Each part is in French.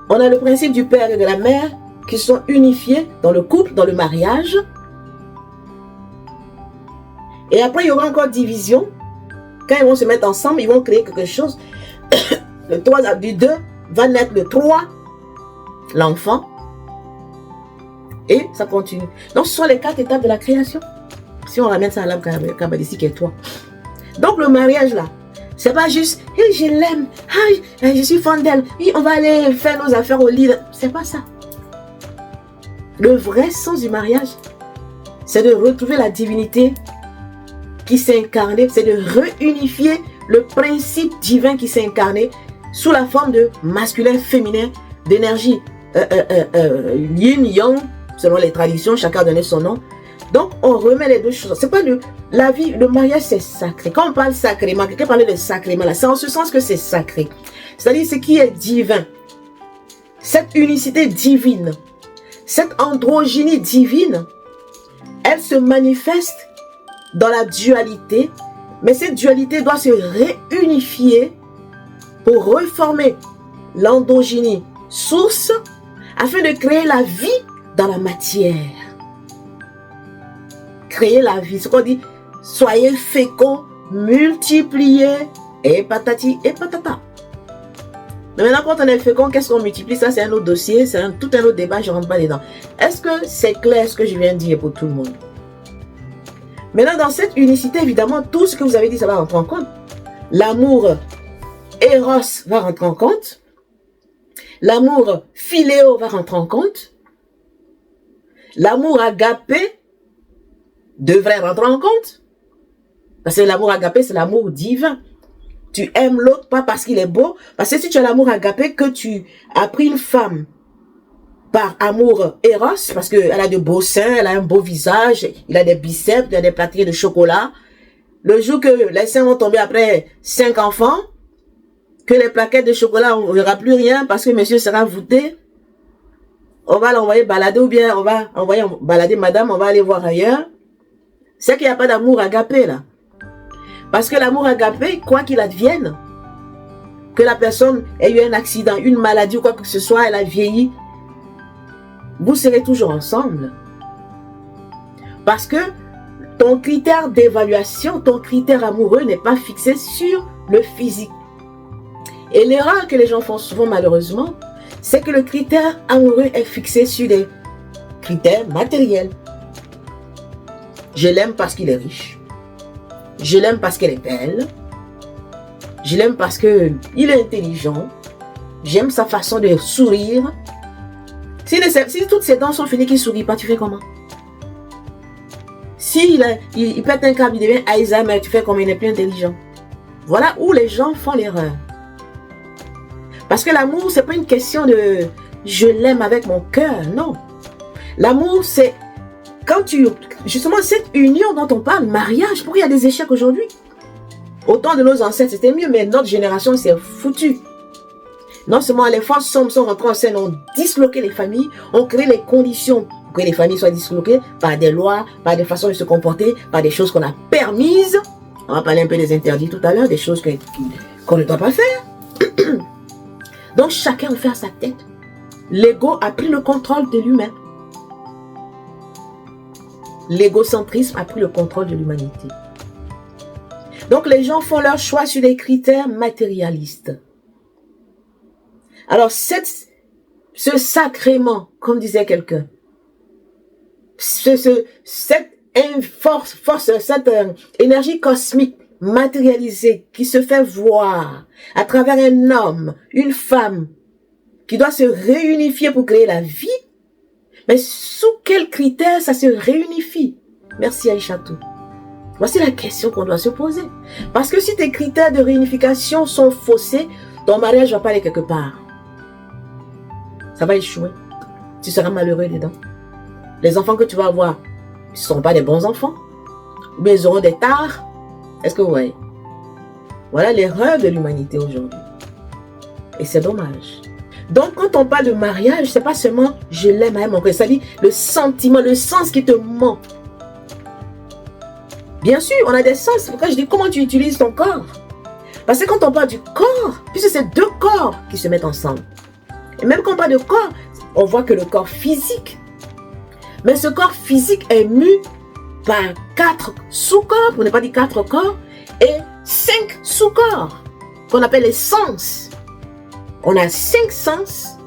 On a le principe du père et de la mère qui sont unifiés dans le couple, dans le mariage. Et après, il y aura encore division. Quand ils vont se mettre ensemble, ils vont créer quelque chose. Le 3 du 2 va naître le 3, l'enfant. Et ça continue. Donc, ce sont les 4 étapes de la création. Si on ramène ça à l'âme kabbalistique et toi. Donc, le mariage là, c'est pas juste, hey, je l'aime, hey, je suis fan d'elle, oui, on va aller faire nos affaires au lit. C'est pas ça. Le vrai sens du mariage, c'est de retrouver la divinité qui s'est incarnée, c'est de réunifier le principe divin qui s'est incarné sous la forme de masculin, féminin, d'énergie yin, yang, selon les traditions, chacun a donné son nom. Donc, on remet les deux choses. C'est pas la vie, le mariage, c'est sacré. Quand on parle sacrément, quelqu'un parlait de sacrément, là, c'est en ce sens que c'est sacré. C'est-à-dire ce qui est divin. Cette unicité divine, cette androgynie divine, elle se manifeste dans la dualité, mais cette dualité doit se réunifier pour reformer l'androgynie source afin de créer la vie dans la matière. Créer la vie, ce qu'on dit, soyez féconds, multipliez, et patati et patata. Mais maintenant, quand on est fécond, qu'est-ce qu'on multiplie? Ça, c'est un autre dossier, c'est tout un autre débat, je ne rentre pas dedans. Est-ce que c'est clair ce que je viens de dire pour tout le monde? Maintenant, dans cette unicité, évidemment, tout ce que vous avez dit, ça va rentrer en compte. L'amour Eros va rentrer en compte. L'amour Philéo va rentrer en compte. L'amour agapé devrait rentrer en compte. Parce que l'amour agapé, c'est l'amour divin. Tu aimes l'autre pas parce qu'il est beau. Parce que si tu as l'amour agapé, que tu as pris une femme par amour Eros, parce qu'elle a de beaux seins, elle a un beau visage, il a des biceps, il a des plâtriers de chocolat. Le jour que les seins vont tomber après 5 enfants, que les plaquettes de chocolat, on n'aura plus rien parce que monsieur sera voûté, on va l'envoyer balader ou bien on va envoyer balader madame, on va aller voir ailleurs. C'est qu'il n'y a pas d'amour agapé là. Parce que l'amour agapé, quoi qu'il advienne, que la personne ait eu un accident, une maladie ou quoi que ce soit, elle a vieilli, vous serez toujours ensemble. Parce que ton critère d'évaluation, ton critère amoureux n'est pas fixé sur le physique. Et l'erreur que les gens font souvent malheureusement, c'est que le critère amoureux est fixé sur des critères matériels. Je l'aime parce qu'il est riche. Je l'aime parce qu'elle est belle. Je l'aime parce qu'il est intelligent. J'aime sa façon de sourire. Si toutes ses dents sont finies, qu'il ne sourit pas, tu fais comment? Si il pète un câble, il devient Alzheimer, tu fais comment? Il n'est plus intelligent. Voilà où les gens font l'erreur. Parce que l'amour, ce n'est pas une question de je l'aime avec mon cœur, non. L'amour, c'est quand justement, cette union dont on parle, mariage, pourquoi il y a des échecs aujourd'hui? Au temps de nos ancêtres, c'était mieux, mais notre génération, c'est foutu. Non seulement les forces sombres sont rentrées en scène, ont disloqué les familles, ont créé les conditions pour que les familles soient disloquées par des lois, par des façons de se comporter, par des choses qu'on a permises. On va parler un peu des interdits tout à l'heure, des choses qu'on ne doit pas faire. Donc chacun fait à sa tête. L'ego a pris le contrôle de l'humain. L'égocentrisme a pris le contrôle de l'humanité. Donc les gens font leur choix sur des critères matérialistes. Alors ce sacrément, comme disait quelqu'un, cette énergie cosmique matérialisée qui se fait voir à travers un homme, une femme, qui doit se réunifier pour créer la vie, mais sous quels critères ça se réunifie? Merci Aïchatou. Voici la question qu'on doit se poser. Parce que si tes critères de réunification sont faussés, ton mariage ne va pas aller quelque part. Ça va échouer. Tu seras malheureux dedans. Les enfants que tu vas avoir, ce ne seront pas des bons enfants. Ou bien ils auront des tares. Est-ce que vous voyez? Voilà l'erreur de l'humanité aujourd'hui. Et c'est dommage. Donc quand on parle de mariage, ce n'est pas seulement je l'aime à mon cœur. Ça dit le sentiment, le sens qui te ment. Bien sûr, on a des sens. C'est pourquoi je dis comment tu utilises ton corps. Parce que quand on parle du corps, puisque c'est deux corps qui se mettent ensemble. Et même quand on parle de corps, on voit que le corps physique. Mais ce corps physique est mu par 4 sous-corps, pour ne pas dire 4 corps, et 5 sous-corps, qu'on appelle les sens. On a 5 sens,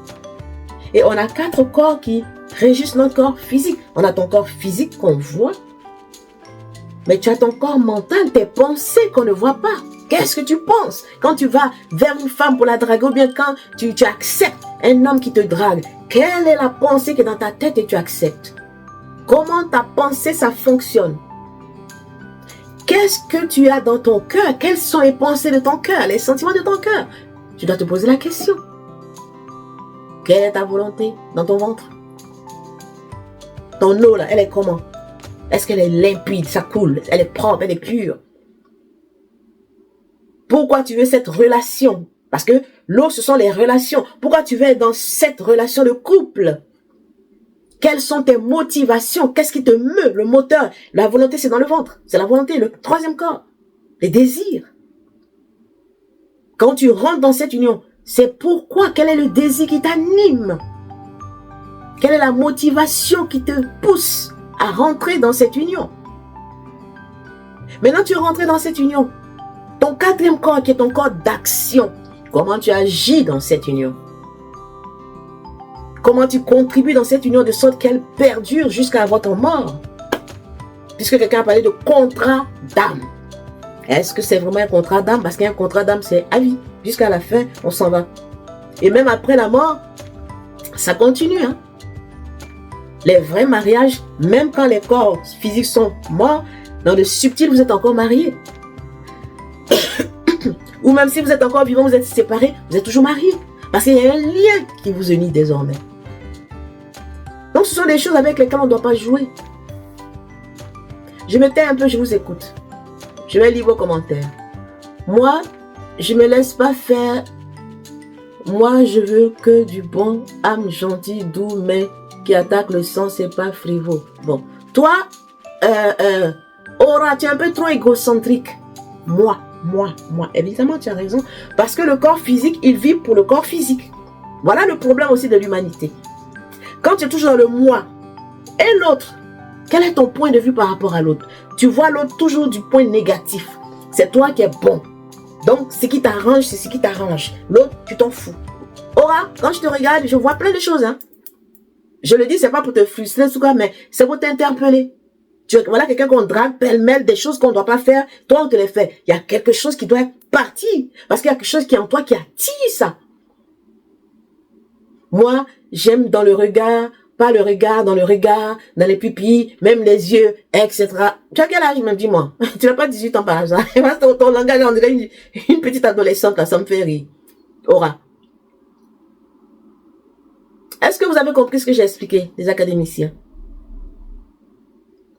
et on a 4 corps qui régissent notre corps physique. On a ton corps physique qu'on voit, mais tu as ton corps mental, tes pensées qu'on ne voit pas. Qu'est-ce que tu penses quand tu vas vers une femme pour la draguer, ou bien quand tu acceptes un homme qui te drague? Quelle est la pensée qui est dans ta tête et tu acceptes? Comment ta pensée, ça fonctionne? Qu'est-ce que tu as dans ton cœur? Quelles sont les pensées de ton cœur, les sentiments de ton cœur? Tu dois te poser la question. Quelle est ta volonté dans ton ventre? Ton eau, là, elle est comment? Est-ce qu'elle est limpide, ça coule, elle est propre, elle est pure? Pourquoi tu veux cette relation? Parce que l'eau, ce sont les relations. Pourquoi tu veux être dans cette relation de couple? Quelles sont tes motivations? Qu'est-ce qui te meut? Le moteur, la volonté, c'est dans le ventre. C'est la volonté, le troisième corps. Les désirs. Quand tu rentres dans cette union, c'est pourquoi? Quel est le désir qui t'anime? Quelle est la motivation qui te pousse à rentrer dans cette union? Maintenant, tu es rentré dans cette union. Ton quatrième corps qui est ton corps d'action. Comment tu agis dans cette union? Comment tu contribues dans cette union de sorte qu'elle perdure jusqu'à votre mort? Puisque quelqu'un a parlé de contrat d'âme. Est-ce que c'est vraiment un contrat d'âme? Parce qu'un contrat d'âme, c'est à vie. Jusqu'à la fin, on s'en va. Et même après la mort, ça continue. Hein? Les vrais mariages, même quand les corps physiques sont morts, dans le subtil, vous êtes encore mariés. Ou même si vous êtes encore vivant, vous êtes séparés, vous êtes toujours mariés. Parce qu'il y a un lien qui vous unit désormais. Donc ce sont des choses avec lesquelles on ne doit pas jouer. Je me tais un peu, je vous écoute. Je vais lire vos commentaires. Moi, je ne me laisse pas faire. Moi, je veux que du bon, âme gentille, doux, mais qui attaque le sang, c'est pas frivole. Bon, toi, Aura, tu es un peu trop égocentrique. Moi. Évidemment, tu as raison. Parce que le corps physique, il vit pour le corps physique. Voilà le problème aussi de l'humanité. Quand tu es toujours dans le moi et l'autre, quel est ton point de vue par rapport à l'autre? Tu vois l'autre toujours du point négatif. C'est toi qui es bon. Donc, ce qui t'arrange, c'est ce qui t'arrange. L'autre, tu t'en fous. Aura, quand je te regarde, je vois plein de choses. Hein. Je le dis, c'est pas pour te frustrer, mais c'est pour t'interpeller. Voilà quelqu'un qu'on drague pêle-mêle, des choses qu'on ne doit pas faire, toi on te les fait. Il y a quelque chose qui doit être parti, parce qu'il y a quelque chose qui est en toi qui attire ça. Moi, j'aime dans le regard, pas le regard, dans les pupilles, même les yeux, etc. Tu as quel âge même, dis-moi? Tu n'as pas 18 ans par hasard. Ton langage, on dirait une petite adolescente, là, ça me fait rire. Aura. Est-ce que vous avez compris ce que j'ai expliqué, les académiciens?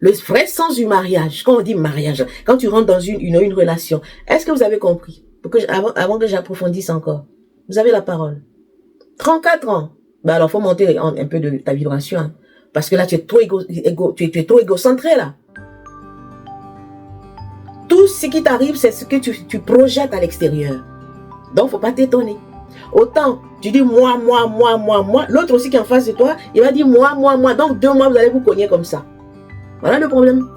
Le vrai sens du mariage, quand on dit mariage, quand tu rentres dans une relation, est-ce que vous avez compris? Avant que j'approfondisse encore, vous avez la parole. 34 ans, ben alors faut monter un peu de ta vibration, hein, parce que là tu es trop tu es trop égocentré là. Tout ce qui t'arrive, c'est ce que tu projettes à l'extérieur. Donc faut pas t'étonner. Autant tu dis moi, l'autre aussi qui est en face de toi, il va dire moi, donc 2 mois vous allez vous cogner comme ça. Voilà le problème.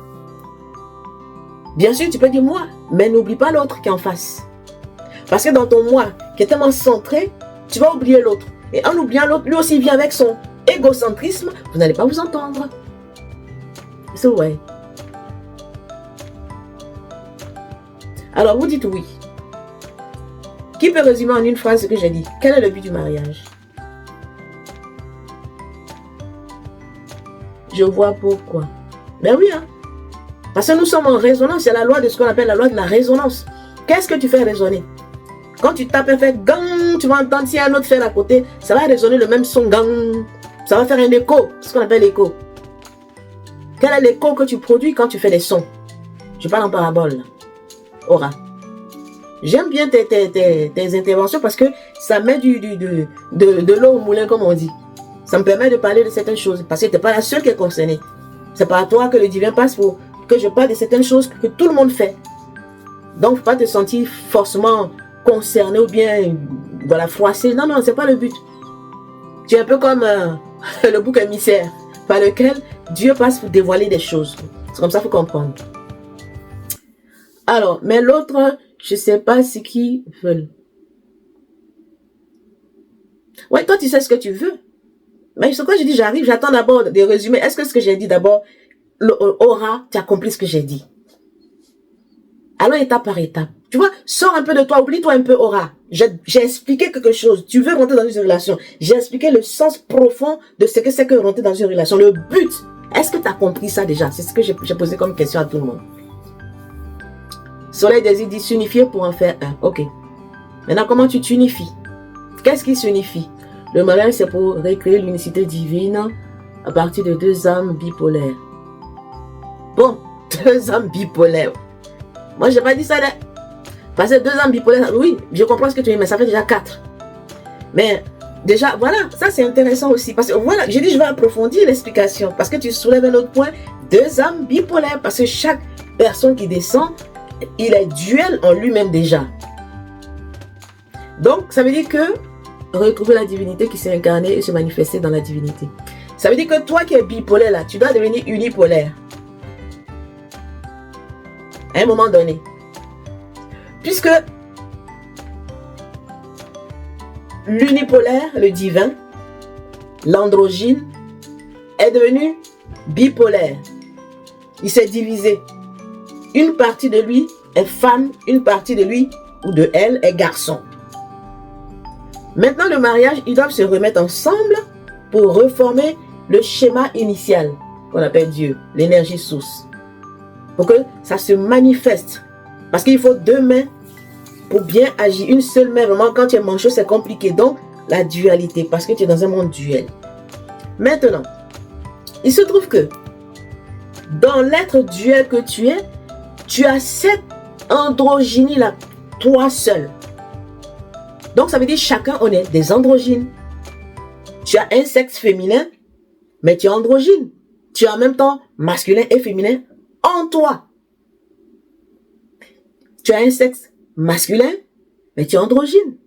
Bien sûr, tu peux dire moi, mais n'oublie pas l'autre qui est en face. Parce que dans ton moi, qui est tellement centré, tu vas oublier l'autre. Et en oubliant l'autre, lui aussi vient avec son égocentrisme, vous n'allez pas vous entendre. C'est vrai. Alors, vous dites oui. Qui peut résumer en une phrase ce que j'ai dit? Quel est le but du mariage? Je vois pourquoi. Ben oui, hein. Parce que nous sommes en résonance. C'est la loi de ce qu'on appelle la loi de la résonance. Qu'est-ce que tu fais résonner? Quand tu tapes un fait gang, tu vas entendre si un autre fait à côté, ça va résonner le même son gang. Ça va faire un écho, ce qu'on appelle l'écho. Quel est l'écho que tu produis quand tu fais des sons? Je parle en parabole. Là. Aura. J'aime bien tes interventions parce que ça met de l'eau au moulin, comme on dit. Ça me permet de parler de certaines choses. Parce que tu n'es pas la seule qui est concernée. C'est pas à toi que le divin passe pour que je parle de certaines choses que tout le monde fait. Donc, il ne faut pas te sentir forcément concerné ou bien voilà, froissé. Non, c'est pas le but. Tu es un peu comme le bouc émissaire par lequel Dieu passe pour dévoiler des choses. C'est comme ça qu'il faut comprendre. Alors, mais l'autre, je ne sais pas ce qu'ils veulent. Ouais, toi, tu sais ce que tu veux. Mais c'est quoi je dis, j'arrive, j'attends d'abord des résumés. Est-ce que ce que j'ai dit d'abord aura, tu accomplis ce que j'ai dit? Alors, étape par étape. Tu vois, sors un peu de toi, oublie-toi un peu aura. J'ai expliqué quelque chose. Tu veux rentrer dans une relation. J'ai expliqué le sens profond de ce que c'est que rentrer dans une relation. Le but. Est-ce que tu as compris ça déjà? C'est ce que j'ai posé comme question à tout le monde. Soleil désir dit s'unifier pour en faire un. Ok. Maintenant, comment tu t'unifies? Qu'est-ce qui s'unifie? Le mariage, c'est pour recréer l'unicité divine à partir de deux âmes bipolaires. Bon, deux âmes bipolaires. Moi, j'ai pas dit ça. Parce que deux âmes bipolaires, oui, je comprends ce que tu dis, mais ça fait déjà 4. Mais déjà, voilà, ça c'est intéressant aussi. Parce que voilà, j'ai dit, je vais approfondir l'explication. Parce que tu soulèves un autre point. Deux âmes bipolaires. Parce que chaque personne qui descend, il est duel en lui-même déjà. Donc, ça veut dire que retrouver la divinité qui s'est incarnée et se manifester dans la divinité. Ça veut dire que toi qui es bipolaire là, tu dois devenir unipolaire. À un moment donné. Puisque l'unipolaire, le divin, l'androgyne, est devenu bipolaire. Il s'est divisé. Une partie de lui est femme, une partie de lui ou de elle est garçon. Maintenant, le mariage, ils doivent se remettre ensemble pour reformer le schéma initial qu'on appelle Dieu, l'énergie source. Pour que ça se manifeste. Parce qu'il faut deux mains pour bien agir. Une seule main, vraiment, quand tu es manchot, c'est compliqué. Donc, la dualité, parce que tu es dans un monde duel. Maintenant, il se trouve que dans l'être duel que tu es, tu as cette androgynie-là, toi seul. Donc, ça veut dire chacun, on est des androgynes. Tu as un sexe féminin, mais tu es androgyne. Tu as en même temps masculin et féminin en toi. Tu as un sexe masculin, mais tu es androgyne.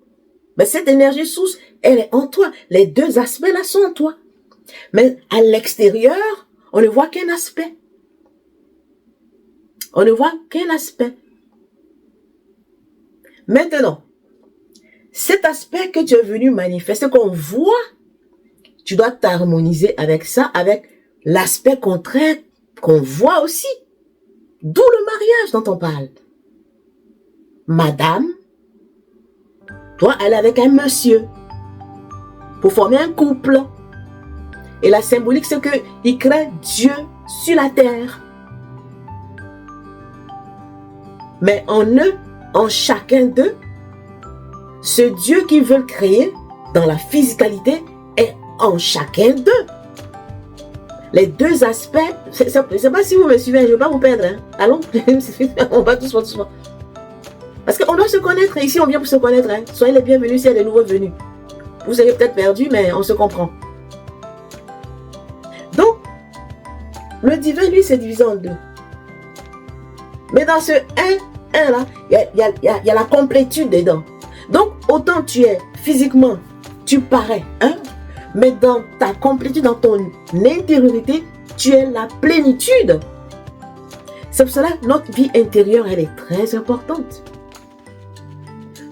Mais cette énergie source, elle est en toi. Les deux aspects-là sont en toi. Mais à l'extérieur, on ne voit qu'un aspect. On ne voit qu'un aspect. Maintenant, cet aspect que tu es venu manifester, qu'on voit, tu dois t'harmoniser avec ça, avec l'aspect contraire qu'on voit aussi. D'où le mariage dont on parle. Madame doit aller avec un monsieur pour former un couple. Et la symbolique, c'est qu'il crée Dieu sur la terre. Mais en eux, en chacun d'eux, ce Dieu qu'ils veulent créer dans la physicalité est en chacun d'eux. Les deux aspects, je ne sais pas si vous me suivez, je ne veux pas vous perdre. Hein. Allons, on va tous voir. Parce qu'on doit se connaître. Ici, on vient pour se connaître. Hein. Soyez les bienvenus s'il y a des nouveaux venus. Vous serez peut-être perdus, mais on se comprend. Donc, le divin, lui, s'est divisé en deux. Mais dans ce 1 là, il y a la complétude dedans. Donc, autant tu es physiquement, tu parais mais dans ta complétude, dans ton intériorité, tu es la plénitude. C'est pour cela que notre vie intérieure, elle est très importante.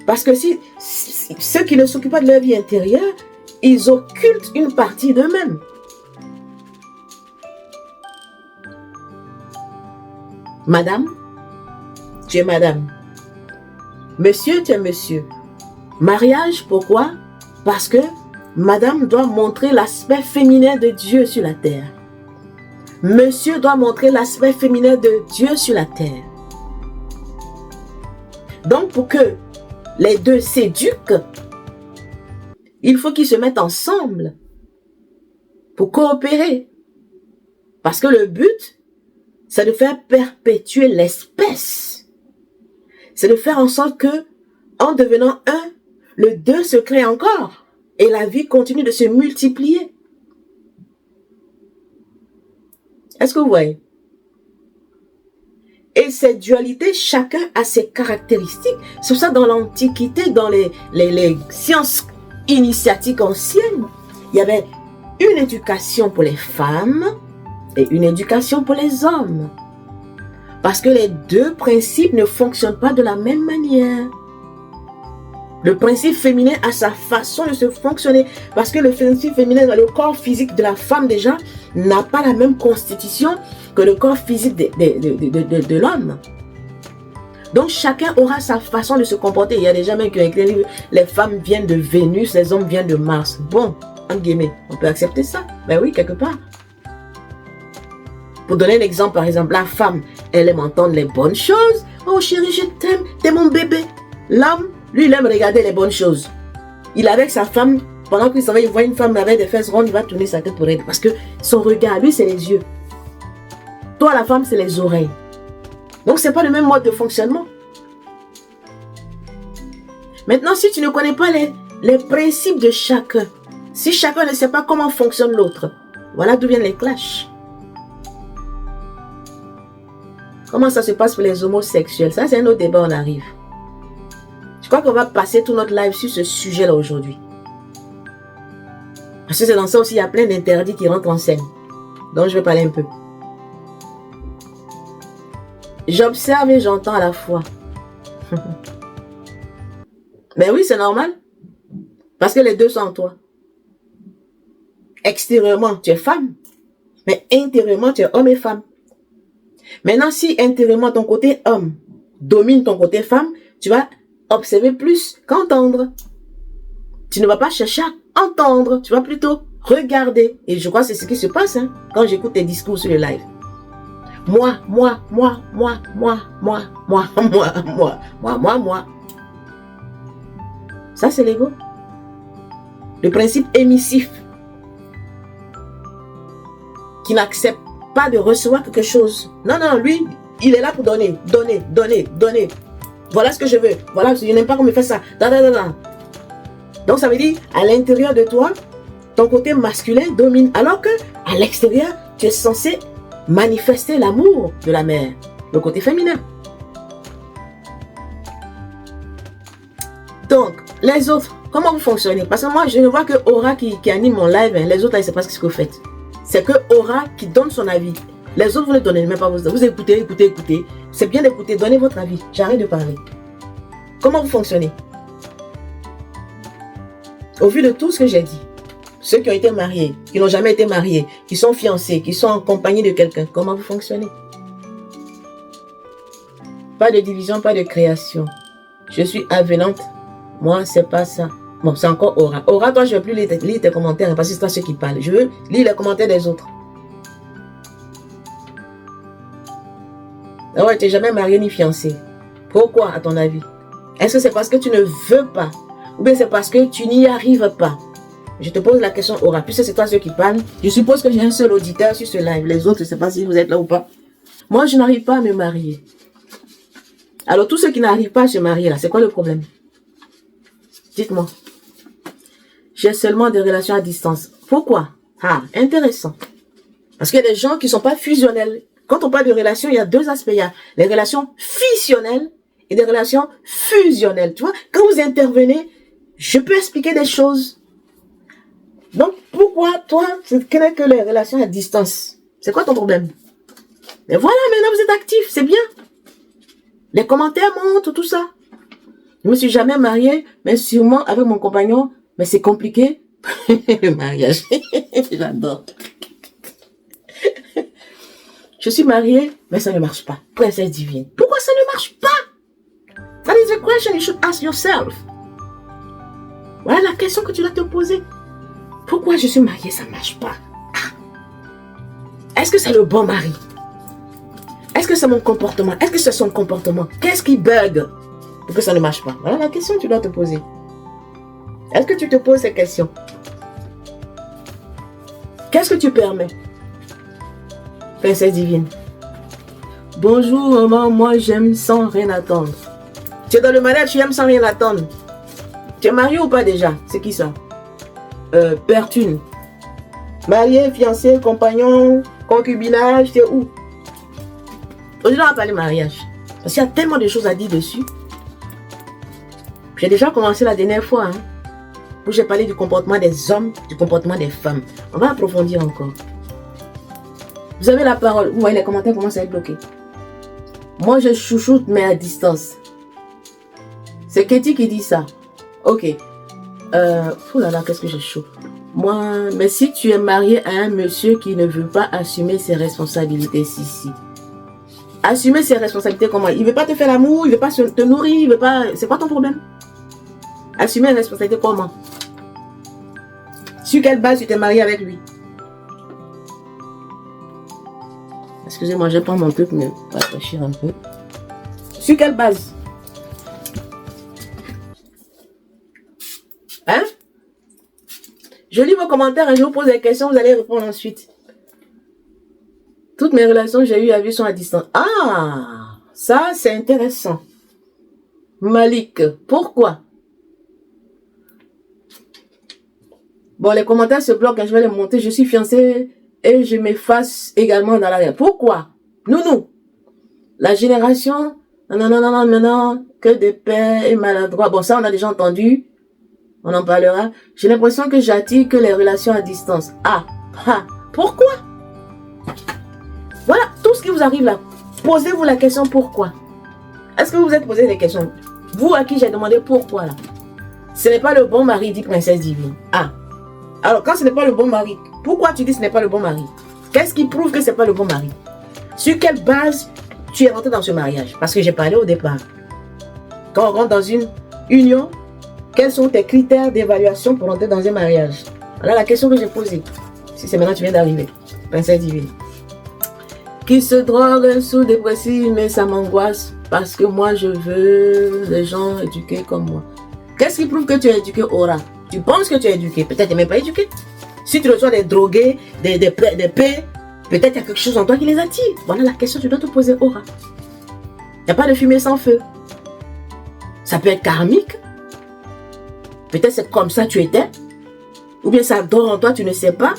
Parce que si ceux qui ne s'occupent pas de leur vie intérieure, ils occultent une partie d'eux-mêmes. Madame, tu es madame. Monsieur, tu es monsieur. Mariage, pourquoi? Parce que madame doit montrer l'aspect féminin de Dieu sur la terre. Monsieur doit montrer l'aspect féminin de Dieu sur la terre. Donc, pour que les deux s'éduquent, il faut qu'ils se mettent ensemble pour coopérer. Parce que le but, c'est de faire perpétuer l'espèce. C'est de faire en sorte que, en devenant un, le deux se crée encore. Et la vie continue de se multiplier. Est-ce que vous voyez? Et cette dualité, chacun a ses caractéristiques. C'est pour ça dans l'Antiquité, dans les sciences initiatiques anciennes, il y avait une éducation pour les femmes et une éducation pour les hommes. Parce que les deux principes ne fonctionnent pas de la même manière. Le principe féminin a sa façon de se fonctionner. Parce que le principe féminin dans le corps physique de la femme déjà n'a pas la même constitution que le corps physique de l'homme. Donc chacun aura sa façon de se comporter. Il y a des gens même qui ont écrit les femmes viennent de Vénus, les hommes viennent de Mars. Bon, en guillemets, on peut accepter ça. Ben oui, quelque part. Pour donner un exemple, par exemple, la femme, elle aime entendre les bonnes choses. Oh chérie, je t'aime, t'es mon bébé. L'homme, lui, il aime regarder les bonnes choses. Il est avec sa femme, pendant qu'il s'en va, il voit une femme avec des fesses rondes, il va tourner sa tête pour elle. Parce que son regard, lui, c'est les yeux. Toi, la femme, c'est les oreilles. Donc, ce n'est pas le même mode de fonctionnement. Maintenant, si tu ne connais pas les principes de chacun, si chacun ne sait pas comment fonctionne l'autre, voilà d'où viennent les clashs. Comment ça se passe pour les homosexuels? Ça, c'est un autre débat, on arrive. Je crois qu'on va passer tout notre live sur ce sujet-là aujourd'hui. Parce que c'est dans ça aussi, il y a plein d'interdits qui rentrent en scène. Donc, je vais parler un peu. J'observe et j'entends à la fois. Mais oui, c'est normal. Parce que les deux sont en toi. Extérieurement, tu es femme. Mais intérieurement, tu es homme et femme. Maintenant, si intérieurement, ton côté homme domine ton côté femme, tu vas observer plus qu'entendre. Tu ne vas pas chercher à entendre. Tu vas plutôt regarder. Et je crois que c'est ce qui se passe quand j'écoute tes discours sur le live. Moi. Ça, c'est l'ego. Le principe émissif qui n'accepte pas de recevoir quelque chose. Non, lui, il est là pour donner. Voilà ce que je veux. Voilà, je n'aime pas qu'on me fasse ça. Donc, ça veut dire, à l'intérieur de toi, ton côté masculin domine. Alors que à l'extérieur, tu es censé manifester l'amour de la mère, le côté féminin. Donc, les autres, comment vous fonctionnez? Parce que moi, je ne vois que Aura qui anime mon live. Les autres, là, ils ne savent pas ce que vous faites. C'est que Aura qui donne son avis. Les autres, vous ne donnez même pas vos avis. Vous écoutez. C'est bien d'écouter, donnez votre avis. J'arrête de parler. Comment vous fonctionnez? Au vu de tout ce que j'ai dit, ceux qui ont été mariés, qui n'ont jamais été mariés, qui sont fiancés, qui sont en compagnie de quelqu'un, comment vous fonctionnez? Pas de division, pas de création. Je suis avenante. Moi, c'est pas ça. Bon, c'est encore Aura. Aura, toi, je ne veux plus lire tes commentaires parce que c'est toi ceux qui parlent. Je veux lire les commentaires des autres. Ah ouais, tu n'es jamais marié ni fiancé. Pourquoi, à ton avis? Est-ce que c'est parce que tu ne veux pas? Ou bien c'est parce que tu n'y arrives pas? Je te pose la question, Aura, puisque c'est toi ceux qui parlent. Je suppose que j'ai un seul auditeur sur ce live. Les autres, je ne sais pas si vous êtes là ou pas. Moi, je n'arrive pas à me marier. Alors, tous ceux qui n'arrivent pas à se marier, là, c'est quoi le problème? Dites-moi. J'ai seulement des relations à distance. Pourquoi? Ah, intéressant. Parce qu'il y a des gens qui ne sont pas fusionnels. Quand on parle de relations, il y a deux aspects. Il y a les relations fissionnelles et des relations fusionnelles. Tu vois, quand vous intervenez, je peux expliquer des choses. Donc, pourquoi toi, tu ne connais que les relations à distance? C'est quoi ton problème? Mais voilà, maintenant vous êtes actif, c'est bien. Les commentaires montrent tout ça. Je ne me suis jamais mariée, mais sûrement avec mon compagnon, mais c'est compliqué. Le mariage, j'adore. Je suis mariée, mais ça ne marche pas. Princesse divine. Pourquoi ça ne marche pas? That is the question you should ask yourself. Voilà la question que tu dois te poser. Pourquoi je suis mariée, ça ne marche pas? Est-ce que c'est le bon mari? Est-ce que c'est mon comportement? Est-ce que c'est son comportement? Qu'est-ce qui bug pour que ça ne marche pas? Voilà la question que tu dois te poser. Est-ce que tu te poses ces questions? Qu'est-ce que tu permets? Princesse divine. Bonjour maman, moi j'aime sans rien attendre. Tu es dans le mariage, tu aimes sans rien attendre. Tu es marié ou pas déjà? C'est qui ça? Pertune. Marié, fiancé, compagnon, concubinage, tu es où? Aujourd'hui, on va parler mariage. Parce qu'il y a tellement de choses à dire dessus. J'ai déjà commencé la dernière fois. j'ai parlé du comportement des hommes, du comportement des femmes. On va approfondir encore. Vous avez la parole. Vous voyez les commentaires commencent à être bloqués. Moi, je chouchoute, mais à distance. C'est Katie qui dit ça. Ok. Oh là là, qu'est-ce que j'ai chaud. Moi, mais si tu es marié à un monsieur qui ne veut pas assumer ses responsabilités, si. Assumer ses responsabilités comment? Il veut pas te faire l'amour, il veut pas te nourrir, il veut pas... C'est quoi ton problème? Assumer les responsabilités comment? Sur quelle base tu t'es marié avec lui? Excusez-moi, je prends mon truc, mais pas réfléchir un peu. Sur quelle base? Hein? Je lis vos commentaires et je vous pose des questions, vous allez répondre ensuite. Toutes mes relations que j'ai eues à vue sont à distance. Ah, ça c'est intéressant. Malik, pourquoi? Bon, les commentaires se bloquent, je vais les monter. Je suis fiancée et je m'efface également dans l'arrière. Pourquoi? Nous. La génération, non, que des pères et maladroits. Bon, ça on a déjà entendu. On en parlera. J'ai l'impression que j'attire que les relations à distance. Pourquoi? Voilà, tout ce qui vous arrive là. Posez-vous la question pourquoi. Est-ce que vous vous êtes posé des questions? Vous à qui j'ai demandé pourquoi là? Ce n'est pas le bon mari, dit Princesse Divine. Alors quand ce n'est pas le bon mari, pourquoi tu dis ce n'est pas le bon mari? Qu'est-ce qui prouve que ce n'est pas le bon mari? Sur quelle base tu es rentré dans ce mariage? Parce que j'ai parlé au départ. Quand on rentre dans une union, quels sont tes critères d'évaluation pour entrer dans un mariage? Voilà la question que j'ai posée. Si c'est maintenant que tu viens d'arriver. Princesse Divine. Qui se drogue sous dépressif, mais ça m'angoisse parce que moi je veux les gens éduqués comme moi. Qu'est-ce qui prouve que tu es éduqué, Aura? Tu penses que tu es éduqué, peut-être tu n'es même pas éduqué. Si tu reçois des drogués, des paix, peut-être il y a quelque chose en toi qui les attire. Voilà la question que tu dois te poser, Aura. Il n'y a pas de fumée sans feu. Ça peut être karmique. Peut-être c'est comme ça tu étais. Ou bien ça dort en toi, tu ne sais pas.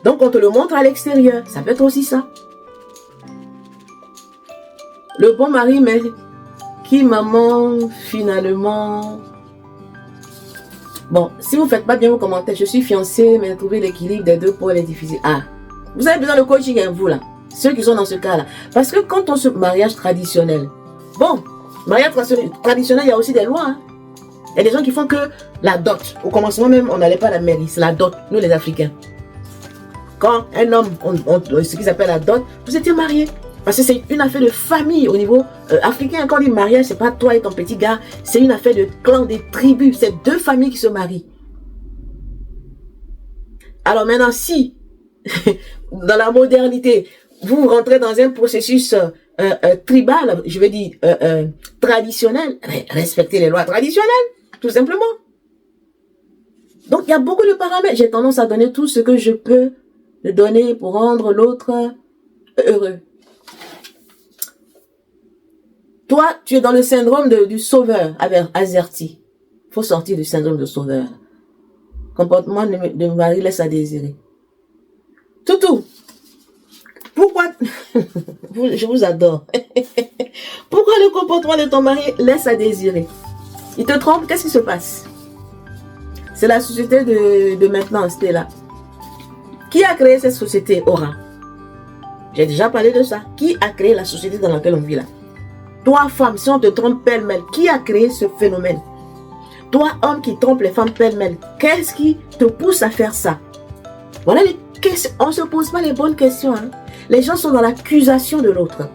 Donc on te le montre à l'extérieur. Ça peut être aussi ça. Le bon mari, mais qui maman finalement... Bon, si vous ne faites pas bien vos commentaires, je suis fiancée, mais trouver l'équilibre des deux pôles est difficile. Vous avez besoin de coaching, hein, vous là. Ceux qui sont dans ce cas-là. Parce que quand on se mariage traditionnel, mariage traditionnel, il y a aussi des lois. Hein. Il y a des gens qui font que la dot. Au commencement même, on n'allait pas à la mairie. C'est la dot, nous les Africains. Quand un homme, ce qu'ils appellent la dot, vous étiez mariés. Parce que c'est une affaire de famille au niveau africain. Quand on dit mariage, c'est pas toi et ton petit gars. C'est une affaire de clan, des tribus. C'est deux familles qui se marient. Alors maintenant, si, dans la modernité, vous rentrez dans un processus tribal, je veux dire traditionnel, respectez les lois traditionnelles, tout simplement. Donc, il y a beaucoup de paramètres. J'ai tendance à donner tout ce que je peux donner pour rendre l'autre heureux. Toi, tu es dans le syndrome du sauveur avec Azerty. Il faut sortir du syndrome de sauveur. Comportement de mari laisse à désirer. Toutou, pourquoi... Je vous adore. Pourquoi le comportement de ton mari laisse à désirer? Il te trompe, qu'est-ce qui se passe? C'est la société de maintenant, Stella. Qui a créé cette société, Aura? J'ai déjà parlé de ça. Qui a créé la société dans laquelle on vit là? Toi, femme, si on te trompe pêle-mêle, qui a créé ce phénomène? Toi, homme qui trompe les femmes pêle-mêle, qu'est-ce qui te pousse à faire ça? Voilà les questions. On ne se pose pas les bonnes questions. Hein. Les gens sont dans l'accusation de l'autre.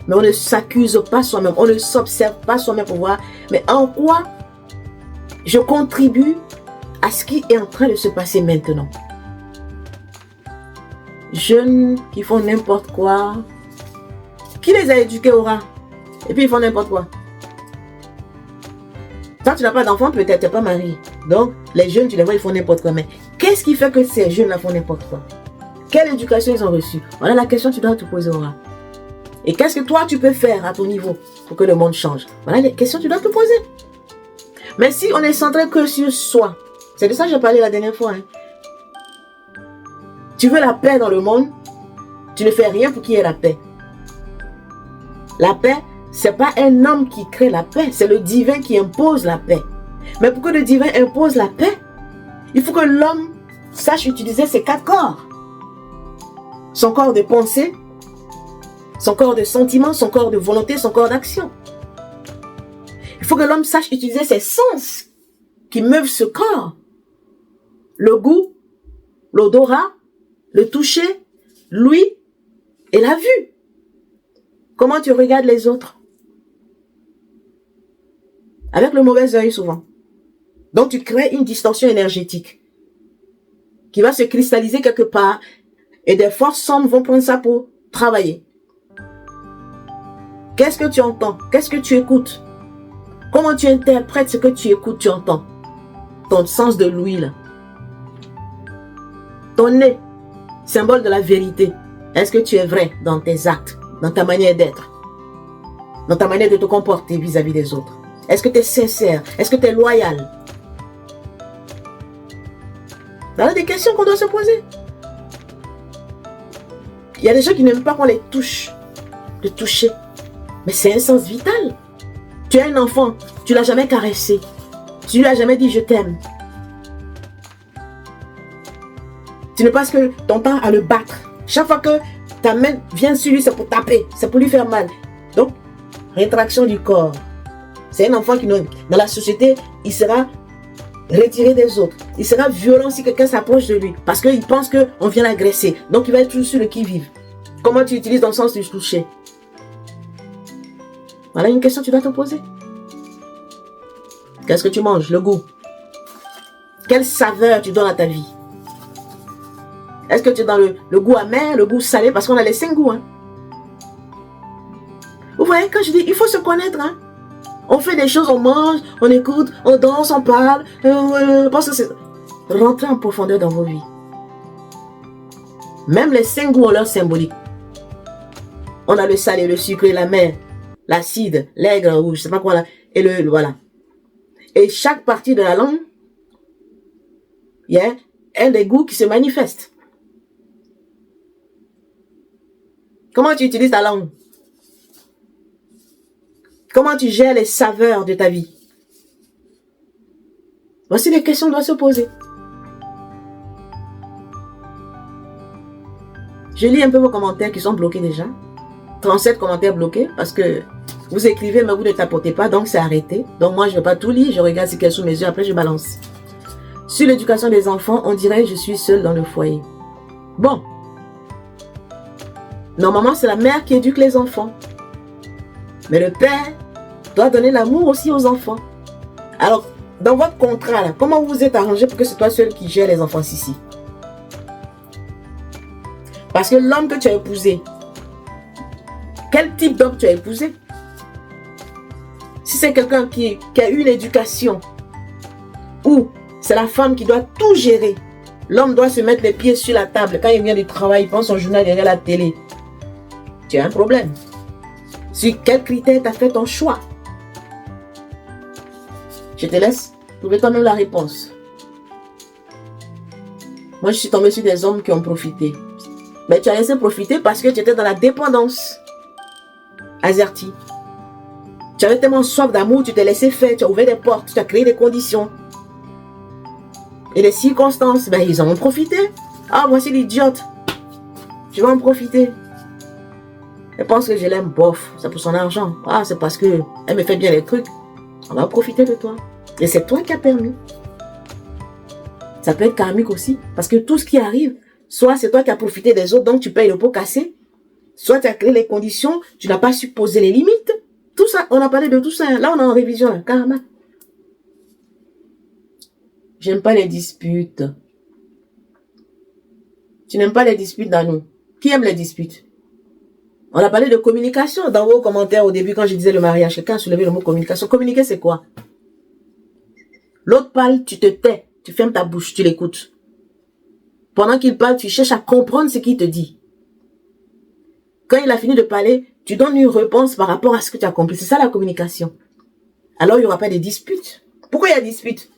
Mais on ne s'accuse pas soi-même. On ne s'observe pas soi-même pour voir. Mais en quoi je contribue à ce qui est en train de se passer maintenant? Jeunes qui font n'importe quoi. Qui les a éduqués, Aura? Et puis ils font n'importe quoi. Quand tu n'as pas d'enfant, peut-être tu n'es pas marié. Donc, les jeunes, tu les vois, ils font n'importe quoi. Mais qu'est-ce qui fait que ces jeunes-là font n'importe quoi? Quelle éducation ils ont reçue? Voilà la question que tu dois te poser, Aura. Et qu'est-ce que toi, tu peux faire à ton niveau pour que le monde change? Voilà les questions que tu dois te poser. Mais si on est centré que sur soi, c'est de ça que j'ai parlé la dernière fois. Hein. Tu veux la paix dans le monde, tu ne fais rien pour qu'il y ait la paix. La paix, c'est pas un homme qui crée la paix, c'est le divin qui impose la paix. Mais pour que le divin impose la paix, il faut que l'homme sache utiliser ses 4 corps. Son corps de pensée, son corps de sentiment, son corps de volonté, son corps d'action. Il faut que l'homme sache utiliser ses sens qui meuvent ce corps. Le goût, l'odorat, le toucher, l'ouïe et la vue. Comment tu regardes les autres? Avec le mauvais œil souvent. Donc tu crées une distorsion énergétique qui va se cristalliser quelque part et des forces sombres vont prendre ça pour travailler. Qu'est-ce que tu entends? Qu'est-ce que tu écoutes? Comment tu interprètes ce que tu écoutes, tu entends? Ton sens de l'ouïe là. Ton nez, symbole de la vérité. Est-ce que tu es vrai dans tes actes, dans ta manière d'être, dans ta manière de te comporter vis-à-vis des autres? Est-ce que tu es sincère? Est-ce que tu es loyal? Voilà des questions qu'on doit se poser. Il y a des gens qui n'aiment pas qu'on les touche, de toucher. Mais c'est un sens vital. Tu as un enfant, tu ne l'as jamais caressé. Tu ne lui as jamais dit je t'aime. Tu ne passes que ton temps à le battre. Chaque fois que ta main vient sur lui, c'est pour taper, c'est pour lui faire mal. Donc, rétraction du corps. C'est un enfant qui, dans la société, il sera retiré des autres. Il sera violent si quelqu'un s'approche de lui. Parce qu'il pense qu'on vient l'agresser. Donc, il va être toujours sur le qui-vive. Comment tu utilises dans le sens du toucher? Voilà une question que tu dois te poser. Qu'est-ce que tu manges? Le goût. Quelle saveur tu donnes à ta vie? Est-ce que tu es dans le goût amer, le goût salé? Parce qu'on a les 5 goûts. Hein? Vous voyez, quand je dis, il faut se connaître. Hein? On fait des choses, on mange, on écoute, on danse, on parle. Parce que c'est... Rentrez en profondeur dans vos vies. Même les 5 goûts ont leur symbolique. On a le salé, le sucré, la mer, l'acide, l'aigre, ou je sais pas quoi là. Et voilà. Et chaque partie de la langue, il y a un des goûts qui se manifeste. Comment tu utilises ta langue? Comment tu gères les saveurs de ta vie? Voici les questions qu'on doit se poser. Je lis un peu vos commentaires qui sont bloqués déjà. 37 commentaires bloqués parce que vous écrivez mais vous ne tapotez pas, donc c'est arrêté. Donc moi je ne vais pas tout lire, je regarde ce qu'il y a sous mes yeux, après je balance. Sur l'éducation des enfants, on dirait que je suis seule dans le foyer. Bon. Normalement c'est la mère qui éduque les enfants. Mais le père doit donner l'amour aussi aux enfants. Alors, dans votre contrat, là, comment vous vous êtes arrangé pour que c'est toi seul qui gère les enfants ici? Parce que l'homme que tu as épousé, quel type d'homme tu as épousé? Si c'est quelqu'un qui a eu une éducation, ou c'est la femme qui doit tout gérer, l'homme doit se mettre les pieds sur la table. Quand il vient du travail, il prend son journal derrière la télé. Tu as un problème. Sur quels critères tu as fait ton choix? Je te laisse trouver toi-même la réponse. Moi, je suis tombée sur des hommes qui ont profité. Mais tu as laissé profiter parce que tu étais dans la dépendance. Azerty. Tu avais tellement soif d'amour, tu t'es laissé faire, tu as ouvert des portes, tu as créé des conditions. Et les circonstances, ben, ils en ont profité. Ah, voici l'idiote. Je vais en profiter. Elle pense que je l'aime, bof, c'est pour son argent. Ah, c'est parce que elle me fait bien les trucs. On va profiter de toi. Et c'est toi qui as permis. Ça peut être karmique aussi. Parce que tout ce qui arrive, soit c'est toi qui as profité des autres, donc tu payes le pot cassé. Soit tu as créé les conditions, tu n'as pas su poser les limites. Tout ça, on a parlé de tout ça. Là, on est en révision, là, karma. J'aime pas les disputes. Tu n'aimes pas les disputes dans nous. Qui aime les disputes? On a parlé de communication dans vos commentaires au début quand je disais le mariage. Quelqu'un a soulevé le mot communication. Communiquer, c'est quoi? L'autre parle, tu te tais. Tu fermes ta bouche, tu l'écoutes. Pendant qu'il parle, tu cherches à comprendre ce qu'il te dit. Quand il a fini de parler, tu donnes une réponse par rapport à ce que tu as compris. C'est ça la communication. Alors, il n'y aura pas de dispute. Pourquoi il y a dispute?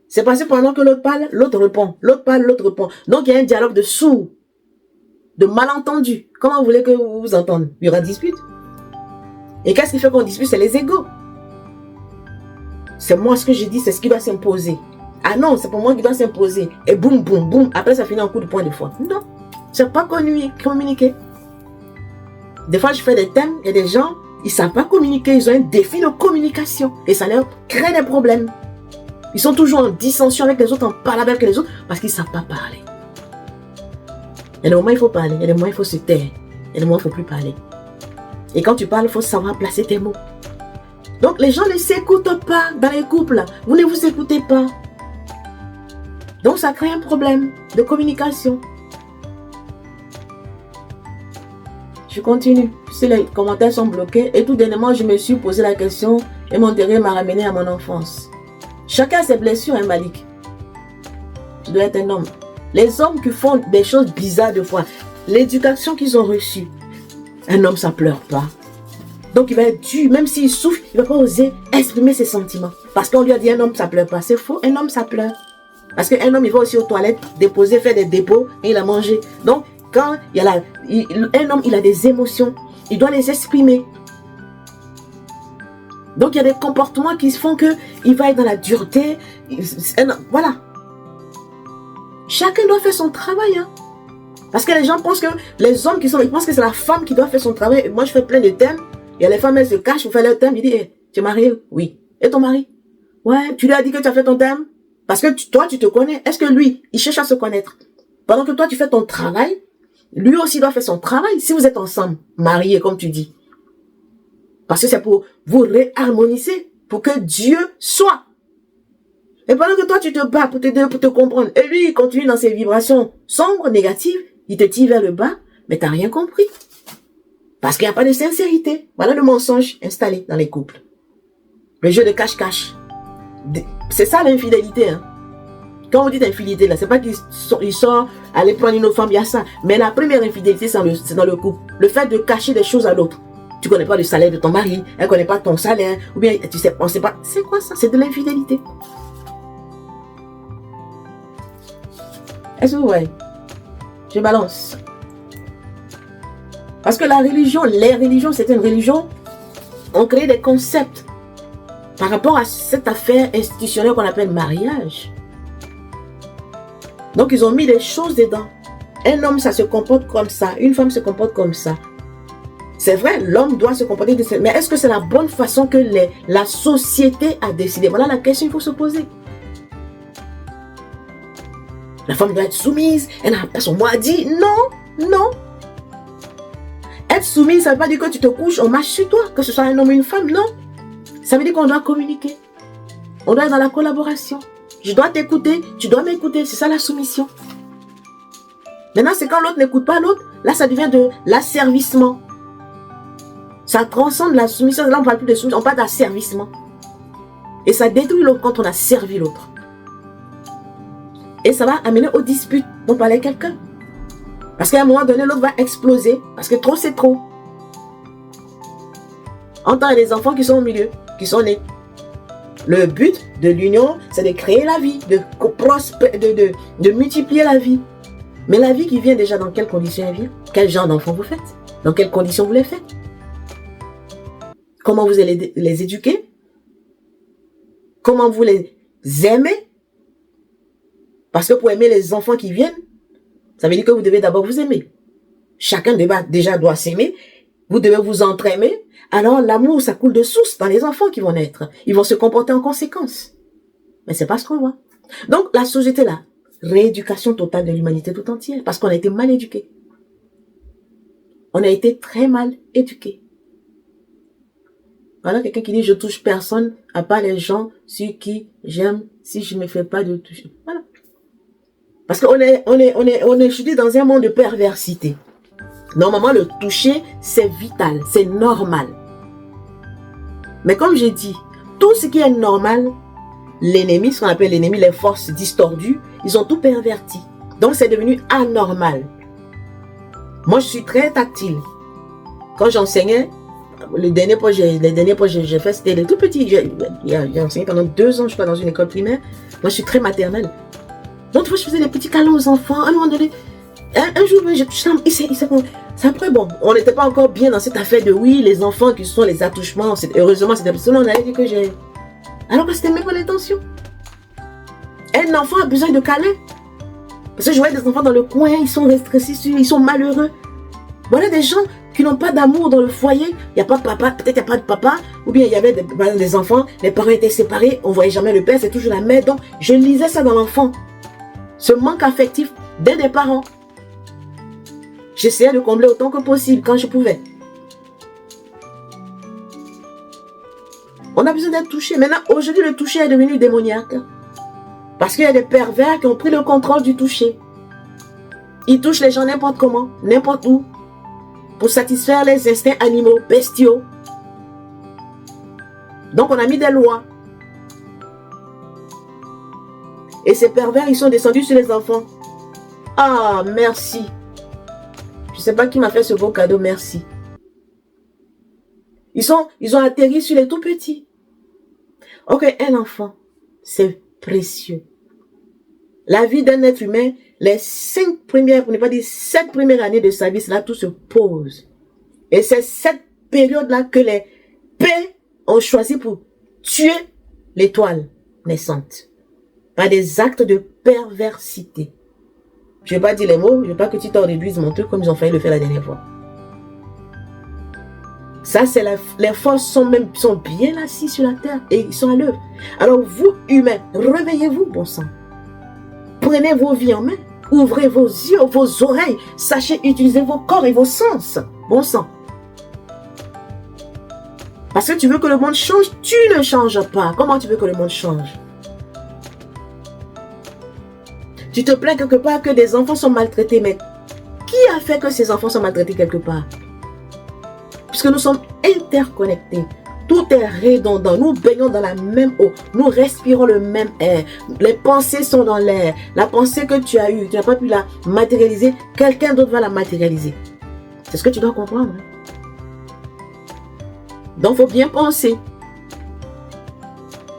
C'est parce que pendant que l'autre parle, l'autre répond. L'autre parle, l'autre répond. Donc, il y a un dialogue de sourds, de malentendus. Comment vous voulez que vous vous entendez? Il y aura dispute. Et qu'est-ce qui fait qu'on dispute? C'est les égos. c'est moi ce que j'ai dit, c'est ce qui doit s'imposer. Ah non, c'est pour moi qui doit s'imposer. Et boum, boum, boum. Après, ça finit en coup de poing des fois. Non, c'est pas communiquer. Des fois, je fais des thèmes, il y a des gens, ils savent pas communiquer, ils ont un défi de communication. Et ça leur crée des problèmes. Ils sont toujours en dissension avec les autres, en parlant avec les autres, parce qu'ils savent pas parler. Il y a des moments, il faut parler. Il y a des moments, il faut se taire. Il y a des moments, il ne faut plus parler. Et quand tu parles, il faut savoir placer tes mots. Donc, les gens ne s'écoutent pas dans les couples. Vous ne vous écoutez pas. Donc, ça crée un problème de communication. Je continue. Si les commentaires sont bloqués, et tout dernièrement, je me suis posé la question et mon intérêt m'a ramené à mon enfance. Chacun a ses blessures, hein, Malik. Tu dois être un homme. Les hommes qui font des choses bizarres de fois, l'éducation qu'ils ont reçue, un homme, ça pleure pas. Donc, il va être dur, même s'il souffre, il ne va pas oser exprimer ses sentiments. Parce qu'on lui a dit, un homme, ça pleure pas. C'est faux, un homme, ça pleure. Parce qu'un homme, il va aussi aux toilettes, déposer, faire des dépôts, et il a mangé. Donc, quand il y a un homme, il a des émotions, il doit les exprimer. Donc, il y a des comportements qui font qu'il va être dans la dureté. Voilà. Chacun doit faire son travail. Hein. Parce que les gens pensent que les hommes ils pensent que c'est la femme qui doit faire son travail. Et moi, je fais plein de thèmes. Il y a les femmes, elles se cachent pour faire leur thème. Ils disent, hey, tu es marié? Oui. Et ton mari? Ouais, tu lui as dit que tu as fait ton thème? Parce que toi, tu te connais. Est-ce que lui, il cherche à se connaître? Pendant que toi, tu fais ton travail, lui aussi doit faire son travail. Si vous êtes ensemble, mariés, comme tu dis. Parce que c'est pour vous réharmoniser, pour que Dieu soit. Et pendant que toi, tu te bats pour te comprendre, et lui, il continue dans ses vibrations sombres, négatives, il te tire vers le bas, mais tu n'as rien compris. Parce qu'il n'y a pas de sincérité. Voilà le mensonge installé dans les couples. Le jeu de cache-cache. C'est ça l'infidélité. Hein. Quand vous dites infidélité, là, c'est pas qu'il sort aller prendre une autre femme, il y a ça. Mais la première infidélité, c'est dans le couple. Le fait de cacher des choses à l'autre. Tu connais pas le salaire de ton mari, elle connaît pas ton salaire, ou bien tu sais, on sait pas. C'est quoi ça? C'est de l'infidélité. Est-ce que vous voyez? Je balance. Parce que les religions, c'est une religion, on crée des concepts par rapport à cette affaire institutionnelle qu'on appelle mariage. Donc, ils ont mis des choses dedans. Un homme, ça se comporte comme ça. Une femme se comporte comme ça. C'est vrai, l'homme doit se comporter de cette... Mais est-ce que c'est la bonne façon que la société a décidé? Voilà la question qu'il faut se poser. La femme doit être soumise, elle n'a pas son mot à dire. Non, non. Être soumise, ça ne veut pas dire que tu te couches, on marche sur toi, que ce soit un homme ou une femme, non. Ça veut dire qu'on doit communiquer. On doit être dans la collaboration. Je dois t'écouter, tu dois m'écouter, c'est ça la soumission. Maintenant, c'est quand l'autre n'écoute pas l'autre, là ça devient de l'asservissement. Ça transcende la soumission, là on ne parle plus de soumission, on parle d'asservissement. Et ça détruit l'autre quand on a servi l'autre. Et ça va amener aux disputes dont parlait quelqu'un. Parce qu'à un moment donné, l'autre va exploser. Parce que trop, c'est trop. On a des enfants qui sont au milieu, qui sont nés. Le but de l'union, c'est de créer la vie, de multiplier la vie. Mais la vie qui vient déjà, dans quelles conditions elle vient? Quel genre d'enfants vous faites? Dans quelles conditions vous les faites? Comment vous allez les éduquer? Comment vous les aimez? Parce que pour aimer les enfants qui viennent, ça veut dire que vous devez d'abord vous aimer. Chacun déjà doit s'aimer. Vous devez vous entraimer. Alors l'amour, ça coule de source dans les enfants qui vont naître. Ils vont se comporter en conséquence. Mais c'est pas ce qu'on voit. Donc la société là, rééducation totale de l'humanité tout entière. Parce qu'on a été mal éduqués. On a été très mal éduqués. Voilà quelqu'un qui dit je touche personne à part les gens sur qui j'aime si je ne me fais pas de toucher. Voilà. Parce qu'on est jeté dans un monde de perversité. Normalement, le toucher, c'est vital, c'est normal. Mais comme j'ai dit, tout ce qui est normal, l'ennemi, ce qu'on appelle l'ennemi, les forces distordues, ils ont tout perverti. Donc, c'est devenu anormal. Moi, je suis très tactile. Quand j'enseignais, les derniers points que j'ai fait, c'était des tout petits. J'ai enseigné pendant 2 ans, je crois, dans une école primaire. Moi, je suis très maternelle. Donc, je faisais des petits câlins aux enfants. À un moment donné, un jour, c'est après, bon, on n'était pas encore bien dans cette affaire de oui, les enfants qui sont les attouchements. Heureusement, c'était... Sinon, on allait dire que Alors que c'était même pas l'intention. Un enfant a besoin de câlin. Parce que je vois des enfants dans le coin, ils sont rétrécis, ils sont malheureux. Voilà des gens qui n'ont pas d'amour dans le foyer. Il n'y a pas de papa, peut-être il n'y a pas de papa. Ou bien il y avait des enfants, les parents étaient séparés, on ne voyait jamais le père, c'est toujours la mère. Donc je lisais ça dans l'enfant. Ce manque affectif des parents. J'essayais de combler autant que possible quand je pouvais. On a besoin d'être touché. Maintenant, aujourd'hui, le toucher est devenu démoniaque. Parce qu'il y a des pervers qui ont pris le contrôle du toucher. Ils touchent les gens n'importe comment, n'importe où, pour satisfaire les instincts animaux, bestiaux. Donc on a mis des lois. Et ces pervers, ils sont descendus sur les enfants. Ah, merci. Je ne sais pas qui m'a fait ce beau cadeau, merci. Ils ont atterri sur les tout petits. Ok, un enfant, c'est précieux. La vie d'un être humain, les 5 premières, pour ne pas dire 7 premières années de sa vie, c'est là tout se pose. Et c'est cette période-là que les paix ont choisi pour tuer l'étoile naissante. Par des actes de perversité. Je ne vais pas dire les mots, je ne veux pas que tu t'en réduises mon truc comme ils ont failli le faire la dernière fois. Ça, c'est les forces sont bien assis sur la terre et ils sont à l'œuvre. Alors vous, humains, réveillez-vous, bon sang. Prenez vos vies en main. Ouvrez vos yeux, vos oreilles. Sachez utiliser vos corps et vos sens. Bon sang. Parce que tu veux que le monde change, tu ne changes pas. Comment tu veux que le monde change? Tu te plains quelque part que des enfants sont maltraités, mais qui a fait que ces enfants sont maltraités quelque part? Puisque nous sommes interconnectés. Tout est redondant. Nous baignons dans la même eau. Nous respirons le même air. Les pensées sont dans l'air. La pensée que tu as eue, tu n'as pas pu la matérialiser. Quelqu'un d'autre va la matérialiser. C'est ce que tu dois comprendre. Donc, il faut bien penser.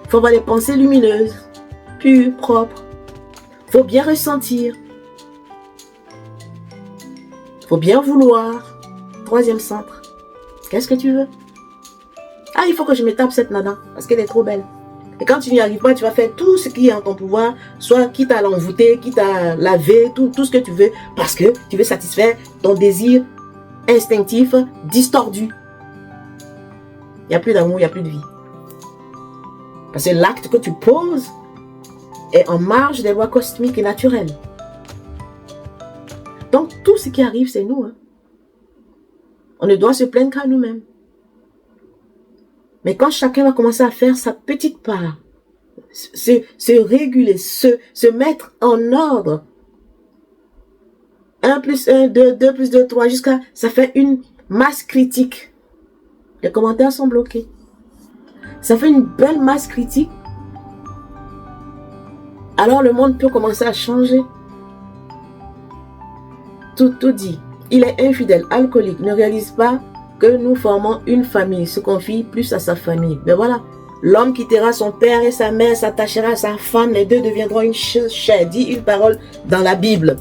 Il faut avoir des pensées lumineuses, pures, propres. Il faut bien ressentir. Il faut bien vouloir. 3e centre. Qu'est-ce que tu veux? Ah, il faut que je me tape cette nana parce qu'elle est trop belle. Et quand tu n'y arrives pas, tu vas faire tout ce qui est en ton pouvoir, soit quitte à l'envoûter, quitte à laver, tout ce que tu veux, parce que tu veux satisfaire ton désir instinctif, distordu. Il n'y a plus d'amour, il n'y a plus de vie. Parce que l'acte que tu poses est en marge des lois cosmiques et naturelles. Donc, tout ce qui arrive, c'est nous. On ne doit se plaindre qu'à nous-mêmes. Mais quand chacun va commencer à faire sa petite part, se réguler, se mettre en ordre, 1 plus 1, 2, 2 plus 2, 3, jusqu'à, ça fait une masse critique. Les commentaires sont bloqués. Ça fait une belle masse critique. Alors le monde peut commencer à changer. Tout dit. Il est infidèle, alcoolique, ne réalise pas que nous formons une famille, se confie plus à sa famille. Mais voilà, l'homme quittera son père et sa mère, s'attachera à sa femme, les deux deviendront une chose chère. Dit une parole dans la Bible.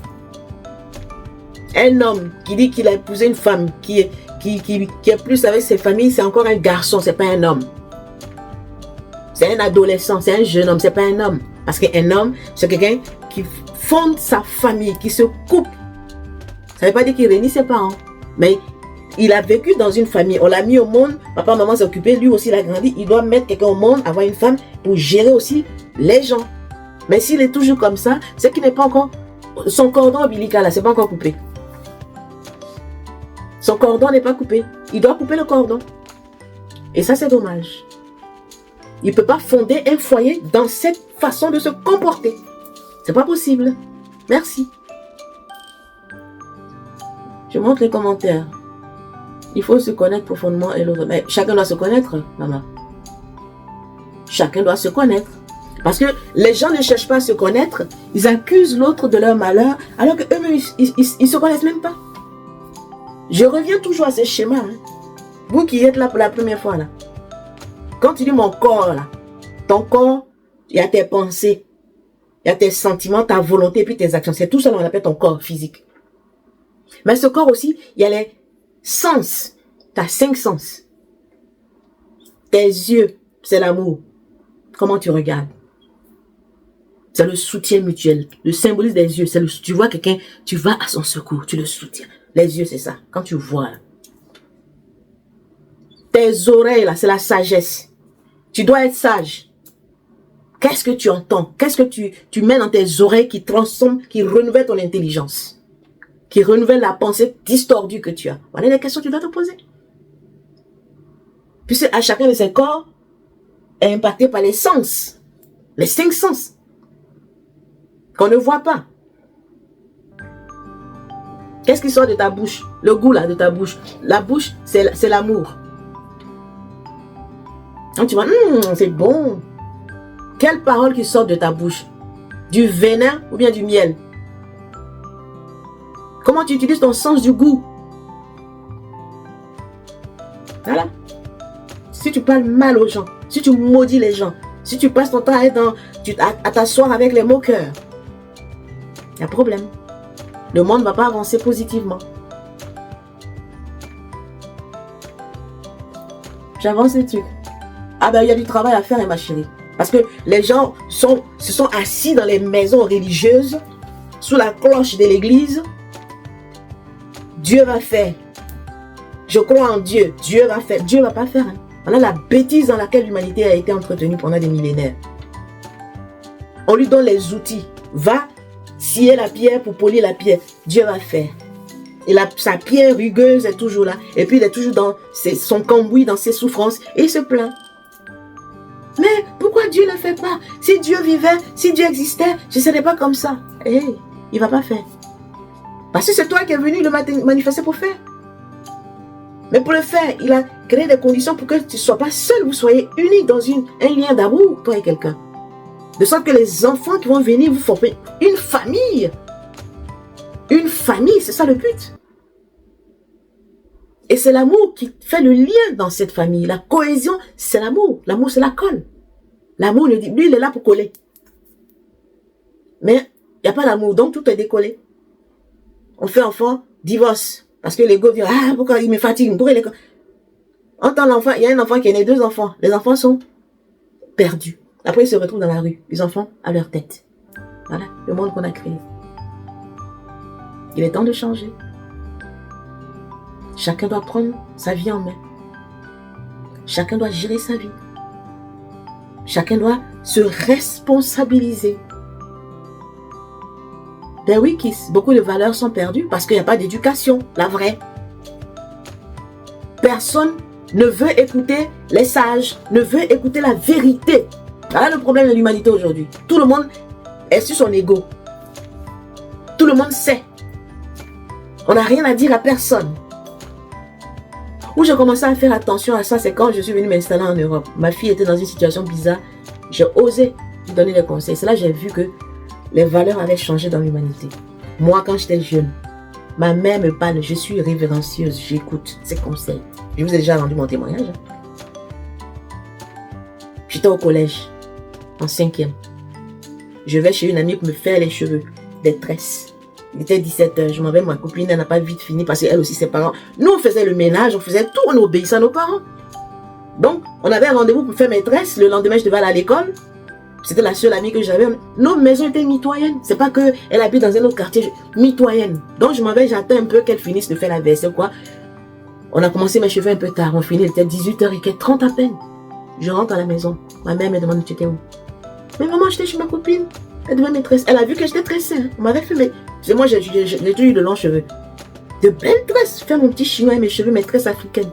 Un homme qui dit qu'il a épousé une femme qui est plus avec ses familles, c'est encore un garçon, c'est pas un homme. C'est un adolescent, c'est un jeune homme, c'est pas un homme. Parce qu'un homme, c'est quelqu'un qui fonde sa famille, qui se coupe. Ça ne veut pas dire qu'il réunit ses parents, mais il a vécu dans une famille, on l'a mis au monde, papa, maman s'est occupé, lui aussi il a grandi, il doit mettre quelqu'un au monde, avoir une femme pour gérer aussi les gens. Mais s'il est toujours comme ça, c'est qu'il n'est pas encore, son cordon ombilical là, c'est pas encore coupé. Son cordon n'est pas coupé, il doit couper le cordon. Et ça c'est dommage. Il ne peut pas fonder un foyer dans cette façon de se comporter. C'est pas possible. Merci. Je montre les commentaires. Il faut se connaître profondément et l'autre. Mais chacun doit se connaître, maman. Chacun doit se connaître. Parce que les gens ne cherchent pas à se connaître. Ils accusent l'autre de leur malheur, alors qu'eux-mêmes, ils ne se connaissent même pas. Je reviens toujours à ce schéma. Vous qui êtes là pour la première fois, là. Quand tu dis mon corps, là, ton corps, il y a tes pensées, il y a tes sentiments, ta volonté, et puis tes actions. C'est tout ça qu'on appelle ton corps physique. Mais ce corps aussi, il y a les sens. Tu as 5 sens. Tes yeux, c'est l'amour. Comment tu regardes? C'est le soutien mutuel. Le symbolisme des yeux, c'est tu vois quelqu'un, tu vas à son secours, tu le soutiens. Les yeux, c'est ça. Quand tu vois, là. Tes oreilles, là, c'est la sagesse. Tu dois être sage. Qu'est-ce que tu entends? Qu'est-ce que tu mets dans tes oreilles qui transforment, qui renouvellent ton intelligence? Qui renouvellent la pensée distordue que tu as? Voilà les questions que tu dois te poser. Puisque à chacun de ces corps est impacté par les sens. Les 5 sens. Qu'on ne voit pas. Qu'est-ce qui sort de ta bouche? Le goût là de ta bouche. La bouche, c'est l'amour. Donc tu vois, c'est bon. Quelle parole qui sort de ta bouche? Du venin ou bien du miel? Comment tu utilises ton sens du goût? Voilà. Si tu parles mal aux gens, si tu maudis les gens, si tu passes ton temps à t'asseoir avec les moqueurs, il y a problème. Le monde ne va pas avancer positivement. J'avance les trucs. Ah ben, il y a du travail à faire, ma chérie. Parce que les gens se sont assis dans les maisons religieuses, sous la cloche de l'église. Dieu va faire. Je crois en Dieu. Dieu va faire. Dieu ne va pas faire. Hein. Voilà la bêtise dans laquelle l'humanité a été entretenue pendant des millénaires. On lui donne les outils. Va scier la pierre pour polir la pierre. Dieu va faire. Et sa pierre rugueuse est toujours là. Et puis il est toujours dans son cambouis, dans ses souffrances. Et il se plaint. Mais pourquoi Dieu ne le fait pas? Si Dieu vivait, si Dieu existait, je ne serais pas comme ça. Il ne va pas faire. Parce que c'est toi qui es venu le manifester pour faire. Mais pour le faire, il a créé des conditions pour que tu ne sois pas seul. Vous soyez unis dans un lien d'amour, toi et quelqu'un. De sorte que les enfants qui vont venir, vous former une famille. Une famille, c'est ça le but. Et c'est l'amour qui fait le lien dans cette famille. La cohésion, c'est l'amour. L'amour, c'est la colle. L'amour, lui, il est là pour coller. Mais il n'y a pas d'amour, donc tout est décollé. On fait enfant, divorce. Parce que l'ego dit, ah, pourquoi il me fatigue? Pourquoi il est... Entends l'enfant, il y a un enfant qui est né, 2 enfants. Les enfants sont perdus. Après, ils se retrouvent dans la rue. Les enfants à leur tête. Voilà, le monde qu'on a créé. Il est temps de changer. Chacun doit prendre sa vie en main. Chacun doit gérer sa vie. Chacun doit se responsabiliser. Ben oui, beaucoup de valeurs sont perdues parce qu'il n'y a pas d'éducation, la vraie. Personne ne veut écouter les sages, ne veut écouter la vérité. Voilà le problème de l'humanité aujourd'hui. Tout le monde est sur son ego. Tout le monde sait. On n'a rien à dire à personne. Où j'ai commencé à faire attention à ça, c'est quand je suis venue m'installer en Europe. Ma fille était dans une situation bizarre. J'ai osé lui donner des conseils. C'est là que j'ai vu que les valeurs avaient changé dans l'humanité. Moi, quand j'étais jeune, ma mère me parle, je suis révérencieuse, j'écoute ses conseils. Je vous ai déjà rendu mon témoignage. J'étais au collège, en 5e. Je vais chez une amie pour me faire les cheveux, des tresses. Il était 17h, je m'en vais, ma copine, elle n'a pas vite fini parce qu'elle aussi, ses parents. Nous, on faisait le ménage, on faisait tout, on obéissait à nos parents. Donc, on avait un rendez-vous pour faire mes tresses. Le lendemain, je devais aller à l'école. C'était la seule amie que j'avais. Nos maisons étaient mitoyennes. C'est pas qu'elle habite dans un autre quartier, mitoyenne. Donc, je m'en vais, j'attends un peu qu'elle finisse de faire la vaisselle, quoi. On a commencé mes cheveux un peu tard. On finit, il était 18h30 à peine. Je rentre à la maison. Ma mère me demande, tu étais où? Mais maman, j'étais chez ma copine. Elle devait me tresser. Elle a vu que j'étais tressée. Hein. On m'avait fait, mais moi, j'ai eu de longs cheveux. De belles tresses. Faire mon petit chinois et mes cheveux, mes tresses africaines.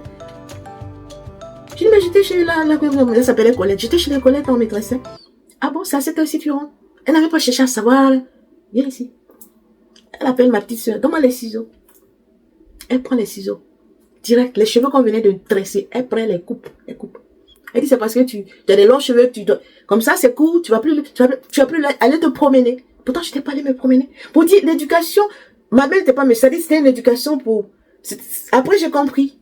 J'ai dit, mais j'étais chez elle s'appelait Colette. J'étais chez les Colette, on me tressait. Ah bon, c'est à cette heure-ci, tu rentres? Elle n'avait pas cherché à savoir. Viens ici. Elle appelle ma petite soeur. Donne-moi les ciseaux. Elle prend les ciseaux. Direct. Les cheveux qu'on venait de tresser, elle prend les coupe. Elle coupe. Elle dit, c'est parce que tu as des longs cheveux que tu dois... Comme ça, c'est court. Tu vas plus aller te promener. Pourtant, je n'étais pas allée me promener. Pour dire, l'éducation, ma belle n'était pas... Mais ça dit, c'était une éducation pour... Après, j'ai compris.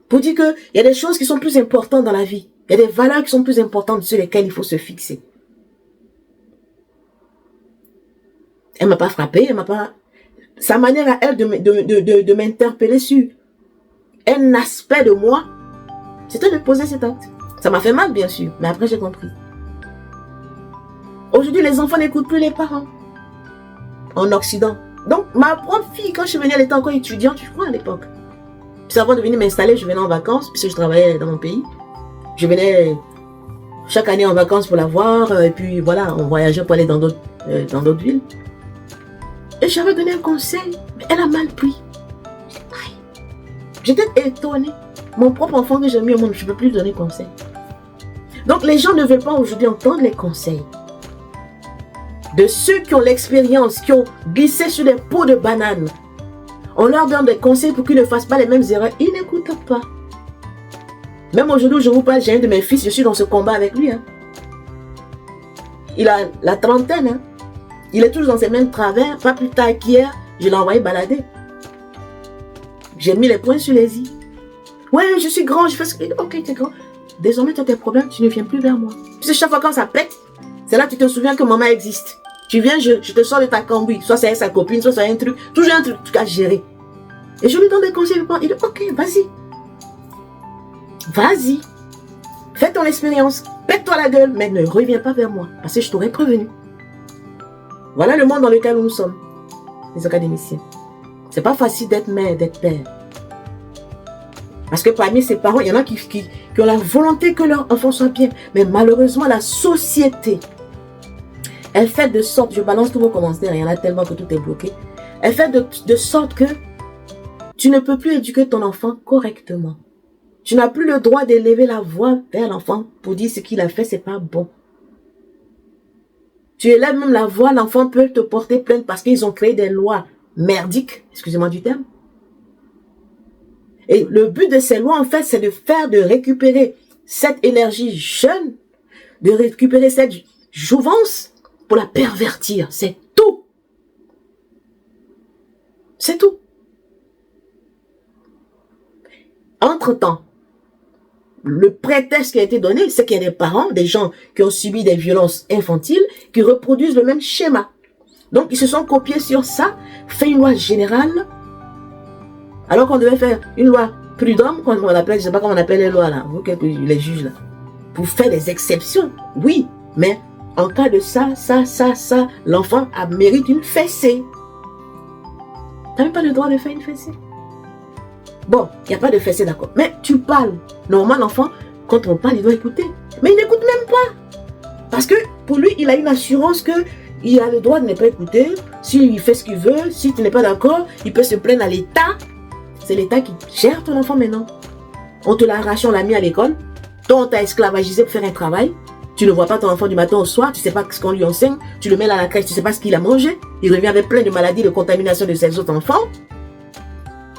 Pour dire qu'il y a des choses qui sont plus importantes dans la vie. Il y a des valeurs qui sont plus importantes sur lesquelles il faut se fixer. Elle m'a pas frappé, elle m'a pas... Sa manière à elle de m'interpeller sur un aspect de moi, c'était de poser cet acte. Ça m'a fait mal, bien sûr, mais après j'ai compris. Aujourd'hui, les enfants n'écoutent plus les parents. En Occident. Donc, ma propre fille, quand je suis venue, elle était encore étudiante, je crois, à l'époque. Puis avant de venir m'installer, je venais en vacances, puisque je travaillais dans mon pays. Je venais chaque année en vacances pour la voir, et puis voilà, on voyageait pour aller dans d'autres villes. Et j'avais donné un conseil, mais elle a mal pris. J'étais étonnée. Mon propre enfant que j'ai mis au monde, je ne peux plus lui donner conseil. Donc les gens ne veulent pas aujourd'hui entendre les conseils de ceux qui ont l'expérience, qui ont glissé sur des pots de bananes. On leur donne des conseils pour qu'ils ne fassent pas les mêmes erreurs. Ils n'écoutent pas. Même aujourd'hui, je vous parle, j'ai un de mes fils, je suis dans ce combat avec lui. Hein. Il a la trentaine. Hein. Il est toujours dans ses mêmes travers. Pas plus tard qu'hier, je l'ai envoyé balader. J'ai mis les points sur les i. Ouais, je suis grand, je fais ce que... Ok, tu es grand. Désormais, tu as tes problèmes, tu ne viens plus vers moi. Puis chaque fois quand ça pète, c'est là que tu te souviens que maman existe. Tu viens, je te sors de ta cambouille. Soit c'est sa copine, soit c'est un truc. Toujours un truc à gérer. Et je lui donne des conseils. Il dit, ok, vas-y. Vas-y. Fais ton expérience. Pète-toi la gueule, mais ne reviens pas vers moi. Parce que je t'aurais prévenu. Voilà le monde dans lequel nous sommes. Les académiciens. C'est pas facile d'être mère, d'être père. Parce que parmi ces parents, il y en a qui ont la volonté que leur enfant soit bien. Mais malheureusement, la société, elle fait de sorte, je balance tous vos commentaires, il y en a tellement que tout est bloqué. Elle fait de sorte que tu ne peux plus éduquer ton enfant correctement. Tu n'as plus le droit d'élever la voix vers l'enfant pour dire ce qu'il a fait, c'est pas bon. Tu élèves même la voix, l'enfant peut te porter plainte parce qu'ils ont créé des lois merdiques, excusez-moi du terme. Et le but de ces lois, en fait, c'est de récupérer cette énergie jeune, de récupérer cette jouvence pour la pervertir. C'est tout. C'est tout. Entre-temps, le prétexte qui a été donné, c'est qu'il y a des parents, des gens qui ont subi des violences infantiles, qui reproduisent le même schéma. Donc, ils se sont copiés sur ça, fait une loi générale, alors qu'on devait faire une loi prud'homme, comme on appelle, je ne sais pas comment on appelle les lois là, vous, les juges là, pour faire des exceptions, oui, mais en cas de ça, l'enfant mérite une fessée. Tu n'as même pas le droit de faire une fessée. Bon, il n'y a pas de fessée, d'accord, mais tu parles. Normalement, l'enfant, quand on parle, il doit écouter. Mais il n'écoute même pas. Parce que pour lui, il a une assurance que il a le droit de ne pas écouter. S'il fait ce qu'il veut, si tu n'es pas d'accord, il peut se plaindre à l'État. C'est l'État qui gère ton enfant maintenant. On te l'a arraché, on l'a mis à l'école. Toi, on t'a esclavagisé pour faire un travail. Tu ne vois pas ton enfant du matin au soir, tu ne sais pas ce qu'on lui enseigne. Tu le mets à la crèche, tu ne sais pas ce qu'il a mangé. Il revient avec plein de maladies, de contamination de ses autres enfants.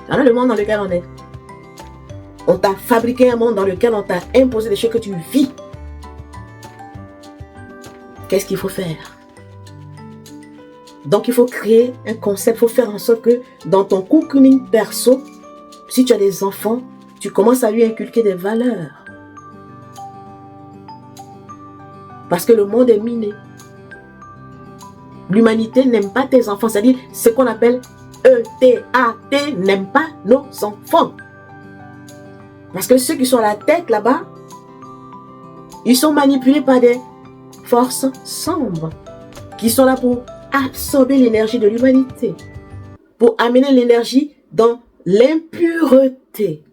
Voilà le monde dans lequel on est. On t'a fabriqué un monde dans lequel on t'a imposé des choses que tu vis. Qu'est-ce qu'il faut faire? Donc, il faut créer un concept, il faut faire en sorte que dans ton cocooning perso, si tu as des enfants, tu commences à lui inculquer des valeurs. Parce que le monde est miné. L'humanité n'aime pas tes enfants, c'est-à-dire ce qu'on appelle ETAT, n'aime pas nos enfants. Parce que ceux qui sont à la tête là-bas, ils sont manipulés par des forces sombres qui sont là pour absorber l'énergie de l'humanité, pour amener l'énergie dans l'impureté.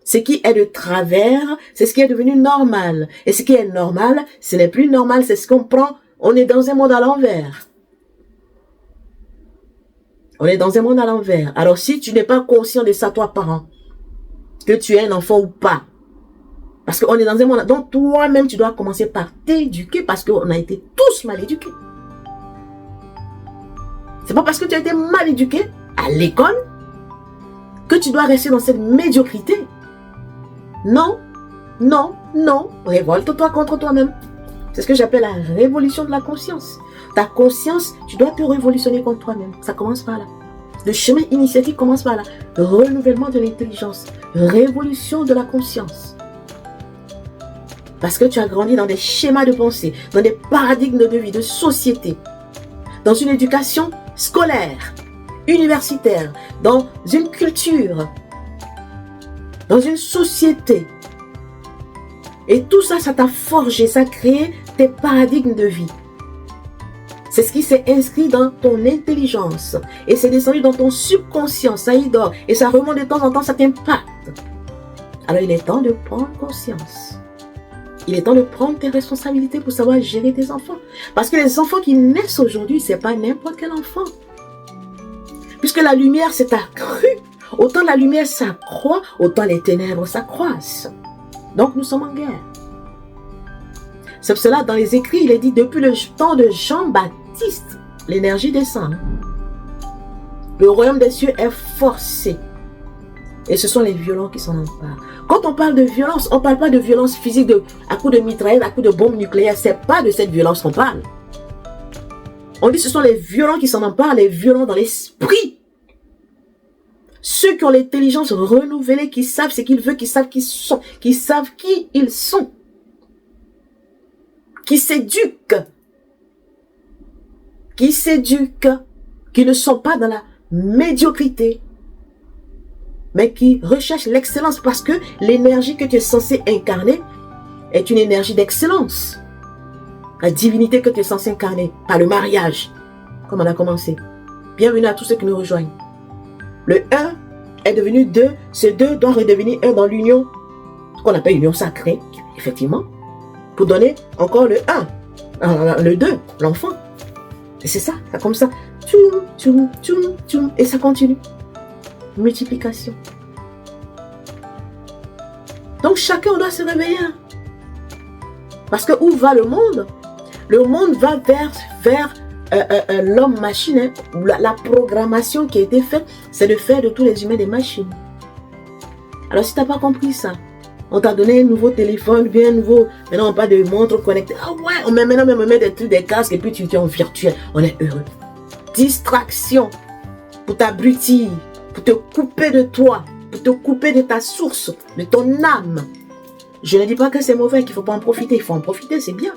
Ce qui est de travers, c'est ce qui est devenu normal. Et ce qui est normal, ce n'est plus normal, c'est ce qu'on prend. On est dans un monde à l'envers. On est dans un monde à l'envers. Alors si tu n'es pas conscient de ça, toi, parent, que tu es un enfant ou pas, parce qu'on est dans un monde, donc toi-même, tu dois commencer par t'éduquer, parce qu'on a été tous mal éduqués. C'est pas parce que tu as été mal éduqué à l'école que tu dois rester dans cette médiocrité. Non, non, non. Révolte-toi contre toi-même. C'est ce que j'appelle la révolution de la conscience. Ta conscience, tu dois te révolutionner contre toi-même. Ça commence par là. Le chemin initiatique commence par là. Le renouvellement de l'intelligence. Révolution de la conscience. Parce que tu as grandi dans des schémas de pensée, dans des paradigmes de vie, de société, dans une éducation scolaire, universitaire, dans une culture, dans une société Et tout ça, ça t'a forgé, ça a créé tes paradigmes de vie. C'est ce qui s'est inscrit dans ton intelligence. Et c'est descendu dans ton subconscient, ça y dort. Et ça remonte de temps en temps, ça t'impacte. Alors il est temps de prendre conscience. Il est temps de prendre tes responsabilités pour savoir gérer tes enfants. Parce que les enfants qui naissent aujourd'hui, ce n'est pas n'importe quel enfant. Puisque la lumière s'est accrue, autant la lumière s'accroît, autant les ténèbres s'accroissent. Donc nous sommes en guerre. C'est pour cela, dans les écrits, il est dit, depuis le temps de Jean-Baptiste, l'énergie descend. Le royaume des cieux est forcé. Et ce sont les violents qui s'en emparent. Quand on parle de violence, on ne parle pas de violence physique à coups de mitraillette, à coups de bombes nucléaires. Ce n'est pas de cette violence qu'on parle. On dit que ce sont les violents qui s'en emparent, les violents dans l'esprit. Ceux qui ont l'intelligence renouvelée, qui savent ce qu'ils veulent, qui savent qui sont, qui savent qui ils sont. Qui s'éduquent. Qui ne sont pas dans la médiocrité, mais qui recherchent l'excellence parce que l'énergie que tu es censé incarner est une énergie d'excellence. La divinité que tu es censé incarner par le mariage, comme on a commencé. Bienvenue à tous ceux qui nous rejoignent. Le 1 est devenu 2, ce 2 doit redevenir 1 dans l'union, qu'on appelle union sacrée, effectivement, pour donner encore le 1, le 2, l'enfant. Et c'est ça, ça comme ça, tchoum, tchoum, tchoum, tchoum, et ça continue. Multiplication. Donc chacun doit se réveiller. Parce que où va le monde? Le monde va vers l'homme-machine. Hein. La programmation qui a été faite, c'est de faire de tous les humains des machines. Alors si tu n'as pas compris ça, on t'a donné un nouveau téléphone, bien nouveau. Maintenant on parle de montre connectée. Ah ouais, maintenant on met des trucs, des casques et puis tu es en virtuel. On est heureux. Distraction pour t'abrutir. Pour te couper de toi, pour te couper de ta source, de ton âme. Je ne dis pas que c'est mauvais, qu'il ne faut pas en profiter. Il faut en profiter, c'est bien.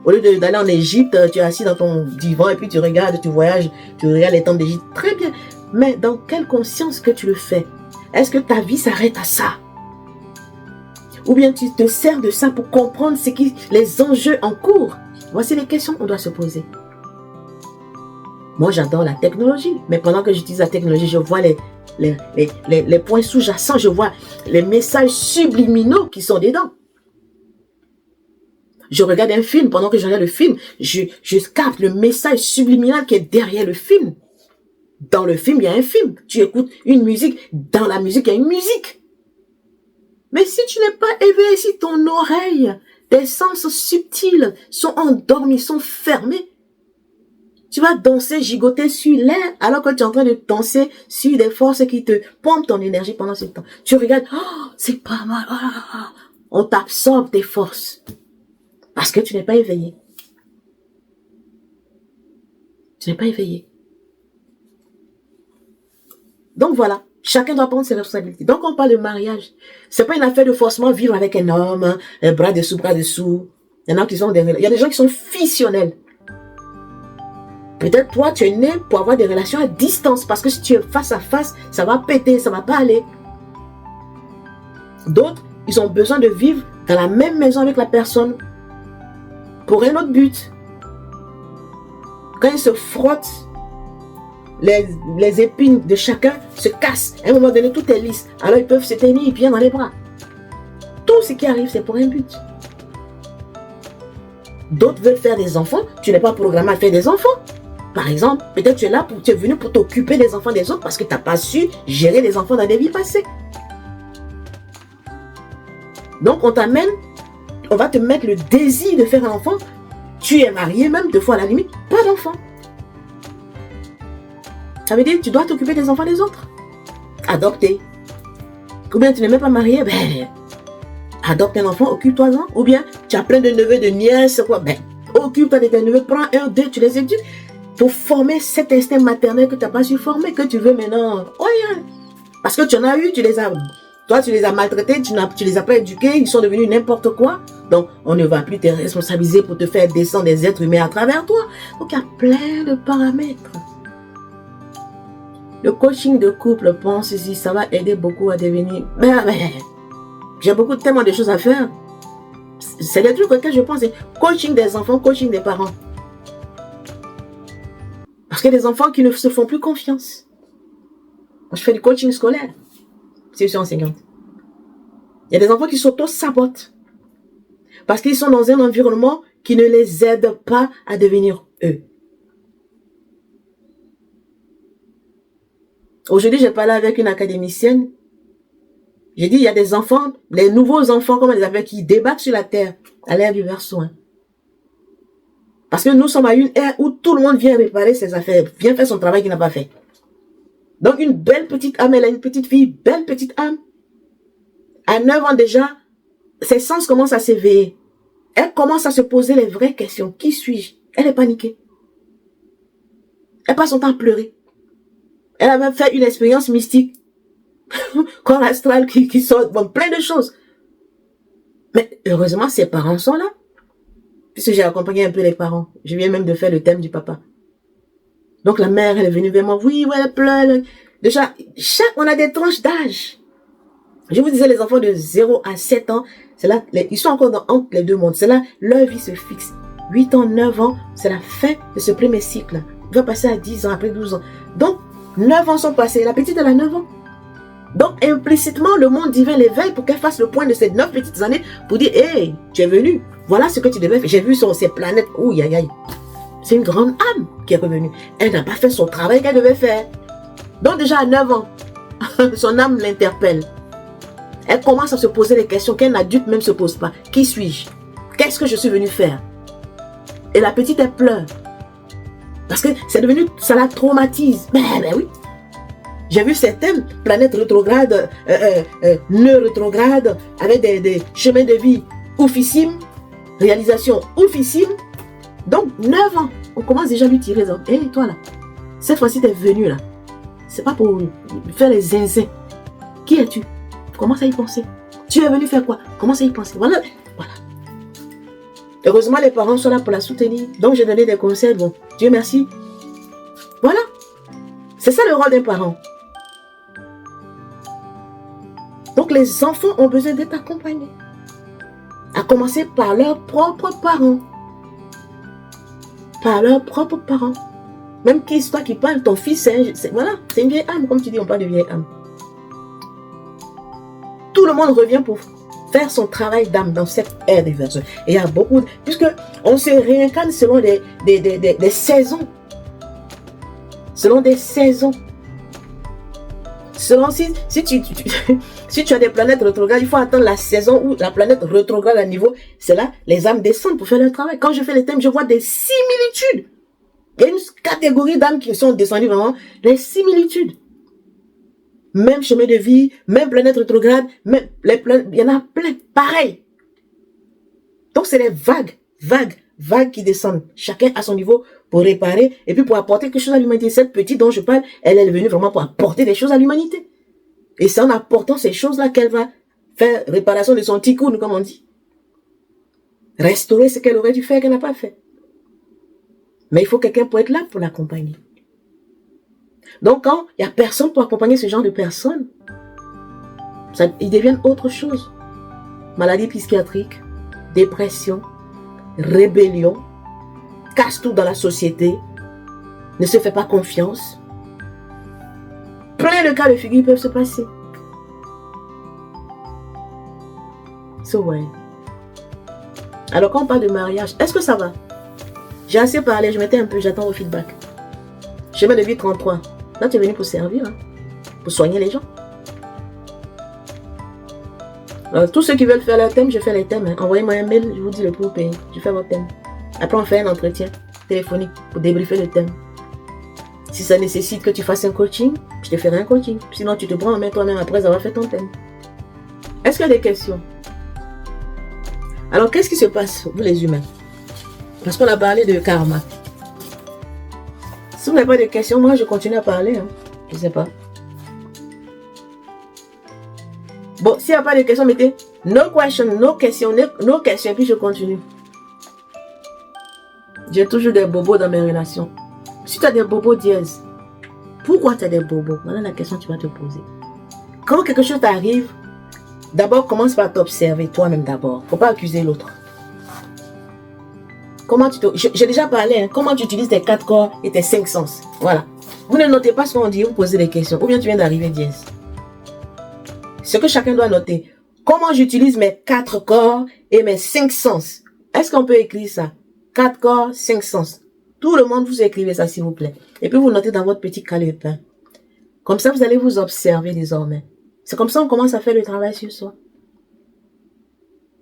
Au lieu d'aller en Égypte, tu es assis dans ton divan et puis tu regardes, tu voyages, tu regardes les temples d'Égypte. Très bien. Mais dans quelle conscience que tu le fais? Est-ce que ta vie s'arrête à ça? Ou bien tu te sers de ça pour comprendre les enjeux en cours? Voici les questions qu'on doit se poser. Moi, j'adore la technologie, mais pendant que j'utilise la technologie, je vois les points sous-jacents, je vois les messages subliminaux qui sont dedans. Je regarde un film, pendant que je regarde le film, je capte le message subliminal qui est derrière le film. Dans le film, il y a un film. Tu écoutes une musique, dans la musique, il y a une musique. Mais si tu n'es pas éveillé, si ton oreille, tes sens subtils sont endormis, sont fermés, tu vas danser, gigoter sur l'air, alors que tu es en train de danser sur des forces qui te pompent ton énergie pendant ce temps. Tu regardes, oh, c'est pas mal. On t'absorbe tes forces. Parce que tu n'es pas éveillé. Tu n'es pas éveillé. Donc voilà, chacun doit prendre ses responsabilités. Donc on parle de mariage. C'est pas une affaire de forcément vivre avec un homme, bras dessous, bras dessous. Il y en a qui sont il y a des gens qui sont fissionnels. Peut-être toi, tu es né pour avoir des relations à distance. Parce que si tu es face à face, ça va péter, ça ne va pas aller. D'autres, ils ont besoin de vivre dans la même maison avec la personne. Pour un autre but. Quand ils se frottent, les épines de chacun se cassent. À un moment donné, tout est lisse. Alors ils peuvent se tenir bien dans les bras. Tout ce qui arrive, c'est pour un but. D'autres veulent faire des enfants. Tu n'es pas programmé à faire des enfants. Par exemple, peut-être tu es venu pour t'occuper des enfants des autres parce que tu n'as pas su gérer les enfants dans des vies passées. Donc on va te mettre le désir de faire un enfant. Tu es marié même, 2 fois à la limite, pas d'enfant. Ça veut dire que tu dois t'occuper des enfants des autres. Adopter. Ou bien tu n'es même pas marié, adopte un enfant, occupe-toi-en. Ou bien tu as plein de neveux, de nièces, quoi. Occupe-toi de tes neveux, prends 1, 2, tu les éduques. Pour former cet instinct maternel que tu n'as pas su former, que tu veux maintenant. Oh, yeah. Parce que tu en as eu, tu les as maltraités, tu les as pas éduqués, ils sont devenus n'importe quoi. Donc, on ne va plus te responsabiliser pour te faire descendre des êtres humains à travers toi. Donc, il y a plein de paramètres. Le coaching de couple, pense ici, ça va aider beaucoup à devenir... j'ai tellement de choses à faire. C'est des trucs auxquels je pense. Coaching des enfants, coaching des parents. Parce qu'il y a des enfants qui ne se font plus confiance. Moi, je fais du coaching scolaire. Si je suis enseignante. Il y a des enfants qui s'auto-sabotent. Parce qu'ils sont dans un environnement qui ne les aide pas à devenir eux. Aujourd'hui, j'ai parlé avec une académicienne. J'ai dit, il y a des enfants, les nouveaux enfants, comme on les appelle, qui débattent sur la terre à l'ère du Verseau. Parce que nous sommes à une ère où tout le monde vient réparer ses affaires, vient faire son travail qu'il n'a pas fait. Donc, une belle petite âme, elle a une petite fille, belle petite âme. À 9 ans déjà, ses sens commencent à s'éveiller. Elle commence à se poser les vraies questions. Qui suis-je? Elle est paniquée. Elle passe son temps à pleurer. Elle a même fait une expérience mystique. Corps astral qui sort, bon, plein de choses. Mais heureusement, ses parents sont là. Puisque j'ai accompagné un peu les parents. Je viens même de faire le thème du papa. Donc la mère, elle est venue vers moi. Oui, ouais, elle pleure. Déjà, on a des tranches d'âge. Je vous disais, les enfants de 0 à 7 ans, c'est là, ils sont encore entre les deux mondes. C'est là, leur vie se fixe. 8 ans, 9 ans, c'est la fin de ce premier cycle. Il va passer à 10 ans, après 12 ans. Donc, 9 ans sont passés. La petite, elle a 9 ans. Donc, implicitement, le monde divin l'éveille pour qu'elle fasse le point de ces 9 petites années pour dire, hey, tu es venu. Voilà ce que tu devais faire. J'ai vu sur ces planètes. Ouh, aïe, aïe. C'est une grande âme qui est revenue. Elle n'a pas fait son travail qu'elle devait faire. Donc, déjà à 9 ans, son âme l'interpelle. Elle commence à se poser des questions qu'un adulte même ne se pose pas. Qui suis-je? Qu'est-ce que je suis venu faire? Et la petite, elle pleure. Parce que c'est devenu, ça la traumatise. Ben oui. J'ai vu certaines planètes rétrogrades, nœuds rétrogrades, avec des chemins de vie oufissimes, réalisation oufissime. Donc, 9 ans, on commence déjà à lui tirer les hommes. Hé, toi là, cette fois-ci, t'es venu là. C'est pas pour faire les zinzins. Qui es-tu? Commence à y penser. Tu es venu faire quoi? Commence à y penser. Voilà. Voilà. Heureusement, les parents sont là pour la soutenir. Donc, j'ai donné des conseils. Bon, Dieu merci. Voilà. C'est ça le rôle d'un parent. Donc, les enfants ont besoin d'être accompagnés. À commencer par leurs propres parents. Par leurs propres parents. Même qui soit qui parle, ton fils, voilà, c'est une vieille âme. Comme tu dis, on parle de vieille âme. Tout le monde revient pour faire son travail d'âme dans cette ère des Verseaux. Et il y a beaucoup, puisque on se réincarne selon des saisons. Selon des saisons. Selon si tu as des planètes rétrogrades, il faut attendre la saison où la planète rétrograde à niveau. C'est là, les âmes descendent pour faire leur travail. Quand je fais les thèmes, je vois des similitudes. Il y a une catégorie d'âmes qui sont descendues vraiment, des similitudes. Même chemin de vie, même planète rétrograde, même les planètes, il y en a plein, pareil. Donc c'est les vagues qui descendent, chacun à son niveau pour réparer et puis pour apporter quelque chose à l'humanité. Cette petite dont je parle, elle est venue vraiment pour apporter des choses à l'humanité. Et c'est en apportant ces choses-là qu'elle va faire réparation de son tikkun, comme on dit. Restaurer ce qu'elle aurait dû faire qu'elle n'a pas fait. Mais il faut quelqu'un pour être là pour l'accompagner. Donc, quand il n'y a personne pour accompagner ce genre de personnes, ils deviennent autre chose. Maladie psychiatrique, dépression, rébellion, casse tout dans la société, ne se fait pas confiance. Plein de cas de figure peuvent se passer. So, ouais. Alors, quand on parle de mariage, est-ce que ça va? J'ai assez parlé, je m'étais un peu, j'attends vos feedback. Chemin de vie 33. Là, tu es venu pour servir, hein, pour soigner les gens. Alors, tous ceux qui veulent faire leur thème, je fais les thèmes. Hein. Envoyez-moi un mail, je vous dis le prix au pays. Je fais votre thème. Après, on fait un entretien téléphonique pour débriefer le thème. Si ça nécessite que tu fasses un coaching, je te ferai un coaching. Sinon, tu te prends en main toi-même après avoir fait ton thème. Est-ce qu'il y a des questions? Alors, qu'est-ce qui se passe, vous les humains? Parce qu'on a parlé de karma. Si vous n'avez pas de questions, moi je continue à parler. Hein. Je ne sais pas. Bon, s'il n'y a pas de questions, mettez no question, no question, no question, puis je continue. J'ai toujours des bobos dans mes relations. Si tu as des bobos dièse, pourquoi tu as des bobos? Voilà la question que tu vas te poser. Quand quelque chose t'arrive, d'abord commence par t'observer toi-même d'abord. Il ne faut pas accuser l'autre. Comment tu te... J'ai déjà parlé, hein, comment tu utilises tes 4 corps et tes 5 sens. Voilà. Vous ne notez pas ce qu'on dit, vous posez des questions. Ou bien tu viens d'arriver, Diaz. Ce que chacun doit noter. Comment j'utilise mes 4 corps et mes 5 sens. Est-ce qu'on peut écrire ça? 4 corps, 5 sens. Tout le monde, vous écrivez ça, s'il vous plaît. Et puis vous notez dans votre petit calepin. Comme ça, vous allez vous observer désormais. C'est comme ça qu'on commence à faire le travail sur soi.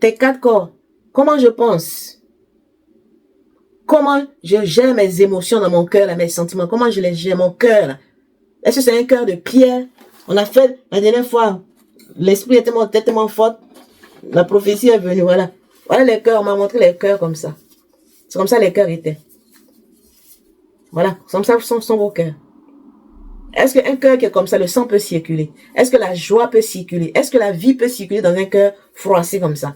Tes 4 corps. Comment je pense? Comment je gère mes émotions dans mon cœur, mes sentiments? Comment je les gère, mon cœur? Est-ce que c'est un cœur de pierre? On a fait la dernière fois. L'esprit était tellement fort. La prophétie est venue, voilà. Voilà les cœurs, on m'a montré les cœurs comme ça. C'est comme ça les cœurs étaient. Voilà, comme ça sont vos cœurs. Est-ce qu'un cœur qui est comme ça, le sang peut circuler? Est-ce que la joie peut circuler? Est-ce que la vie peut circuler dans un cœur froissé comme ça?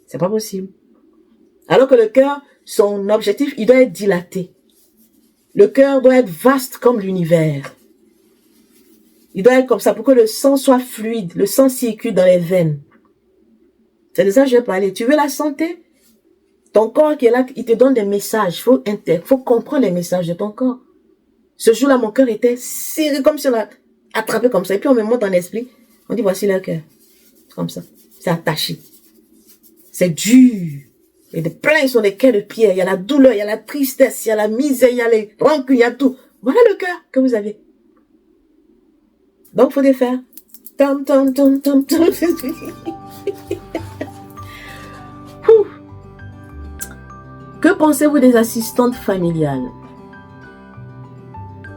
C'est pas possible. Alors que le cœur, son objectif, il doit être dilaté. Le cœur doit être vaste comme l'univers. Il doit être comme ça pour que le sang soit fluide, le sang circule dans les veines. C'est de ça que je vais parler. Tu veux la santé? Ton corps qui est là, il te donne des messages. Il faut comprendre les messages de ton corps. Ce jour-là, mon cœur était serré comme si on l'a attrapé comme ça. Et puis on me montre dans l'esprit. On dit, voici le cœur. Comme ça. C'est attaché. C'est dur. Et plein sont des cœurs de pierre. Il y a la douleur, il y a la tristesse, il y a la misère, il y a les rancunes, il y a tout. Voilà le cœur que vous avez. Donc, il faut défaire. Tom, tom, tom, tom, tom. Que pensez-vous des assistantes familiales?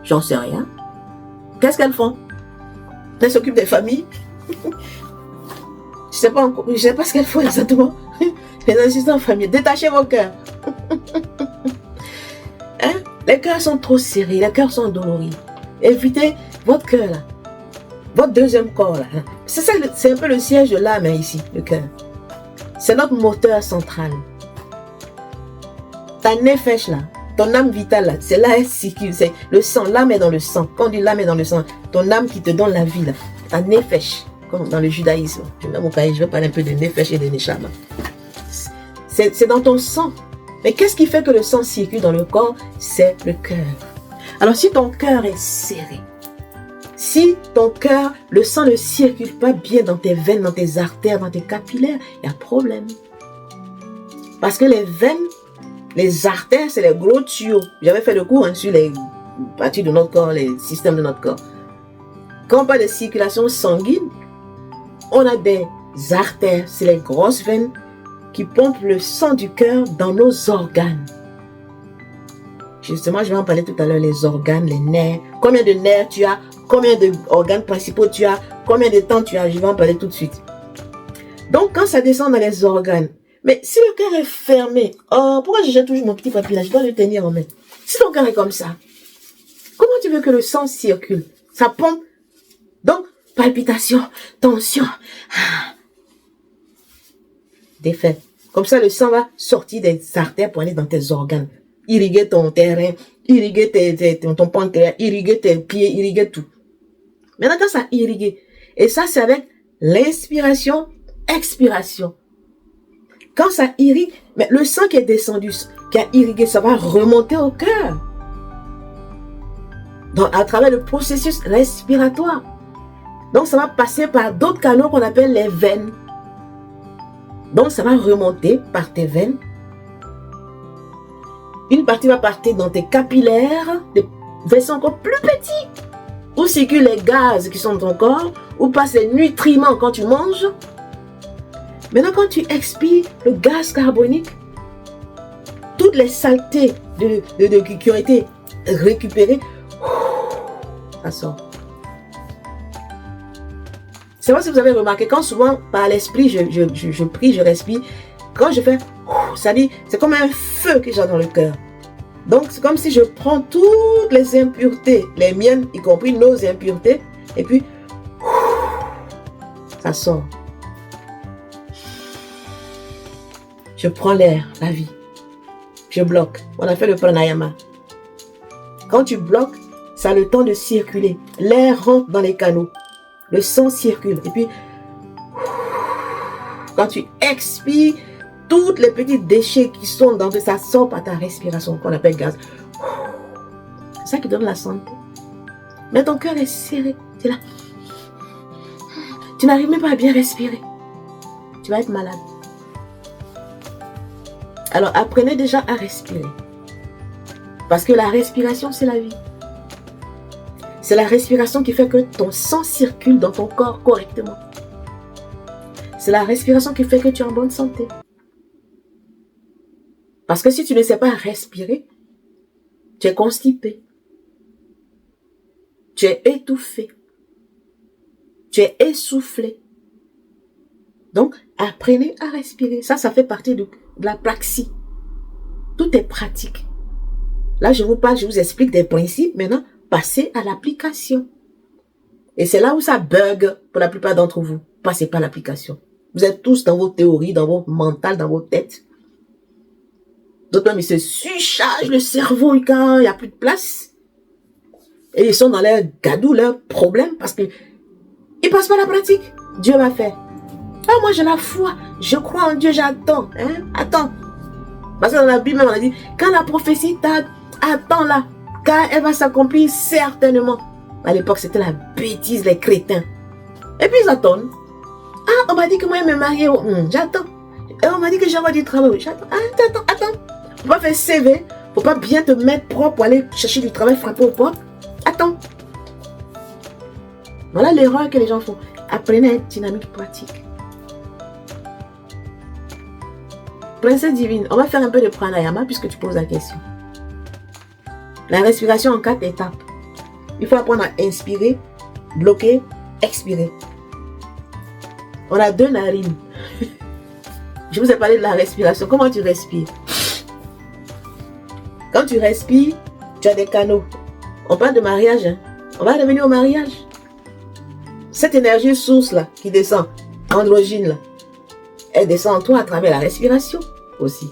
J'en sais rien. Qu'est-ce qu'elles font? Elles s'occupent des familles. Je sais pas ce qu'elles font exactement. Les assistantes familiales. Détachez vos cœurs. Hein? Les cœurs sont trop serrés. Les cœurs sont endoloris. Évitez votre cœur là. Votre deuxième corps là. C'est ça, c'est un peu le siège de l'âme ici, le cœur. C'est notre moteur central. Ta nefesh là, ton âme vitale là, c'est là elle circule, c'est le sang, l'âme est dans le sang. Quand on dit l'âme est dans le sang, ton âme qui te donne la vie là, ta nefesh, comme dans le judaïsme. Je vais parler un peu de nefesh et de neshama. C'est dans ton sang. Mais qu'est-ce qui fait que le sang circule dans le corps? C'est le cœur. Alors si ton cœur est serré, si ton cœur, le sang ne circule pas bien dans tes veines, dans tes artères, dans tes capillaires, il y a problème. Parce que les veines, les artères, c'est les gros tuyaux. J'avais fait le cours sur les parties de notre corps, les systèmes de notre corps. Quand on parle de circulation sanguine, on a des artères, c'est les grosses veines qui pompent le sang du cœur dans nos organes. Justement, je vais en parler tout à l'heure, les organes, les nerfs. Combien de nerfs tu as? Combien d'organes principaux tu as? Combien de temps tu as? Je vais en parler tout de suite. Donc, quand ça descend dans les organes, mais si le cœur est fermé, oh, pourquoi je jette toujours mon petit papier là? Je dois le tenir en main. Si ton cœur est comme ça, comment tu veux que le sang circule? Ça pompe. Donc, palpitation, tension. Défait. Comme ça, le sang va sortir des artères pour aller dans tes organes. Irriguer ton terrain, irriguer ton pancréas, irriguer tes pieds, irriguer tout. Maintenant, quand ça irriguer, et ça, c'est avec l'inspiration, expiration. Quand ça irrigue, mais le sang qui est descendu, qui a irrigué, ça va remonter au cœur. Donc, à travers le processus respiratoire. Donc, ça va passer par d'autres canaux qu'on appelle les veines. Donc, ça va remonter par tes veines. Une partie va partir dans tes capillaires, des vaisseaux encore plus petits, où circulent les gaz qui sont dans ton corps, où passent les nutriments quand tu manges. Maintenant, quand tu expires le gaz carbonique, toutes les saletés qui ont été récupérées, ça sort. C'est vrai si vous avez remarqué, quand souvent par l'esprit je prie, je respire, quand je fais, ça dit, c'est comme un feu que j'ai dans le cœur. Donc c'est comme si je prends toutes les impuretés, les miennes, y compris nos impuretés, et puis ça sort. Je prends l'air, la vie. Je bloque. On a fait le pranayama. Quand tu bloques, ça a le temps de circuler. L'air rentre dans les canaux. Le sang circule. Et puis, quand tu expires, toutes les petits déchets qui sont dans ça sort par ta respiration, qu'on appelle gaz. C'est ça qui donne la santé. Mais ton cœur est serré. Tu es là. Tu n'arrives même pas à bien respirer. Tu vas être malade. Alors, apprenez déjà à respirer. Parce que la respiration, c'est la vie. C'est la respiration qui fait que ton sang circule dans ton corps correctement. C'est la respiration qui fait que tu es en bonne santé. Parce que si tu ne sais pas respirer, tu es constipé. Tu es étouffé. Tu es essoufflé. Donc, apprenez à respirer. Ça fait partie de la praxis. Tout est pratique. Là, je vous parle, je vous explique des principes. Maintenant, passez à l'application. Et c'est là où ça bug pour la plupart d'entre vous. Passez pas à l'application. Vous êtes tous dans vos théories, dans vos mentales, dans vos têtes. D'autres même, ils se surchargent le cerveau quand il n'y a plus de place. Et ils sont dans leur gadou, leurs problèmes, parce qu'ils ne passent pas à la pratique. Dieu va faire. Ah, moi j'ai la foi, je crois en Dieu, j'attends. Hein? Attends. Parce que dans la Bible, on a dit, quand la prophétie tarde, attends là, car elle va s'accomplir certainement. À l'époque, c'était la bêtise, les crétins. Et puis ils attendent. Ah, on m'a dit que moi je me marier. J'attends. Et on m'a dit que j'aurai du travail. J'attends. Ah, attends. Faut pas faire CV. Faut pas bien te mettre propre pour aller chercher du travail, frapper aux portes. Attends. Voilà l'erreur que les gens font. Apprenez à être dynamique pratique. Princesse divine, on va faire un peu de pranayama puisque tu poses la question. La respiration en 4 étapes. Il faut apprendre à inspirer, bloquer, expirer. On a 2 narines. Je vous ai parlé de la respiration. Comment tu respires? Quand tu respires, tu as des canaux. On parle de mariage. Hein? On va revenir au mariage. Cette énergie source là, qui descend, androgyne là, elle descend en toi à travers la respiration aussi.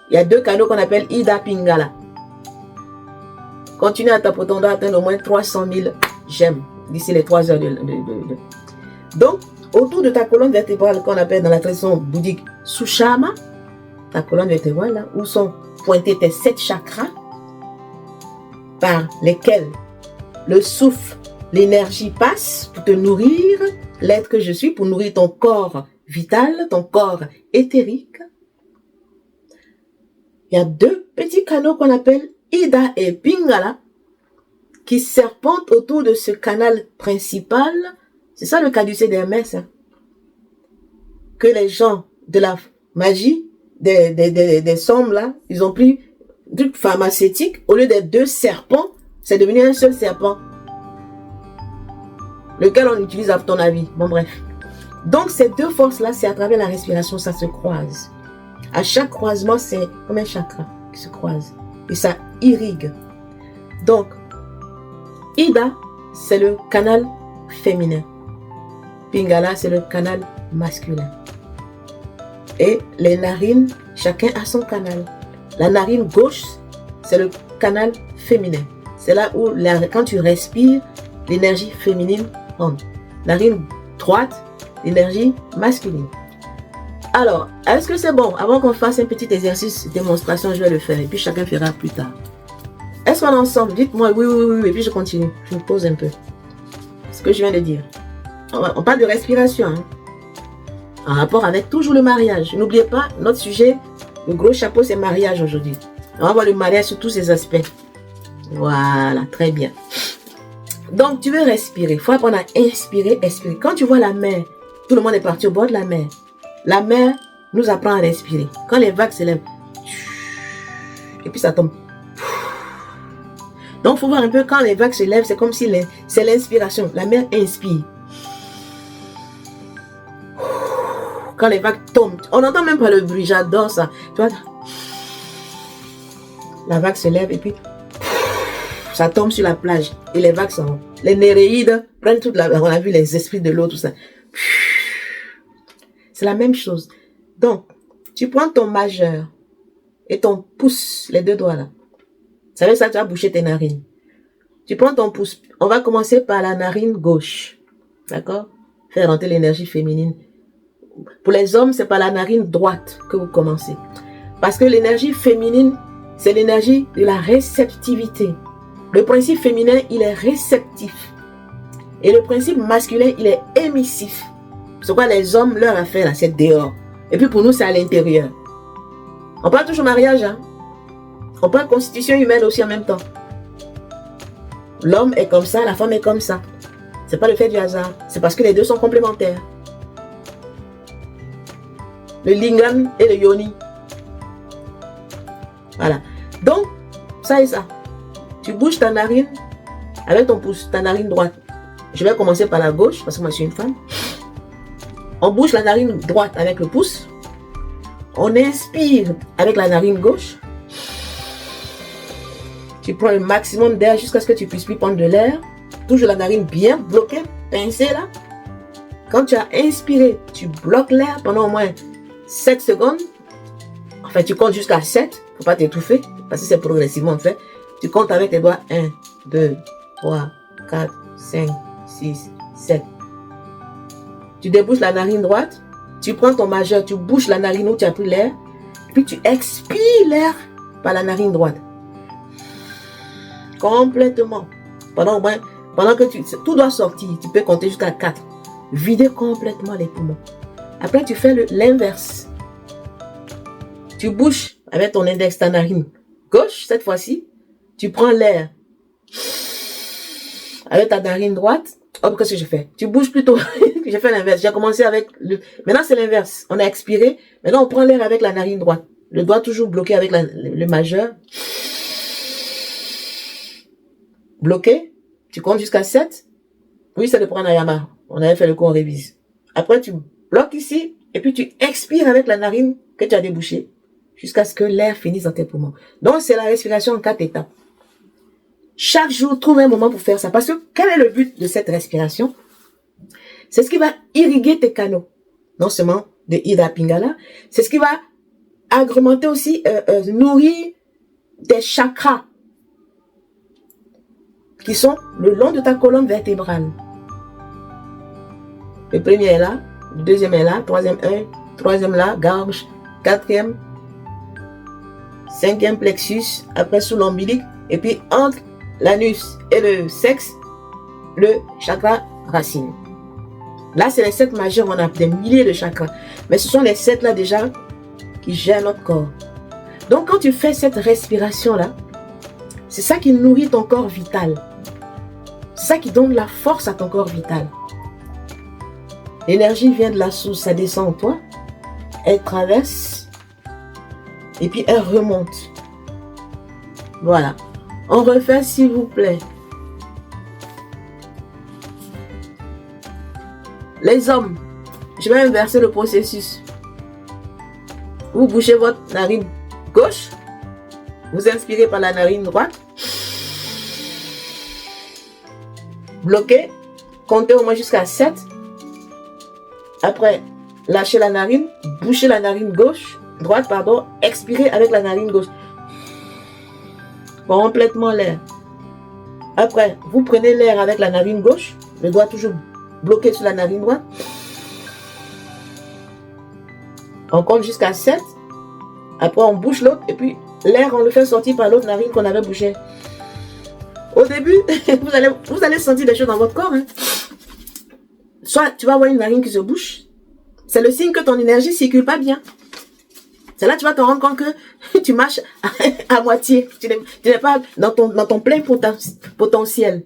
Il y a 2 canaux qu'on appelle Ida Pingala. Continue à tapoter, on doit atteindre au moins 300 000 j'aime d'ici les 3 heures Donc, autour de ta colonne vertébrale qu'on appelle dans la tradition bouddhique Sushama, ta colonne vertébrale là, où sont pointés tes 7 chakras par lesquels le souffle, l'énergie passe pour te nourrir, l'être que je suis, pour nourrir ton corps vital, ton corps éthérique. Il y a 2 petits canaux qu'on appelle Ida et Pingala qui serpentent autour de ce canal principal. C'est ça le caducée d'Hermès. Hein? Que les gens de la magie, des sombres là, ils ont pris du truc pharmaceutique. Au lieu des 2 serpents, c'est devenu un seul serpent. Lequel on utilise à ton avis. Bon bref. Donc ces 2 forces-là, c'est à travers la respiration, ça se croise. À chaque croisement, c'est comme un chakra qui se croise. Et ça irrigue. Donc, Ida, c'est le canal féminin. Pingala, c'est le canal masculin. Et les narines, chacun a son canal. La narine gauche, c'est le canal féminin. C'est là où, quand tu respires, l'énergie féminine rentre. Narine droite, l'énergie masculine. Alors, est-ce que c'est bon? Avant qu'on fasse un petit exercice démonstration, je vais le faire. Et puis chacun fera plus tard. Est-ce qu'on est ensemble? Dites-moi oui. Et puis je continue. Je me pose un peu. Ce que je viens de dire. On parle de respiration. Hein? En rapport avec toujours le mariage. N'oubliez pas, notre sujet, le gros chapeau, c'est mariage aujourd'hui. On va voir le mariage sous tous ses aspects. Voilà, très bien. Donc, tu veux respirer. Il faut apprendre à inspirer, expirer. Quand tu vois la mer, tout le monde est parti au bord de la mer. La mer nous apprend à respirer. Quand les vagues s'élèvent, et puis ça tombe. Donc, il faut voir un peu quand les vagues se lèvent, c'est comme si c'est l'inspiration. La mer inspire. Quand les vagues tombent, on n'entend même pas le bruit, j'adore ça. Tu vois, la vague se lève et puis ça tombe sur la plage et les vagues s'en vont. Les Néréides prennent toute la... On a vu les esprits de l'eau, tout ça. C'est la même chose. Donc, tu prends ton majeur et ton pouce, les 2 doigts là. Ça veut dire ça, tu vas boucher tes narines. Tu prends ton pouce. On va commencer par la narine gauche. D'accord? Faire rentrer l'énergie féminine Pour les hommes, c'est par la narine droite que vous commencez. Parce que l'énergie féminine, c'est l'énergie de la réceptivité. Le principe féminin, il est réceptif. Et le principe masculin, il est émissif. C'est quoi les hommes, leur affaire, là, c'est dehors. Et puis pour nous, c'est à l'intérieur. On parle toujours mariage, hein. On parle constitution humaine aussi en même temps. L'homme est comme ça, la femme est comme ça. C'est pas le fait du hasard. C'est parce que les deux sont complémentaires. Le lingam et le yoni. Voilà. Donc, ça et ça. Tu bouges ta narine avec ton pouce, ta narine droite. Je vais commencer par la gauche parce que moi je suis une femme. On bouge la narine droite avec le pouce. On inspire avec la narine gauche. Tu prends le maximum d'air jusqu'à ce que tu puisses plus prendre de l'air. Toujours la narine bien bloquée, pincée là. Quand tu as inspiré, tu bloques l'air pendant au moins 7 secondes. Enfin, tu comptes jusqu'à 7. Faut pas t'étouffer parce que c'est progressivement fait. Tu comptes avec tes doigts 1, 2, 3, 4, 5, 6, 7. Tu débouches la narine droite. Tu prends ton majeur, tu bouches la narine où tu as pris l'air. Puis tu expires l'air par la narine droite. Complètement. Pendant que tout doit sortir, tu peux compter jusqu'à 4. Vider complètement les poumons. Après, tu fais l'inverse. Tu bouches avec ton index ta narine gauche, cette fois-ci. Tu prends l'air avec ta narine droite. Oh, qu'est-ce que je fais? Tu bouges plutôt. J'ai fait l'inverse. J'ai commencé avec le... Maintenant, c'est l'inverse. On a expiré. Maintenant, on prend l'air avec la narine droite. Le doigt toujours bloqué avec le majeur. Bloqué. Tu comptes jusqu'à 7. Oui, c'est le pranayama. On avait fait le cours en révise. Après, tu bloques ici. Et puis, tu expires avec la narine que tu as débouchée. Jusqu'à ce que l'air finisse dans tes poumons. Donc, c'est la respiration en 4 étapes. Chaque jour, trouve un moment pour faire ça. Parce que quel est le but de cette respiration? C'est ce qui va irriguer tes canaux. Non seulement de Ida Pingala, c'est ce qui va agrémenter aussi, nourrir tes chakras qui sont le long de ta colonne vertébrale. Le premier est là, le deuxième est là, troisième là, gorge, quatrième, cinquième plexus, après sous l'ombilic, et puis entre l'anus et le sexe, le chakra racine. Là, c'est les 7 majeurs, on a des milliers de chakras. Mais ce sont les 7 là déjà qui gèrent notre corps. Donc, quand tu fais cette respiration-là, c'est ça qui nourrit ton corps vital. C'est ça qui donne la force à ton corps vital. L'énergie vient de la source, ça descend en toi, elle traverse, et puis elle remonte. Voilà. On refait, s'il vous plaît. Les hommes, je vais inverser le processus. Vous bouchez votre narine gauche. Vous inspirez par la narine droite. Bloquez. Comptez au moins jusqu'à 7. Après, lâchez la narine. Bouchez la narine droite, pardon. Expirez avec la narine gauche. Complètement l'air. Après, vous prenez l'air avec la narine gauche. Le doigt toujours bloqué sur la narine droite. On compte jusqu'à 7. Après, on bouche l'autre. Et puis, l'air, on le fait sortir par l'autre narine qu'on avait bouchée. Au début, vous allez sentir des choses dans votre corps. Hein. Soit tu vas avoir une narine qui se bouche. C'est le signe que ton énergie ne circule pas bien. C'est là que tu vas te rendre compte que tu marches à moitié. Tu n'es pas dans ton plein potentiel.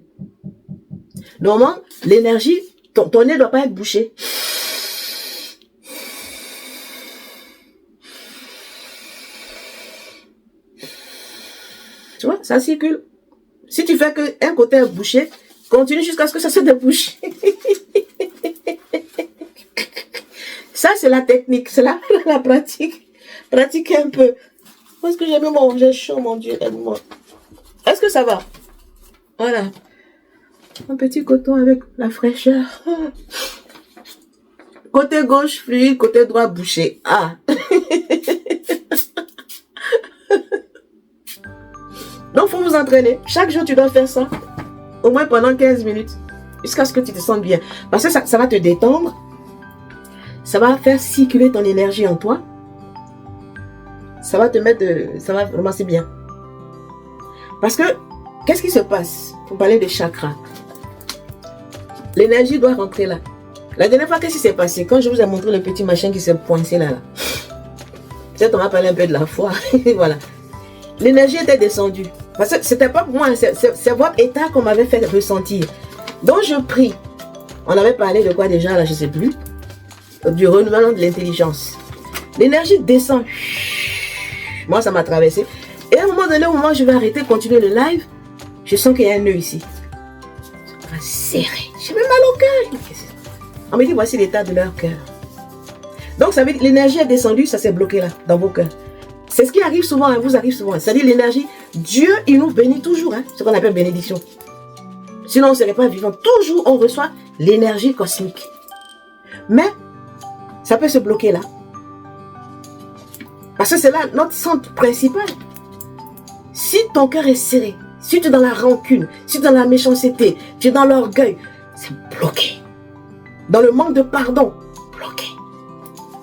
Normalement, l'énergie, ton nez ne doit pas être bouché. Tu vois, ça circule. Si tu fais qu'un côté est bouché, continue jusqu'à ce que ça se débouche. Ça, c'est la technique, c'est la pratique. Pratiquez un peu. Parce que j'ai mis j'ai chaud, mon Dieu, aide-moi. Est-ce que ça va? Voilà. Un petit coton avec la fraîcheur. Côté gauche fluide, côté droit bouché. Ah. Donc, il faut vous entraîner. Chaque jour, tu dois faire ça. Au moins pendant 15 minutes. Jusqu'à ce que tu te sentes bien. Parce que ça va te détendre. ça va faire circuler ton énergie en toi. Ça va te mettre, ça va vraiment, c'est bien. Parce que, qu'est-ce qui se passe? Pour parler de chakras. L'énergie doit rentrer là. La dernière fois, qu'est-ce qui s'est passé? Quand je vous ai montré le petit machin qui s'est poincé là. Peut-être on va parler un peu de la foi. Voilà. L'énergie était descendue. Parce que c'était pas pour moi, c'est votre état qu'on m'avait fait ressentir. Donc je prie. On avait parlé de quoi déjà là, je ne sais plus. Du renouvellement de l'intelligence. L'énergie descend. Moi, ça m'a traversé. Et à un moment donné, au moment où je vais arrêter, continuer le live, je sens qu'il y a un nœud ici. Ça va serrer. J'ai même mal au cœur. On me dit, voici l'état de leur cœur. Donc, ça veut dire que l'énergie est descendue, ça s'est bloqué là, dans vos cœurs. C'est ce qui arrive souvent, hein, vous arrive souvent. C'est-à-dire l'énergie, Dieu, il nous bénit toujours, hein, ce qu'on appelle bénédiction. Sinon, on ne serait pas vivant. Toujours, on reçoit l'énergie cosmique. Mais, ça peut se bloquer là. Parce que c'est là notre centre principal. Si ton cœur est serré, si tu es dans la rancune, si tu es dans la méchanceté, tu es dans l'orgueil, c'est bloqué. Dans le manque de pardon, bloqué.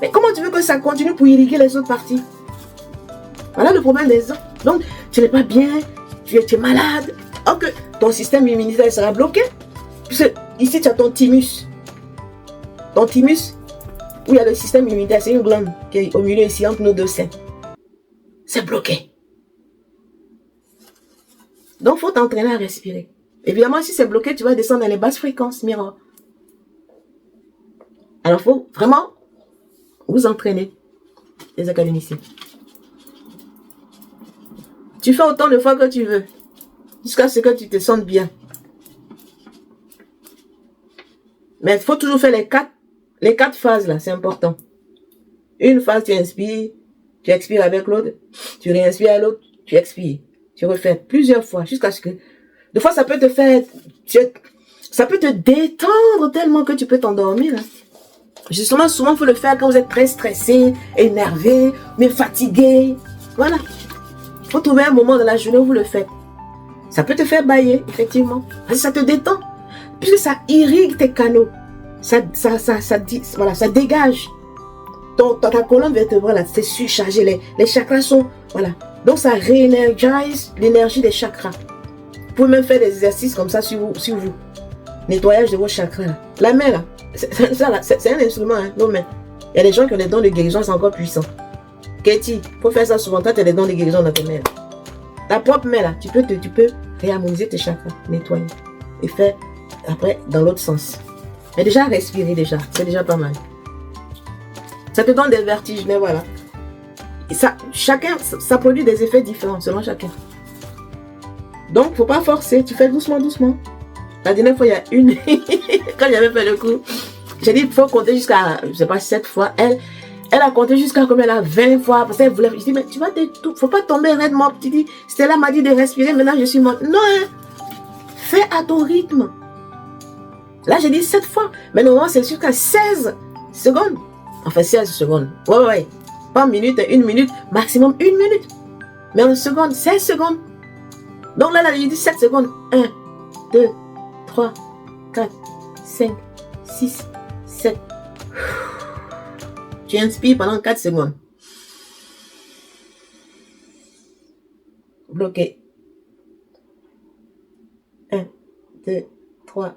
Mais comment tu veux que ça continue pour irriguer les autres parties? Voilà le problème des gens. Donc, tu n'es pas bien, tu es malade. Or que ton système immunitaire sera bloqué. Puisque ici, tu as ton thymus. Ton thymus, où il y a le système immunitaire, c'est une glande qui est au milieu ici, entre nos deux seins. C'est bloqué. Donc, il faut t'entraîner à respirer. Évidemment, si c'est bloqué, tu vas descendre dans les basses fréquences, miroir. Alors, il faut vraiment vous entraîner, les académiciens. Tu fais autant de fois que tu veux, jusqu'à ce que tu te sentes bien. Mais il faut toujours faire les quatre phases là, c'est important. Une phase, tu inspires, tu expires avec l'autre, tu réinspires à l'autre, tu expires. Tu refais plusieurs fois, jusqu'à ce que... Des fois, ça peut te faire... Ça peut te détendre tellement que tu peux t'endormir. Hein. Justement, souvent, il faut le faire quand vous êtes très stressé, énervé, mais fatigué. Voilà. Il faut trouver un moment dans la journée où vous le faites. Ça peut te faire bailler, effectivement. Parce que ça te détend. Puisque ça irrigue tes canaux. Ça dégage. Ta colonne vertébrale, c'est surchargé. Les chakras sont... Voilà. Donc, ça réénergise l'énergie des chakras. Vous pouvez même faire des exercices comme ça sur vous. Nettoyage de vos chakras. Là. La main, là. C'est un instrument, hein, nos mains. Il y a des gens qui ont des dons de guérison, c'est encore puissant. Katie, il faut faire ça souvent. Toi, tu as des dons de guérison dans tes mains. Ta propre main, là, tu peux réharmoniser tes chakras, nettoyer. Et faire, après, dans l'autre sens. Mais déjà, respirer, déjà. C'est déjà pas mal. Ça te donne des vertiges, mais voilà. Et ça produit des effets différents selon chacun. Donc, il ne faut pas forcer. Tu fais doucement, doucement. La dernière fois, il y a une... Quand j'avais fait le coup, j'ai dit, il faut compter jusqu'à, je ne sais pas, 7 fois. Elle a compté jusqu'à combien? Elle a 20 fois. Parce qu'elle voulait... Je dis, mais tu vas il ne faut pas tomber raidement. Tu dis, Stella m'a dit de respirer, maintenant je suis morte. Non, hein. Fais à ton rythme. Là, j'ai dit 7 fois. Mais normalement, c'est jusqu'à 16 secondes. Enfin, 16 secondes. Ouais. Pas une minute, 1 minute, maximum 1 minute. Mais en seconde, 16 secondes. Donc là, il dit 7 secondes. 1, 2, 3, 4, 5, 6, 7. Tu inspires pendant 4 secondes. Bloqué. 1, 2, 3,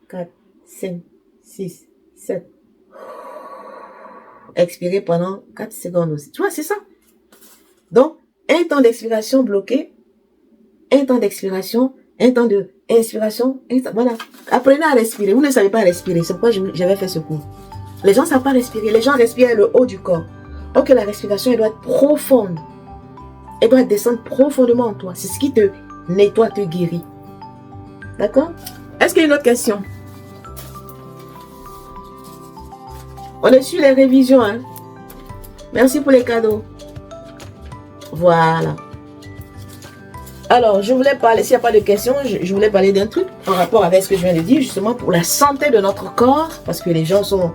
4, 5, 6, 7. Expirer pendant 4 secondes aussi. Tu vois, c'est ça. Donc, un temps d'expiration bloqué, un temps d'expiration, un temps d'inspiration. Voilà. Apprenez à respirer. Vous ne savez pas respirer. C'est pourquoi j'avais fait ce cours. Les gens ne savent pas respirer. Les gens respirent le haut du corps. Donc, la respiration, elle doit être profonde. Elle doit descendre profondément en toi. C'est ce qui te nettoie, te guérit. D'accord? Est-ce qu'il y a une autre question? On est sur les révisions, hein. Merci pour les cadeaux. Voilà. Alors, je voulais parler, s'il n'y a pas de questions, je voulais parler d'un truc en rapport avec ce que je viens de dire, justement pour la santé de notre corps, parce que les gens sont...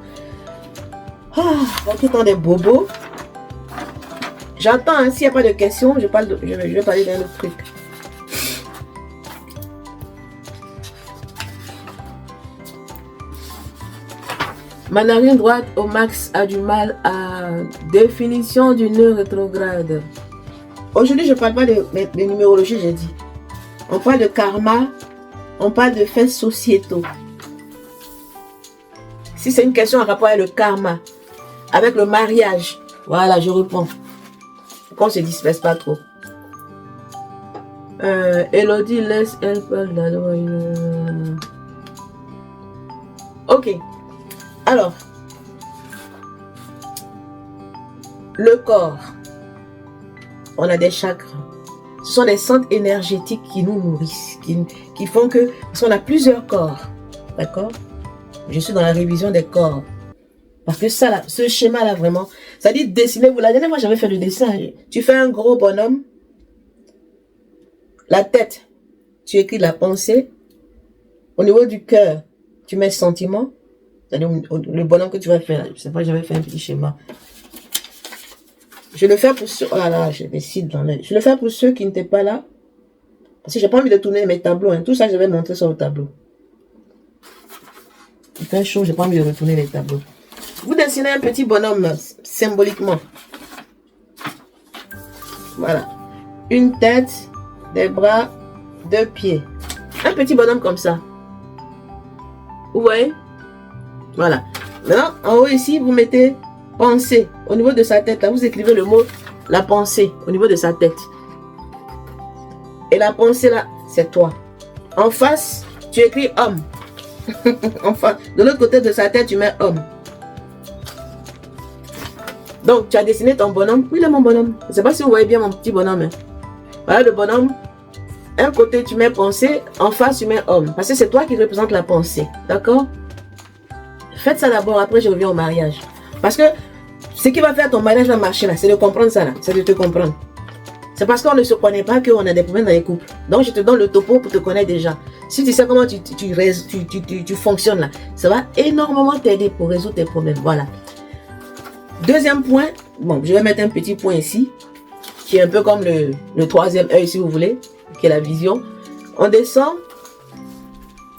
tout le temps des bobos. J'entends, hein, s'il n'y a pas de questions, je vais parler d'un autre truc. Ma narine droite au max a du mal à définition du nœud rétrograde. Aujourd'hui, je ne parle pas de numérologie, j'ai dit. On parle de karma, on parle de faits sociétaux. Si c'est une question en rapport avec le karma, avec le mariage, voilà, je réponds. Qu'on ne se disperse pas trop. Elodie, laisse elle parle d'abord. Ok. Alors, le corps, on a des chakras. Ce sont des centres énergétiques qui nous nourrissent, qui font que, parce qu'on a plusieurs corps, d'accord? Je suis dans la révision des corps. Parce que ça, là, ce schéma-là, vraiment, ça dit dessiner. La dernière fois, j'avais fait le dessin. Tu fais un gros bonhomme. La tête, tu écris la pensée. Au niveau du cœur, tu mets sentiment. C'est-à-dire le bonhomme que tu vas faire. Je sais pas, j'avais fait un petit schéma. Je le fais pour ceux... Oh là là, je décide dans l'œil. Je le fais pour ceux qui n'étaient pas là. Parce que j'ai pas envie de tourner mes tableaux. Hein. Tout ça, je vais montrer sur le tableau. Il fait chaud, j'ai pas envie de retourner les tableaux. Vous dessinez un petit bonhomme symboliquement. Voilà. Une tête, des bras, 2 pieds. Un petit bonhomme comme ça. Vous voyez? Voilà. Maintenant, en haut ici, vous mettez pensée. Au niveau de sa tête, là, vous écrivez le mot la pensée au niveau de sa tête. Et la pensée là, c'est toi. En face, tu écris homme. Enfin, de l'autre côté de sa tête, tu mets homme. Donc, tu as dessiné ton bonhomme. Oui, là, mon bonhomme. Je ne sais pas si vous voyez bien mon petit bonhomme. Hein. Voilà le bonhomme. Un côté, tu mets pensée. En face, tu mets homme. Parce que c'est toi qui représente la pensée. D'accord? Faites ça d'abord. Après, je reviens au mariage. Parce que ce qui va faire ton mariage va marcher là. C'est de comprendre ça là. C'est de te comprendre. C'est parce qu'on ne se connaît pas qu'on a des problèmes dans les couples. Donc, je te donne le topo pour te connaître déjà. Si tu sais comment tu fonctionnes là, ça va énormément t'aider pour résoudre tes problèmes. Voilà. Deuxième point, bon, je vais mettre un petit point ici, qui est un peu comme le troisième œil si vous voulez, qui est la vision. On descend,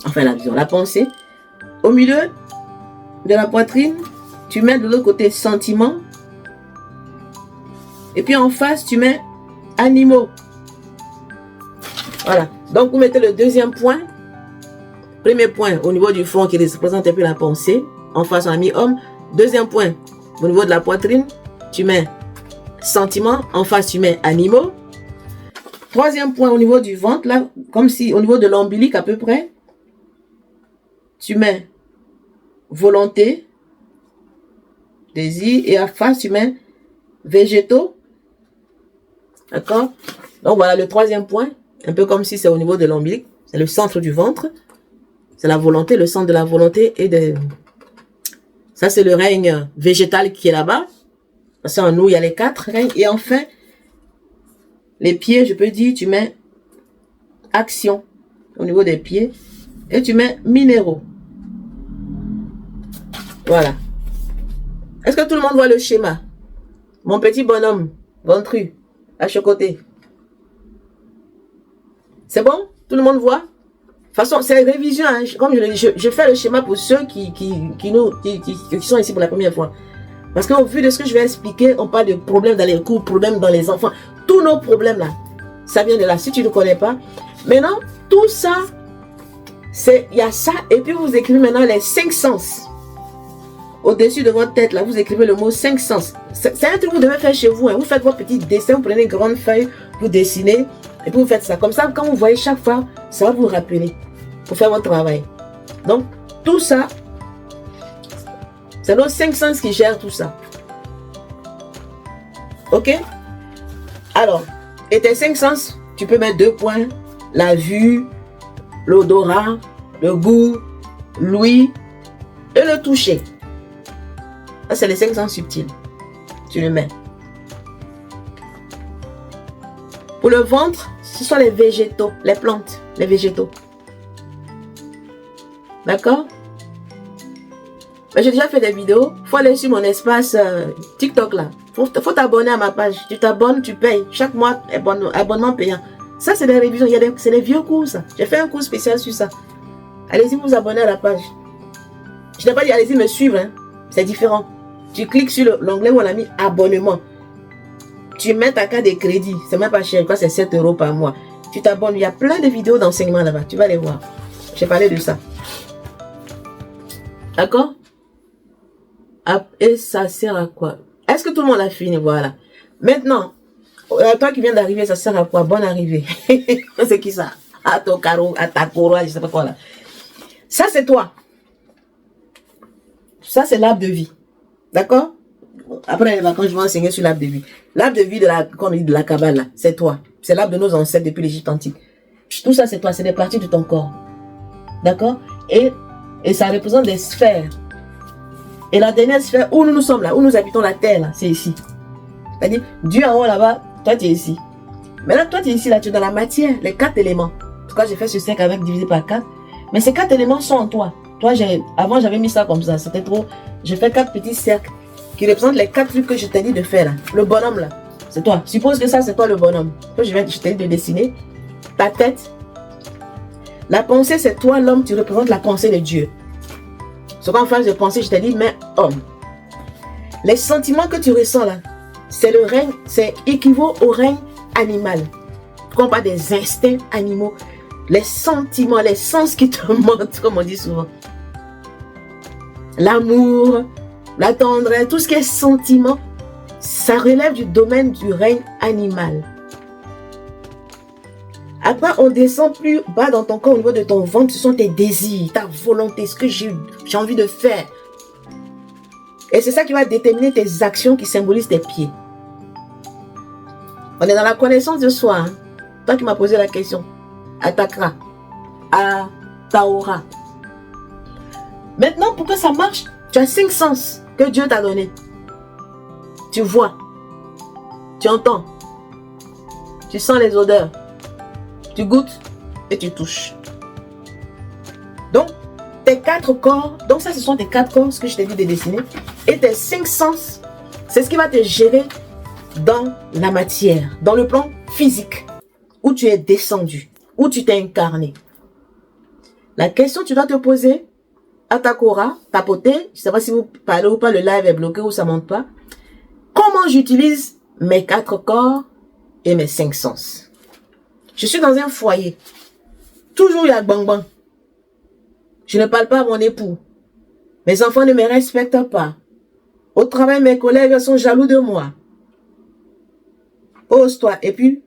enfin la vision, la pensée. Au milieu de la poitrine, tu mets de l'autre côté sentiment. Et puis en face, tu mets animaux. Voilà. Donc, vous mettez le deuxième point. Premier point, au niveau du front qui représente un peu la pensée. En face, on a mis homme. Deuxième point, au niveau de la poitrine, tu mets sentiment. En face, tu mets animaux. Troisième point, au niveau du ventre, là, comme si au niveau de l'ombilic à peu près, tu mets volonté, désir. Et en face, tu mets végétaux. D'accord? Donc, voilà le troisième point. Un peu comme si c'est au niveau de l'ombilic. C'est le centre du ventre. C'est la volonté, le centre de la volonté et de... Ça, c'est le règne végétal qui est là-bas. Ça, en nous, il y a les 4 règnes. Et enfin, les pieds, je peux dire, tu mets action au niveau des pieds. Et tu mets minéraux. Voilà. Est-ce que tout le monde voit le schéma? Mon petit bonhomme, ventru, à chaque côté. C'est bon? Tout le monde voit? De toute façon, c'est la révision. Hein. Comme je le dis, je fais le schéma pour ceux qui sont ici pour la première fois. Parce qu'au vu de ce que je vais expliquer, on parle de problèmes dans les cours, problèmes dans les enfants. Tous nos problèmes là, ça vient de là. Si tu ne connais pas. Maintenant, tout ça, il y a ça. Et puis vous écrivez maintenant les 5 sens. Au-dessus de votre tête, là, vous écrivez le mot 5 sens. C'est un truc que vous devez faire chez vous. Hein. Vous faites vos petits dessins, vous prenez une grande feuille, vous dessinez. Et puis vous faites ça. Comme ça, quand vous voyez chaque fois, ça va vous rappeler pour faire votre travail. Donc, tout ça, c'est nos 5 sens qui gèrent tout ça. Ok? Alors, et tes 5 sens, tu peux mettre 2 points. La vue, l'odorat, le goût, l'ouïe et le toucher. Ça, c'est les 5 sens subtils. Tu le mets. Pour le ventre, ce sont les végétaux, les plantes, les végétaux. D'accord? J'ai déjà fait des vidéos. Il faut aller sur mon espace TikTok là. Faut t'abonner à ma page. Tu t'abonnes, tu payes. Chaque mois, abonnement payant. Ça, c'est des révisions. C'est des vieux cours, ça. J'ai fait un cours spécial sur ça. Allez-y vous abonner à la page. Je n'ai pas dit allez-y me suivre. Hein. C'est différent. Tu cliques sur l'onglet où on a mis abonnement. Tu mets ta carte de crédit. C'est même pas cher. Quoi, c'est 7 € par mois. Tu t'abonnes. Il y a plein de vidéos d'enseignement là-bas. Tu vas les voir. J'ai parlé de ça. D'accord? Et ça sert à quoi? Est-ce que tout le monde a fini? Voilà. Maintenant, toi qui viens d'arriver, ça sert à quoi? Bonne arrivée. C'est qui ça? À ton carreau, à ta couronne, je sais pas quoi là. Ça, c'est toi. Ça, c'est l'arbre de vie. D'accord? Après les vacances, je vais enseigner sur l'arbre de vie. L'arbre de vie de la Kabbale, là, c'est toi. C'est l'arbre de nos ancêtres depuis l'Égypte antique. Tout ça, c'est toi. C'est des parties de ton corps. D'accord? Et ça représente des sphères. Et la dernière sphère où nous sommes là, où nous habitons la terre, là, c'est ici. C'est-à-dire, Dieu en haut là-bas, toi tu es ici. Maintenant, toi tu es ici, là, tu es dans la matière, les 4 éléments. En tout cas, j'ai fait ce 5 avec divisé par 4. Mais ces 4 éléments sont en toi. Toi, avant, j'avais mis ça comme ça. C'était trop. J'ai fait 4 petits cercles qui représentent les 4 trucs que je t'ai dit de faire là. Le bonhomme là, c'est toi. Suppose que ça, c'est toi le bonhomme. Je t'ai dit de dessiner ta tête. La pensée, c'est toi l'homme, tu représentes la pensée de Dieu. Ce qu'en phase de pensée, je t'ai dit, mais homme. Les sentiments que tu ressens là, c'est le règne, c'est équivaut au règne animal. Quand on parle des instincts animaux, les sentiments, les sens qui te mentent, comme on dit souvent. L'amour, la tendresse, tout ce qui est sentiment, ça relève du domaine du règne animal. Après, on descend plus bas dans ton corps, au niveau de ton ventre, ce sont tes désirs, ta volonté, ce que j'ai envie de faire. Et c'est ça qui va déterminer tes actions qui symbolisent tes pieds. On est dans la connaissance de soi. Hein? Toi qui m'as posé la question. Atakra. À Taora. Maintenant, pour que ça marche, tu as 5 sens que Dieu t'a donné. Tu vois. Tu entends. Tu sens les odeurs. Tu goûtes et tu touches. Donc, tes 4 corps, donc ça ce sont tes 4 corps, ce que je t'ai dit de dessiner, et tes 5 sens, c'est ce qui va te gérer dans la matière, dans le plan physique, où tu es descendu, où tu t'es incarné. La question que tu dois te poser, à ta Cora, tapoter, je ne sais pas si vous parlez ou pas, le live est bloqué ou ça ne monte pas, comment j'utilise mes 4 corps et mes 5 sens? Je suis dans un foyer. Toujours il y a bang bang. Je ne parle pas à mon époux. Mes enfants ne me respectent pas. Au travail, mes collègues sont jaloux de moi. Pose-toi et puis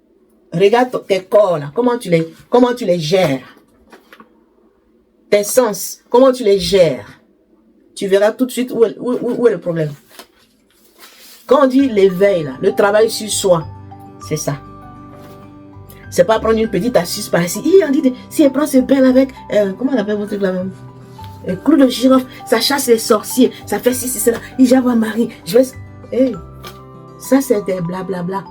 regarde tes corps là. Comment tu les gères? Tes sens, comment tu les gères? Tu verras tout de suite où est le problème. Quand on dit l'éveil là, le travail sur soi, c'est ça. C'est pas prendre une petite astuce par ici. On dit, si elle prend ce bain avec, comment on appelle votre truc là même? Clou de girofle, ça chasse les sorciers, ça fait ci, cela. J'avoue à Marie, je vais. Hey, ça c'est des blablabla.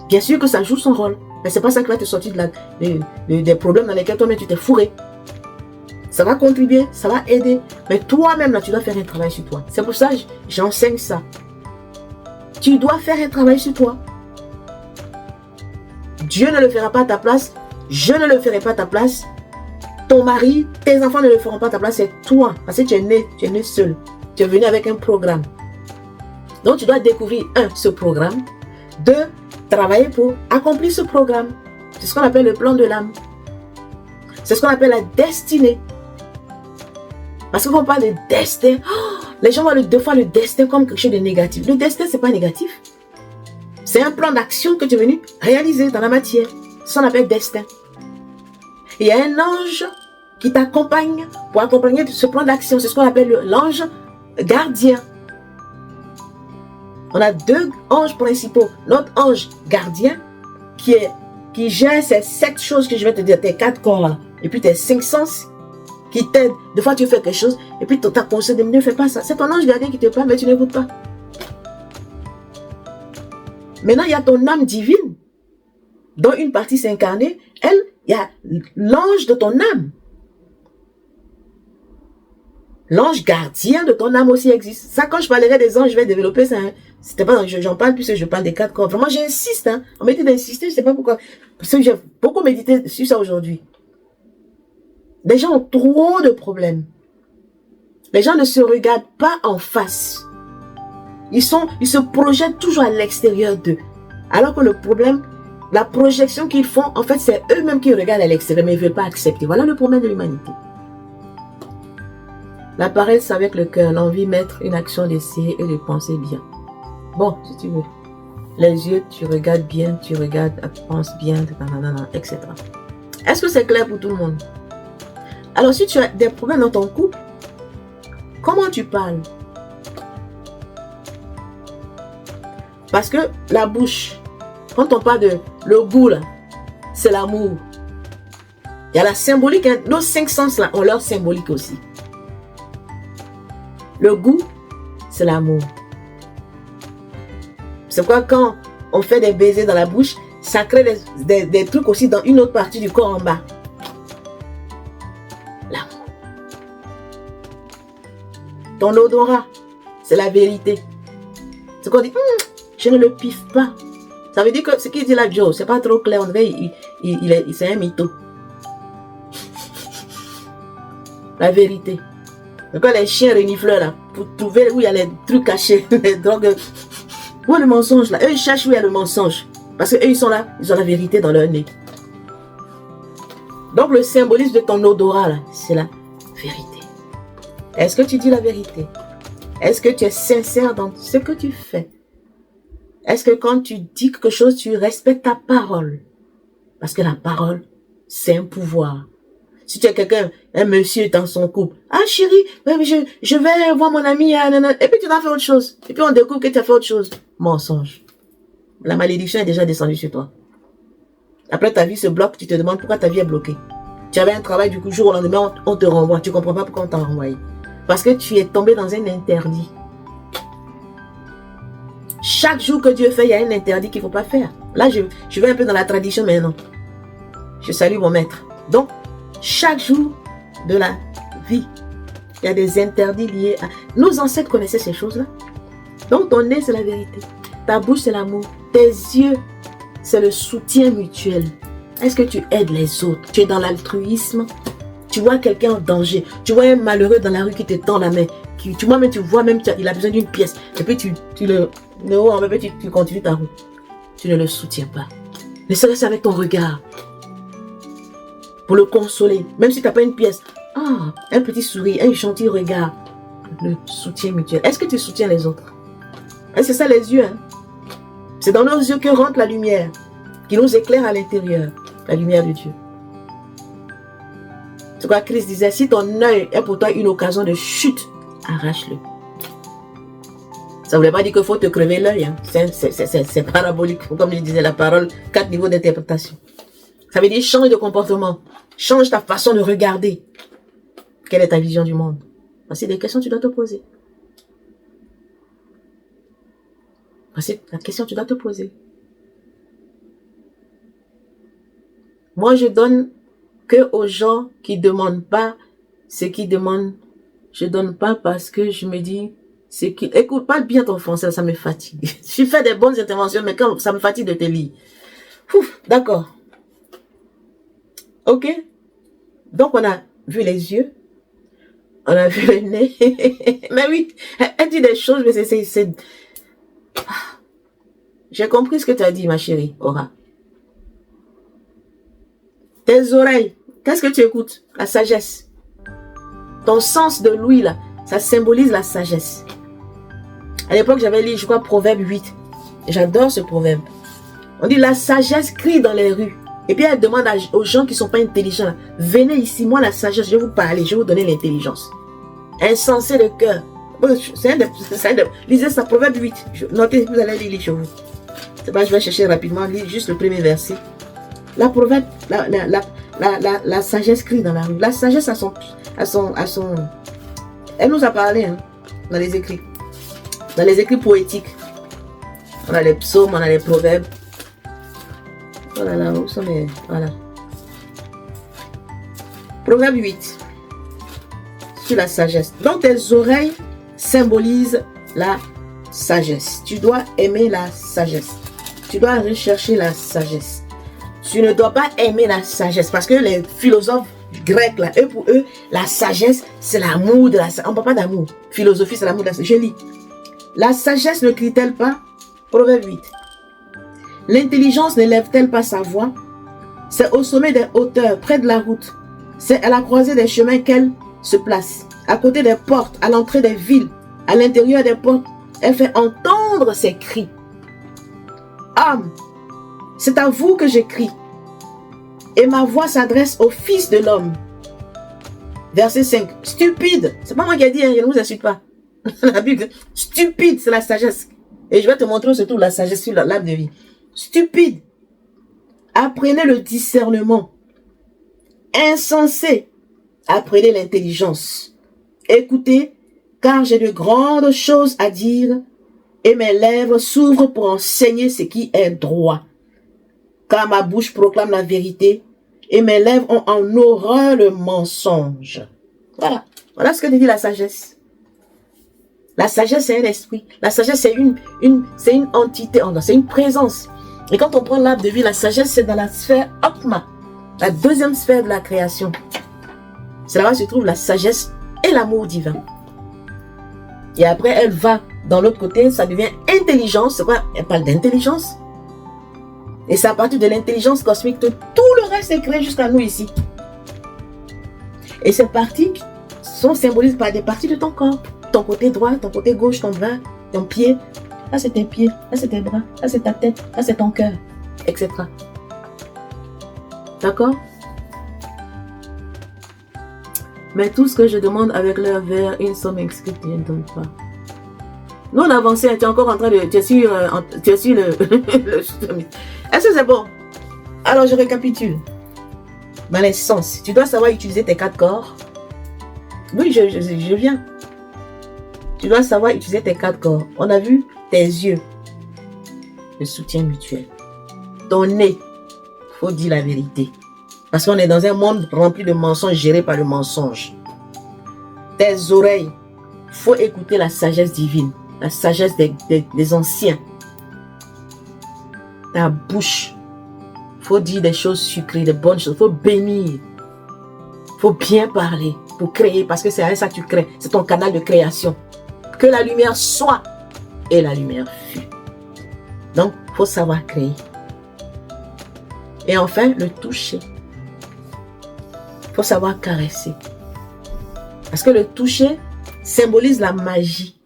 Bien sûr que ça joue son rôle, mais c'est pas ça qui va te sortir des problèmes dans lesquels toi-même tu t'es fourré. Ça va contribuer, ça va aider, mais toi-même là, tu dois faire un travail sur toi. C'est pour ça que j'enseigne ça. Tu dois faire un travail sur toi. Dieu ne le fera pas à ta place. Je ne le ferai pas à ta place. Ton mari, tes enfants ne le feront pas à ta place. C'est toi. Parce que tu es né seul. Tu es venu avec un programme. Donc tu dois découvrir, 1, ce programme. 2, travailler pour accomplir ce programme. C'est ce qu'on appelle le plan de l'âme. C'est ce qu'on appelle la destinée. Parce que quand on parle de destin, les gens voient deux fois le destin comme quelque chose de négatif. Le destin, ce n'est pas négatif. C'est un plan d'action que tu es venu réaliser dans la matière. Ça, on appelle destin. Il y a un ange qui t'accompagne pour accompagner ce plan d'action. C'est ce qu'on appelle l'ange gardien. On a 2 anges principaux. Notre ange gardien qui gère ces 7 choses que je vais te dire, tes 4 corps là, et puis tes 5 sens qui t'aident. Des fois tu fais quelque chose et puis ta conseil de ne fais pas ça. C'est ton ange gardien qui te parle mais tu n'écoutes pas. Maintenant, il y a ton âme divine, dont une partie s'est incarnée. Elle, il y a l'ange de ton âme. L'ange gardien de ton âme aussi existe. Ça, quand je parlerai des anges, je vais développer ça. Hein. C'était pas, j'en parle puisque je parle des 4 corps. Vraiment, j'insiste. Hein. On m'a dit d'insister, je sais pas pourquoi. Parce que j'ai beaucoup médité sur ça aujourd'hui. Les gens ont trop de problèmes. Les gens ne se regardent pas en face. Ils se projettent toujours à l'extérieur d'eux. Alors que le problème, la projection qu'ils font, en fait, c'est eux-mêmes qui regardent à l'extérieur, mais ils ne veulent pas accepter. Voilà le problème de l'humanité. La paresse avec le cœur, l'envie mettre une action d'essayer et de penser bien. Bon, si tu veux. Les yeux, tu regardes bien, tu regardes, tu penses bien, etc. Est-ce que c'est clair pour tout le monde? Alors, si tu as des problèmes dans ton couple, comment tu parles? Parce que la bouche, quand on parle de le goût, là, c'est l'amour. Il y a la symbolique, hein. Nos 5 sens là ont leur symbolique aussi. Le goût, c'est l'amour. C'est quoi quand on fait des baisers dans la bouche, ça crée des trucs aussi dans une autre partie du corps en bas. L'amour. Ton odorat, c'est la vérité. C'est qu'on dit, je ne le piffe pas. Ça veut dire que ce qu'il dit là, Joe, c'est pas trop clair. On dirait c'est un mytho. La vérité. Donc les chiens renifleurs là, pour trouver où il y a les trucs cachés, les drogues. Où est le mensonge là? Eux ils cherchent où il y a le mensonge. Parce qu'eux ils sont là, ils ont la vérité dans leur nez. Donc le symbolisme de ton odorat là, c'est la vérité. Est-ce que tu dis la vérité? Est-ce que tu es sincère dans ce que tu fais? Est-ce que quand tu dis quelque chose, tu respectes ta parole? Parce que la parole, c'est un pouvoir. Si tu as quelqu'un, un monsieur dans son couple, ah chérie, je vais voir mon ami, et puis tu vas faire autre chose. Et puis on découvre que tu as fait autre chose. Mensonge. La malédiction est déjà descendue sur toi. Après ta vie se bloque, tu te demandes pourquoi ta vie est bloquée. Tu avais un travail, du coup, jour au lendemain, on te renvoie. Tu ne comprends pas pourquoi on t'a renvoyé. Parce que tu es tombé dans un interdit. Chaque jour que Dieu fait, il y a un interdit qu'il ne faut pas faire. Là, je vais un peu dans la tradition maintenant. Je salue mon maître. Donc, chaque jour de la vie, il y a des interdits liés à... Nos ancêtres connaissaient ces choses-là. Donc, ton nez, c'est la vérité. Ta bouche, c'est l'amour. Tes yeux, c'est le soutien mutuel. Est-ce que tu aides les autres? Tu es dans l'altruisme? Tu vois quelqu'un en danger? Tu vois un malheureux dans la rue qui te tend la main? Tu vois même il a besoin d'une pièce. Et puis tu continues ta route. Tu ne le soutiens pas. Ne serait-ce avec ton regard. Pour le consoler. Même si tu n'as pas une pièce. Ah, un petit sourire, un gentil regard. Le soutien mutuel. Est-ce que tu soutiens les autres? C'est ça les yeux. Hein? C'est dans nos yeux que rentre la lumière. Qui nous éclaire à l'intérieur. La lumière de Dieu. C'est quoi Christ disait, si ton œil est pour toi une occasion de chute, arrache-le. Ça ne voulait pas dire qu'il faut te crever l'œil. Hein. C'est parabolique. Comme il disait la parole, 4 niveaux d'interprétation. Ça veut dire change de comportement. Change ta façon de regarder. Quelle est ta vision du monde? Voici des questions que tu dois te poser. Voici la question que tu dois te poser. Moi, je donne que aux gens qui ne demandent pas ce qu'ils demandent. Je ne donne pas parce que je me dis, c'est qu'ils... Écoute, parle bien ton français, ça me fatigue. Je fais des bonnes interventions, mais quand ça me fatigue de te lire. D'accord. Ok. Donc, on a vu les yeux. On a vu le nez. Mais oui, elle dit des choses, mais c'est... J'ai compris ce que tu as dit, ma chérie, Aura. Tes oreilles, qu'est-ce que tu écoutes? La sagesse. Ton sens de l'ouïe, là, ça symbolise la sagesse. À l'époque, j'avais lu, je crois, Proverbe 8. J'adore ce proverbe. On dit, la sagesse crie dans les rues. Et puis, elle demande aux gens qui ne sont pas intelligents, là, venez ici, moi, la sagesse, je vais vous parler, je vais vous donner l'intelligence. Insensé de cœur. Lisez ça, Proverbe 8. Notez, vous allez lire chez vous. C'est pas, je vais chercher rapidement, lire juste le premier verset. La proverbe, la sagesse crie dans la rue. La sagesse a son... Elle nous a parlé hein, dans les écrits. Dans les écrits poétiques. On a les psaumes, on a les proverbes. Oh là là, où sont les... Voilà. Proverbe 8. Sur la sagesse. Donc tes oreilles symbolisent la sagesse. Tu dois aimer la sagesse. Tu dois rechercher la sagesse. Tu ne dois pas aimer la sagesse parce que les philosophes grecs, là, pour eux, la sagesse, c'est l'amour de la sagesse. On ne parle pas d'amour. Philosophie, c'est l'amour de la sagesse. Je lis. La sagesse ne crie-t-elle pas? Proverbe 8. L'intelligence n'élève-t-elle pas sa voix? C'est au sommet des hauteurs, près de la route. C'est à la croisée des chemins qu'elle se place. À côté des portes, à l'entrée des villes, à l'intérieur des portes, elle fait entendre ses cris. Âme, c'est à vous que j'écris. Et ma voix s'adresse au Fils de l'homme. Verset 5. Stupide. C'est pas moi qui ai dit, hein, je ne vous insulte pas. La Bible, stupide, c'est la sagesse. Et je vais te montrer surtout la sagesse sur l'arbre de vie. Stupide. Apprenez le discernement. Insensé. Apprenez l'intelligence. Écoutez, car j'ai de grandes choses à dire et mes lèvres s'ouvrent pour enseigner ce qui est droit. Car ma bouche proclame la vérité et mes lèvres ont en horreur le mensonge. Voilà. Voilà ce que dit la sagesse. La sagesse, c'est un esprit. La sagesse, c'est une entité, c'est une présence. Et quand on prend l'arbre de vie, la sagesse, c'est dans la sphère Okma, la deuxième sphère de la création. C'est là-bas se trouve la sagesse et l'amour divin. Et après, elle va dans l'autre côté, ça devient intelligence. C'est quoi? Elle parle d'intelligence. Et c'est à partir de l'intelligence cosmique que tout le reste est créé jusqu'à nous ici. Et ces parties sont symbolisées par des parties de ton corps. Ton côté droit, ton côté gauche, ton bras, ton pied. Là, c'est tes pieds, là, c'est tes bras, là, c'est ta tête, là, c'est ton cœur, etc. D'accord? Mais tout ce que je demande avec leur verre, une somme exquise, tu ne donnes pas. Nous, on a avancé, tu es encore en train de... Tu es sur le... Est-ce que c'est bon? Alors, je récapitule. Dans les sens, tu dois savoir utiliser tes 4 corps. Oui, je viens. Tu dois savoir utiliser tes 4 corps. On a vu tes yeux. Le soutien mutuel. Ton nez. Faut dire la vérité. Parce qu'on est dans un monde rempli de mensonges, géré par le mensonge. Tes oreilles. Faut écouter la sagesse divine. La sagesse des anciens. Ta bouche. Faut dire des choses sucrées, des bonnes choses. Faut bénir. Faut bien parler pour créer. Parce que c'est avec ça que tu crées. C'est ton canal de création. Que la lumière soit et la lumière fut. Donc, il faut savoir créer. Et enfin, le toucher. Il faut savoir caresser. Parce que le toucher symbolise la magie.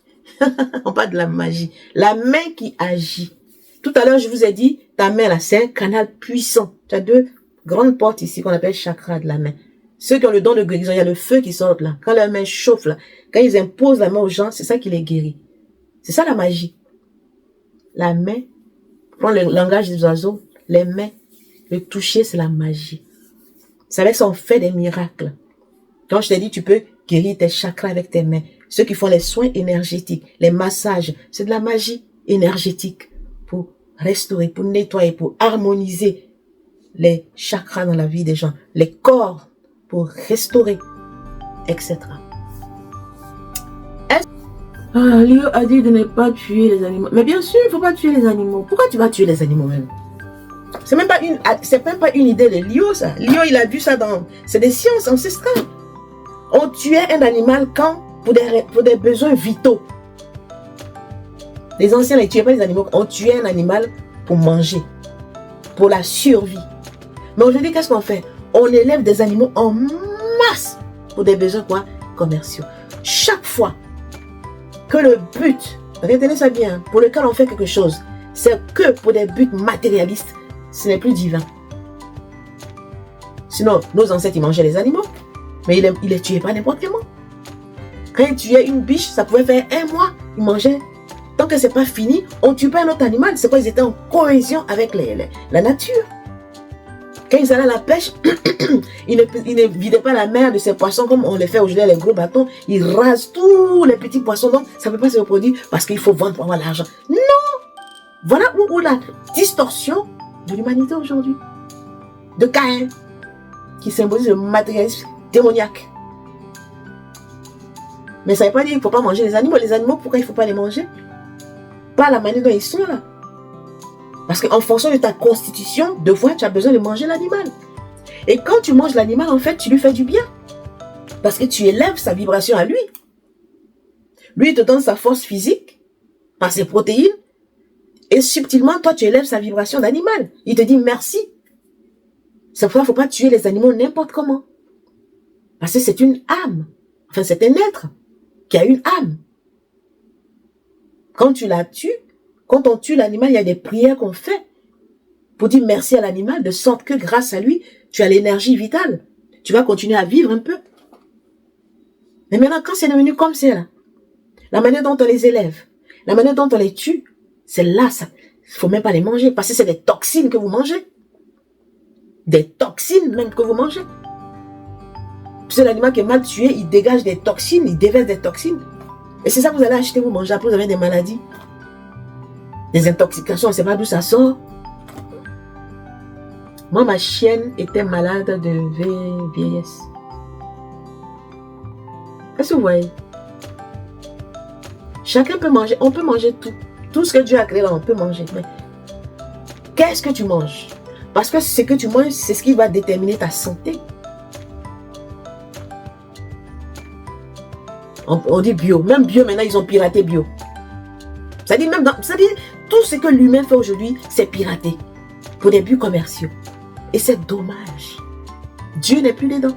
On parle de la magie. La main qui agit. Tout à l'heure, je vous ai dit, ta main là, c'est un canal puissant. Tu as 2 grandes portes ici qu'on appelle chakra de la main. Ceux qui ont le don de guérison, il y a le feu qui sort là. Quand la main chauffe là, quand ils imposent la main aux gens, c'est ça qui les guérit. C'est ça la magie. La main, prends le langage des oiseaux, les mains, le toucher, c'est la magie. C'est avec ça on fait des miracles. Quand je t'ai dit, tu peux guérir tes chakras avec tes mains. Ceux qui font les soins énergétiques, les massages, c'est de la magie énergétique pour restaurer, pour nettoyer, pour harmoniser les chakras dans la vie des gens, les corps pour restaurer, etc. Léo a dit de ne pas tuer les animaux. Mais bien sûr, il ne faut pas tuer les animaux. Pourquoi tu vas tuer les animaux même? C'est même pas une idée de Léo, ça. Léo, il a vu ça dans... C'est des sciences ancestrales. On tuait un animal quand pour des besoins vitaux. Les anciens ne tuaient pas les animaux. On tuait un animal pour manger, pour la survie. Mais aujourd'hui, qu'est-ce qu'on fait? On élève des animaux en masse pour des besoins quoi? Commerciaux. Chaque fois que le but, retenez ça bien, pour lequel on fait quelque chose, c'est que pour des buts matérialistes, ce n'est plus divin. Sinon, nos ancêtres, ils mangeaient les animaux, mais ils les tuaient pas n'importe comment. Quand ils tuaient une biche, ça pouvait faire 1 mois, ils mangeaient. Tant que c'est pas fini, on tue pas un autre animal. C'est quoi? Ils étaient en cohésion avec la nature. Quand ils allaient à la pêche, ils ne vidaient pas la mer de ces poissons comme on les fait aujourd'hui, les gros bâtons. Ils rasent tous les petits poissons. Donc, ça ne peut pas se reproduire parce qu'il faut vendre pour avoir l'argent. Non! Voilà où la distorsion de l'humanité aujourd'hui. De Caïn, qui symbolise le matérialisme démoniaque. Mais ça ne veut pas dire qu'il ne faut pas manger les animaux. Les animaux, pourquoi il ne faut pas les manger? Pas la manière dont ils sont là. Parce qu'en fonction de ta constitution, de fois, tu as besoin de manger l'animal. Et quand tu manges l'animal, en fait, tu lui fais du bien. Parce que tu élèves sa vibration à lui. Lui, il te donne sa force physique par ses protéines. Et subtilement, toi, tu élèves sa vibration d'animal. Il te dit merci. C'est pourquoi il ne faut pas tuer les animaux n'importe comment. Parce que c'est une âme. Enfin, c'est un être qui a une âme. Quand tu la tues, quand on tue l'animal, il y a des prières qu'on fait pour dire merci à l'animal, de sorte que grâce à lui, tu as l'énergie vitale. Tu vas continuer à vivre un peu. Mais maintenant, quand c'est devenu comme c'est là, la manière dont on les élève, la manière dont on les tue, c'est là, ça. Il ne faut même pas les manger, parce que c'est des toxines que vous mangez. Des toxines même que vous mangez. C'est l'animal qui est mal tué, il dégage des toxines, il déverse des toxines. Et c'est ça que vous allez acheter, vous mangez, après vous avez des maladies. Des intoxications, on ne sait pas d'où ça sort. Moi, ma chienne était malade de vieillesse. Est-ce que vous voyez? Chacun peut manger, on peut manger tout. Tout ce que Dieu a créé là, on peut manger. Mais qu'est-ce que tu manges? Parce que ce que tu manges, c'est ce qui va déterminer ta santé. On dit bio. Même bio, maintenant, ils ont piraté bio. C'est-à-dire, tout ce que l'humain fait aujourd'hui, c'est piraté. Pour des buts commerciaux. Et c'est dommage. Dieu n'est plus dedans.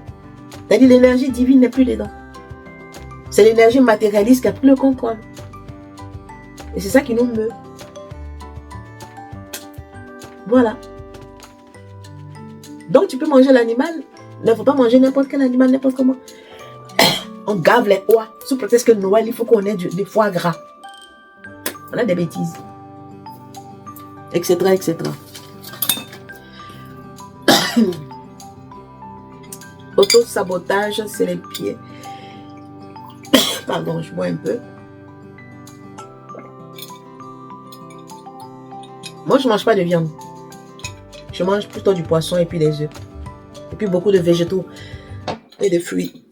C'est-à-dire, l'énergie divine n'est plus dedans. C'est l'énergie matérialiste qui a pris le contrôle. Et c'est ça qui nous meurt. Voilà. Donc, tu peux manger l'animal. Il ne faut pas manger n'importe quel animal, n'importe comment. On gave les oies. Sous prétexte que Noël, il faut qu'on ait des foie gras. On a des bêtises. Etc. etc. Auto-sabotage, c'est les pieds. Pardon, je bois un peu. Moi, je ne mange pas de viande. Je mange plutôt du poisson et puis des œufs. Et puis beaucoup de végétaux et de fruits.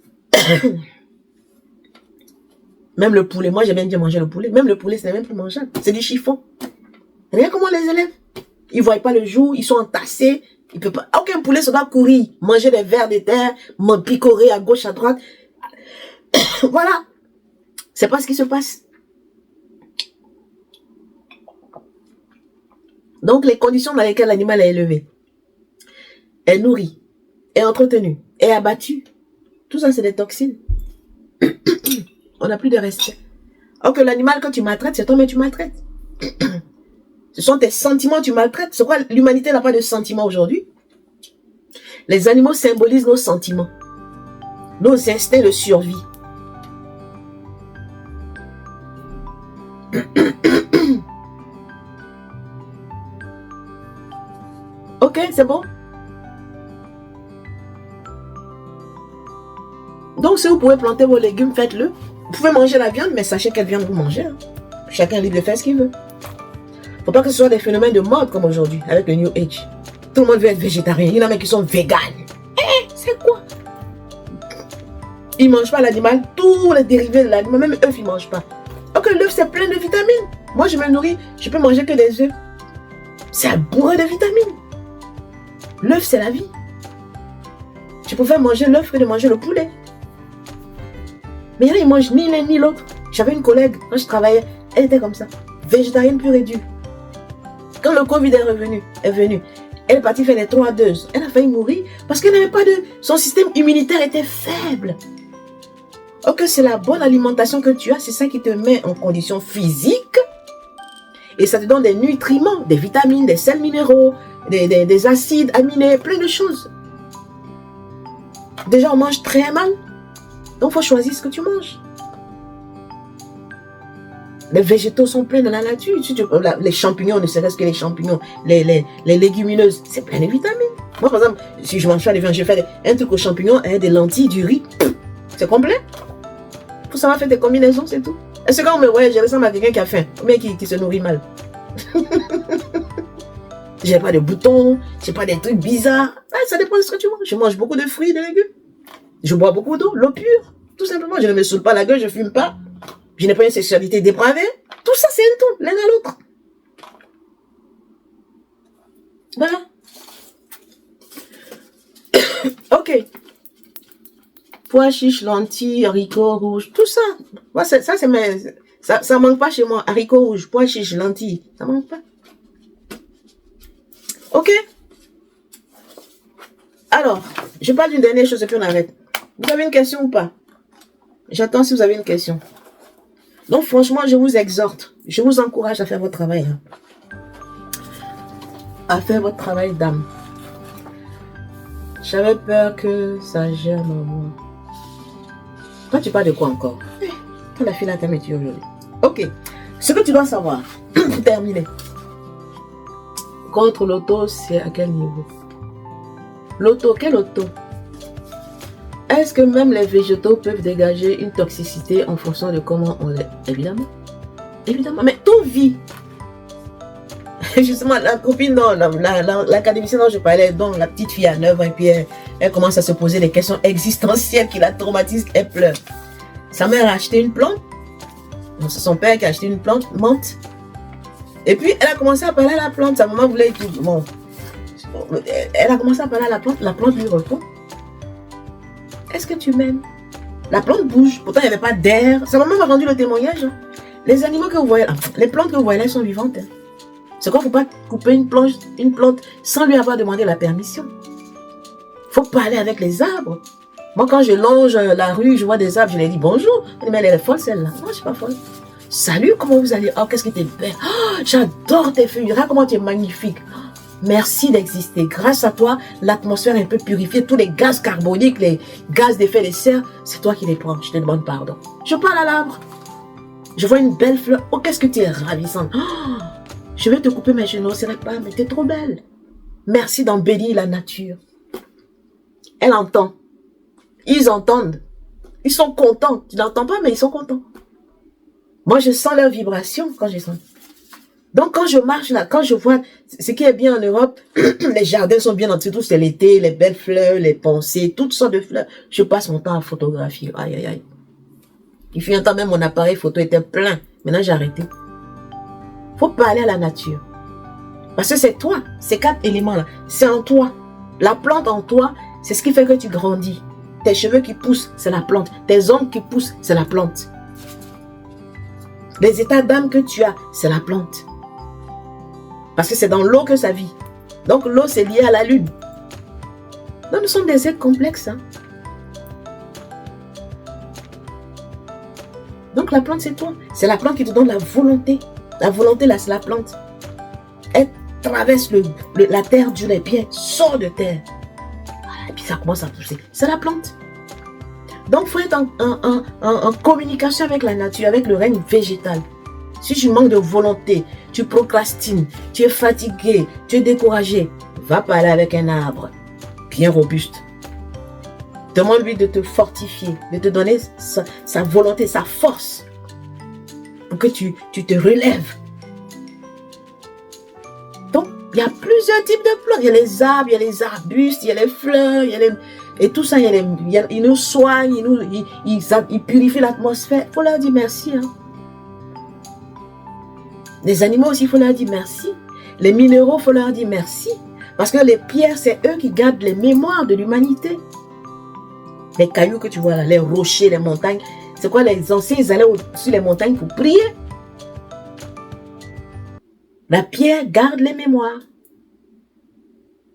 Même le poulet. Moi, j'aime bien manger le poulet. Même le poulet, c'est même plus mangeable. C'est du chiffon. Regarde comment les élèves. Ils ne voient pas le jour. Ils sont entassés. Il peut pas. Aucun poulet se doit courir. Manger des vers de terre. Me picorer à gauche, à droite. Voilà. C'est pas ce qui se passe. Donc, les conditions dans lesquelles l'animal est élevé, est nourri, est entretenu, est abattu, tout ça, c'est des toxines. On n'a plus de respect. Or que l'animal, quand tu maltraites, c'est toi, mais tu maltraites. Ce sont tes sentiments, tu maltraites. C'est pourquoi l'humanité n'a pas de sentiments aujourd'hui. Les animaux symbolisent nos sentiments, nos instincts de survie. Ok, c'est bon. Donc, si vous pouvez planter vos légumes, faites-le. Vous pouvez manger la viande, mais sachez quelle viande vous mangez. Hein. Chacun est libre de faire ce qu'il veut. Il ne faut pas que ce soit des phénomènes de mode comme aujourd'hui, avec le New Age. Tout le monde veut être végétarien. Il y en a même qui sont véganes. C'est quoi? Ils ne mangent pas l'animal, tous les dérivés de l'animal, même œufs, ils ne mangent pas. Ok, l'œuf, c'est plein de vitamines. Moi, je me nourris, je peux manger que des œufs. C'est bourré de vitamines. L'œuf, c'est la vie. Je préfère manger l'œuf que de manger le poulet. Mais là, ils mangent ni l'un ni l'autre. J'avais une collègue, quand je travaillais, elle était comme ça. Végétarienne pure et dure. Quand le Covid est venu, elle est partie faire les 3 doses. Elle a failli mourir parce qu'elle n'avait pas de... Son système immunitaire était faible. Ok, c'est la bonne alimentation que tu as, c'est ça qui te met en condition physique. Et ça te donne des nutriments, des vitamines, des sels minéraux, des acides aminés, plein de choses. Déjà, on mange très mal. Donc, il faut choisir ce que tu manges. Les végétaux sont pleins dans la nature. Les champignons, ne serait-ce que les champignons, les légumineuses, c'est plein de vitamines. Moi, par exemple, si je mange pas des viandes, je fais un truc aux champignons, des lentilles, du riz. C'est complet. Pour savoir faire des combinaisons, c'est tout. Est-ce que quand on me voit, je ressemble à quelqu'un qui a faim, ou bien qui se nourrit mal? J'ai pas de boutons, j'ai pas des trucs bizarres. Ça dépend de ce que tu manges. Je mange beaucoup de fruits et de légumes. Je bois beaucoup d'eau, l'eau pure. Tout simplement, je ne me saoule pas la gueule, je fume pas. Je n'ai pas une sexualité dépravée. Tout ça, c'est un tout, l'un à l'autre. Voilà. Ok. Pois chiches, lentilles, haricots rouges, tout ça. Moi, ça c'est mes... Ça manque pas chez moi. Haricots rouges, pois chiches, lentilles. Ça manque pas. Ok. Alors, je parle d'une dernière chose et puis on arrête. Vous avez une question ou pas? J'attends si vous avez une question. Donc, franchement, je vous exhorte. Je vous encourage à faire votre travail. Hein. À faire votre travail d'âme. J'avais peur que ça germe en moi. Toi, tu parles de quoi encore? Toi, la fille là, t'as métier aujourd'hui. Ok. Ce que tu dois savoir, pour terminer. Contre l'auto, c'est à quel niveau? L'auto, quel auto? Est-ce que même les végétaux peuvent dégager une toxicité en fonction de comment on les... Évidemment. Évidemment. Mais tout vit. Justement, la copine, l'académicienne dont je parlais, dont la petite fille à 9 ans, et puis elle commence à se poser des questions existentielles qui la traumatisent, elle pleure. Sa mère a acheté une plante. C'est son père qui a acheté une plante, menthe. Et puis, elle a commencé à parler à la plante. Sa maman voulait... Bon, elle a commencé à parler à la plante lui répond. Est-ce que tu m'aimes? La plante bouge. Pourtant, il n'y avait pas d'air. Sa maman m'a rendu le témoignage. Hein. Les animaux que vous voyez, les plantes que vous voyez, elles sont vivantes. Hein. C'est quoi, il ne faut pas couper une plante sans lui avoir demandé la permission. Il faut parler avec les arbres. Moi, quand je longe la rue, je vois des arbres, je leur dis bonjour. Mais elle est folle, celle-là. Non, je ne suis pas folle. Salut, comment vous allez? Oh, qu'est-ce que tu es belle. Oh, j'adore tes feuilles. Regarde comment tu es magnifique. Merci d'exister. Grâce à toi, l'atmosphère est un peu purifiée. Tous les gaz carboniques, les gaz d'effet de serre, c'est toi qui les prends. Je te demande pardon. Je parle à l'arbre. Je vois une belle fleur. Oh, qu'est-ce que tu es ravissante. Oh, je vais te couper, mais je n'oserais pas. Mais tu es trop belle. Merci d'embellir la nature. Elle entend. Ils entendent. Ils sont contents. Tu n'entends pas, mais ils sont contents. Moi, je sens leur vibration quand je sens. Donc, quand je marche là, quand je vois ce qui est bien en Europe, les jardins sont bien entretenus, c'est l'été, les belles fleurs, les pensées, toutes sortes de fleurs. Je passe mon temps à photographier. Aïe, aïe, aïe. Il fut un temps même, mon appareil photo était plein. Maintenant, j'ai arrêté. Faut parler à la nature. Parce que c'est toi, ces 4 éléments-là, c'est en toi. La plante en toi, c'est ce qui fait que tu grandis. Tes cheveux qui poussent, c'est la plante. Tes ongles qui poussent, c'est la plante. Les états d'âme que tu as, c'est la plante. Parce que c'est dans l'eau que ça vit. Donc l'eau, c'est lié à la lune. Donc nous sommes des êtres complexes. Hein? Donc la plante, c'est toi. C'est la plante qui te donne la volonté. La volonté, là, c'est la plante. Elle traverse la terre du lait, puis elle sort de terre. Et puis ça commence à pousser. C'est la plante. Donc il faut être en communication avec la nature, avec le règne végétal. Si tu manques de volonté, tu procrastines, tu es fatigué, tu es découragé, va parler avec un arbre bien robuste. Demande-lui de te fortifier, de te donner sa volonté, sa force pour que tu te relèves. Donc, il y a plusieurs types de plantes. Il y a les arbres, il y a les arbustes, il y a les fleurs, il y a les... Et tout ça, ils nous soignent, ils purifient l'atmosphère. Il faut leur dire merci. Hein. Les animaux aussi, il faut leur dire merci. Les minéraux, il faut leur dire merci. Parce que les pierres, c'est eux qui gardent les mémoires de l'humanité. Les cailloux que tu vois là, les rochers, les montagnes. C'est quoi, les anciens, ils allaient sur les montagnes pour prier. La pierre garde les mémoires.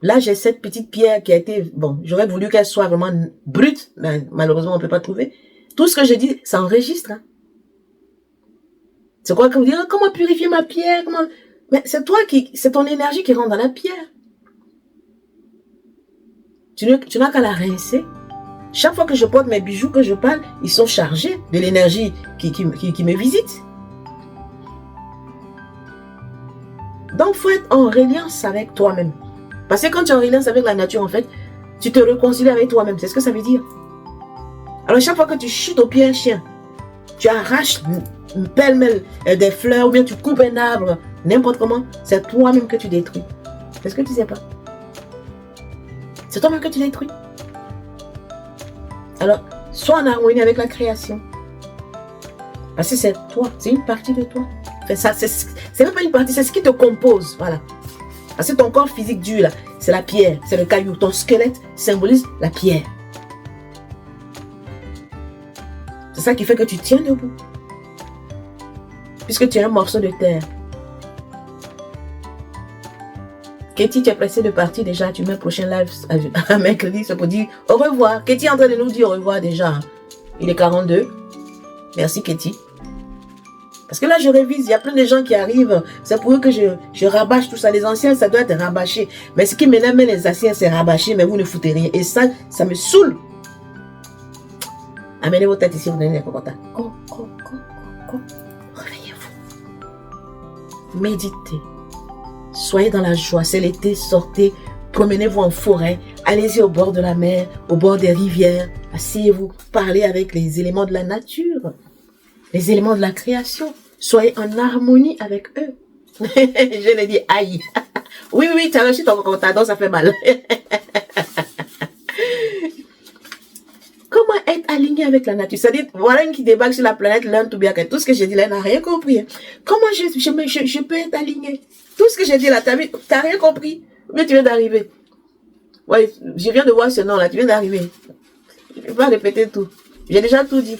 Là, j'ai cette petite pierre qui a été... Bon, j'aurais voulu qu'elle soit vraiment brute, mais malheureusement, on ne peut pas trouver. Tout ce que je dis, ça enregistre. Hein. C'est quoi que vous dites, comment purifier ma pierre? Comment... Mais c'est toi c'est ton énergie qui rentre dans la pierre. Tu n'as qu'à la rincer. Chaque fois que je porte mes bijoux, que je parle, ils sont chargés de l'énergie qui me visite. Donc, il faut être en reliance avec toi-même. Parce que quand tu es en reliance avec la nature, en fait, tu te réconcilies avec toi-même. C'est ce que ça veut dire. Alors, chaque fois que tu chutes au pied un chien, tu arraches une pêle-mêle des fleurs, ou bien tu coupes un arbre, n'importe comment, c'est toi-même que tu détruis. C'est ce que tu ne sais pas. C'est toi-même que tu détruis. Alors, sois en harmonie avec la création. Parce que c'est toi, c'est une partie de toi. Enfin, ça, c'est même pas une partie, c'est ce qui te compose. Voilà. Parce que ton corps physique dur, là, c'est la pierre, c'est le caillou. Ton squelette symbolise la pierre. C'est ça qui fait que tu tiens debout. Puisque tu es un morceau de terre. Katie, tu es pressée de partir déjà. Tu mets le prochain live à mercredi. C'est pour dire au revoir. Katie est en train de nous dire au revoir déjà. Il est 42. Merci Katie. Parce que là, je révise. Il y a plein de gens qui arrivent. C'est pour eux que je rabâche tout ça. Les anciens, ça doit être rabâché. Mais ce qui m'énerve, les anciens, c'est rabâché. Mais vous ne foutez rien. Et ça me saoule. Amenez vos têtes ici. Vous donnez les cocotas. Réveillez-vous. Méditez. Soyez dans la joie, c'est l'été, sortez, promenez-vous en forêt, allez-y au bord de la mer, au bord des rivières, asseyez-vous, parlez avec les éléments de la nature, les éléments de la création, soyez en harmonie avec eux. Je l'ai dit, aïe. Oui, tu as reçu ton cocotada, ça fait mal. Comment être aligné avec la nature? C'est-à-dire, voilà une qui débarque sur la planète, learn to be okay. Tout ce que j'ai dit là, elle n'a rien compris. Comment je peux être aligné? Tout ce que j'ai dit là, t'as rien compris? Mais tu viens d'arriver. Ouais, je viens de voir ce nom là, tu viens d'arriver. Je ne vais pas répéter tout. J'ai déjà tout dit.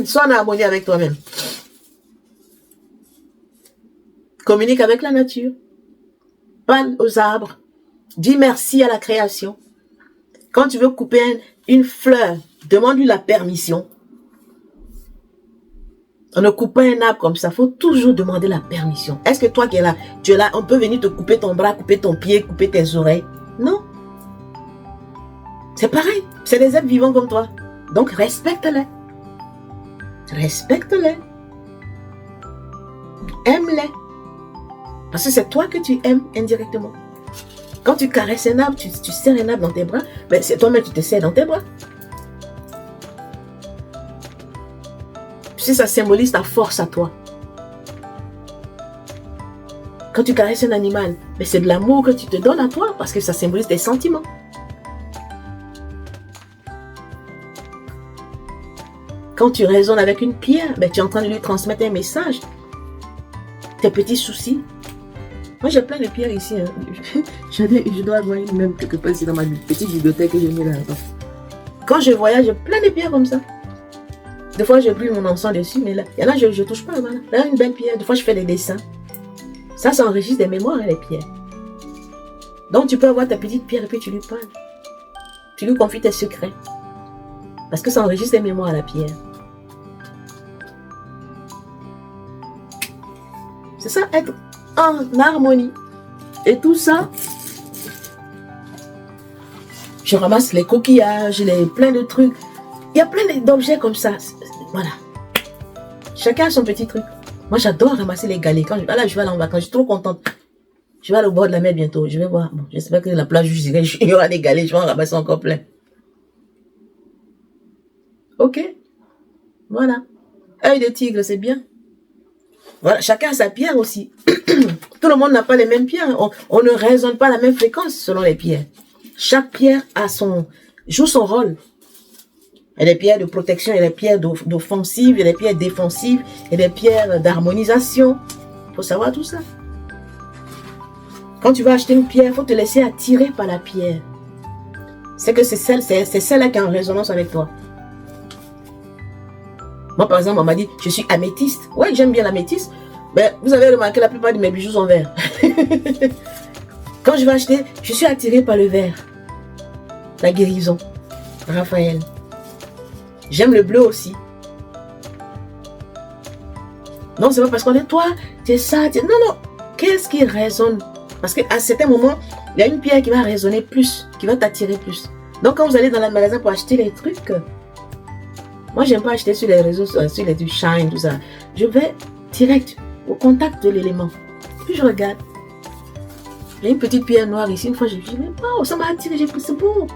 Sois en harmonie avec toi-même. Communique avec la nature. Parle aux arbres. Dis merci à la création. Quand tu veux couper une fleur, demande-lui la permission. On ne coupe pas un arbre comme ça. Il faut toujours demander la permission. Est-ce que toi qui es là, tu es là, on peut venir te couper ton bras, couper ton pied, couper tes oreilles? Non. C'est pareil. C'est des êtres vivants comme toi. Donc respecte-les. Respecte-les. Aime-les. Parce que c'est toi que tu aimes indirectement. Quand tu caresses un arbre, tu serres un arbre dans tes bras, ben c'est toi-même tu te serres dans tes bras. Si ça symbolise ta force à toi. Quand tu caresses un animal, mais c'est de l'amour que tu te donnes à toi parce que ça symbolise tes sentiments. Quand tu raisonnes avec une pierre, ben tu es en train de lui transmettre un message. Tes petits soucis. Moi j'ai plein de pierres ici. Hein. Je dois avoir une même quelque part ici dans ma petite bibliothèque que j'ai mis là-bas. Quand je voyage, j'ai plein de pierres comme ça. Des fois, je brûle mon encens dessus, mais là, il y en a, je ne touche pas. Voilà. Là, une belle pierre. Des fois, je fais des dessins. Ça enregistre des mémoires, hein, les pierres. Donc, tu peux avoir ta petite pierre et puis tu lui parles. Tu lui confies tes secrets. Parce que ça enregistre des mémoires à la pierre. C'est ça, être en harmonie. Et tout ça, je ramasse les coquillages, plein de trucs. Il y a plein d'objets comme ça. Voilà. Chacun a son petit truc. Moi, j'adore ramasser les galets. Quand je vais aller en vacances, je suis trop contente. Je vais aller au bord de la mer bientôt. Je vais voir. Bon, j'espère que la plage, il y aura des galets. Je vais en ramasser encore plein. Ok. Voilà. Œil de tigre, c'est bien. Voilà. Chacun a sa pierre aussi. Tout le monde n'a pas les mêmes pierres. On ne raisonne pas la même fréquence selon les pierres. Chaque pierre joue son rôle. Il y a des pierres de protection, il y a des pierres d'offensive, il y a des pierres défensives, il y a des pierres d'harmonisation. Il faut savoir tout ça. Quand tu vas acheter une pierre, il faut te laisser attirer par la pierre. C'est que c'est celle-là qui est en résonance avec toi. Moi, par exemple, on m'a dit, je suis améthyste. Oui, j'aime bien l'améthyste. Mais vous avez remarqué, la plupart de mes bijoux sont verts. Quand je vais acheter, je suis attirée par le vert. La guérison. Raphaël. J'aime le bleu aussi. Non, c'est pas parce qu'on est toi, tu es ça. Non. Qu'est-ce qui résonne? Parce qu'à certains moments, il y a une pierre qui va résonner plus, qui va t'attirer plus. Donc, quand vous allez dans le magasin pour acheter les trucs, moi, j'aime pas acheter sur les réseaux, sur les trucs Shine, tout ça. Je vais direct au contact de l'élément. Puis je regarde. Il y a une petite pierre noire ici. Une fois, je dis, mais wow, ça m'a attiré, j'ai pris, c'est beau.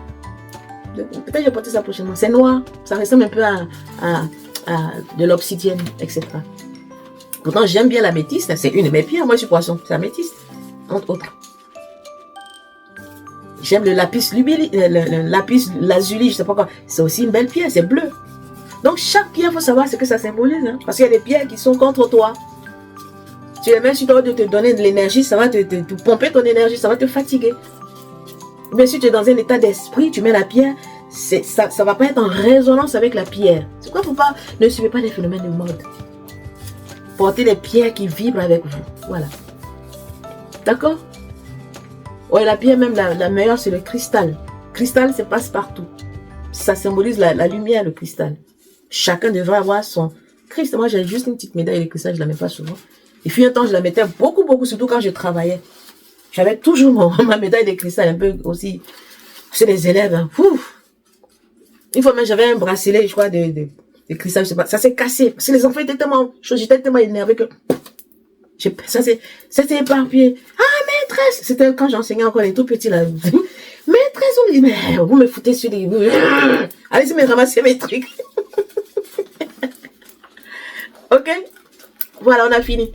Peut-être je vais porter ça prochainement. C'est noir. Ça ressemble un peu à de l'obsidienne, etc. Pourtant, j'aime bien l'améthyste. C'est une de mes pierres. Moi, je suis poisson. C'est l'améthyste. Entre autres. J'aime le lapis lazuli, je sais pas quoi. C'est aussi une belle pierre. C'est bleu. Donc, chaque pierre, il faut savoir ce que ça symbolise. Hein? Parce qu'il y a des pierres qui sont contre toi. Tu les mets sur toi de te donner de l'énergie. Ça va te pomper ton énergie. Ça va te fatiguer. Mais si tu es dans un état d'esprit, tu mets la pierre, ça ne va pas être en résonance avec la pierre. C'est quoi, ne suivez pas les phénomènes de mode. Portez les pierres qui vibrent avec vous. Voilà. D'accord? Ouais, la pierre même, la meilleure, c'est le cristal. Cristal, ça passe partout. Ça symbolise la lumière, le cristal. Chacun devrait avoir son cristal. Moi, j'ai juste une petite médaille de cristal, je ne la mets pas souvent. Et puis un temps, je la mettais beaucoup, surtout quand je travaillais. J'avais toujours ma médaille de cristal, un peu aussi. C'est les élèves. Hein. Une fois même, j'avais un bracelet, je crois, de cristal, je sais pas. Ça s'est cassé. Parce que les enfants étaient tellement chauds, j'étais tellement énervé que ça s'est éparpillé. Ah, maîtresse! C'était quand j'enseignais encore les tout petits là. Maîtresse, on me dit, mais vous me foutez sur les... Allez-y, me ramasser mes trucs. Ok? Voilà, on a fini.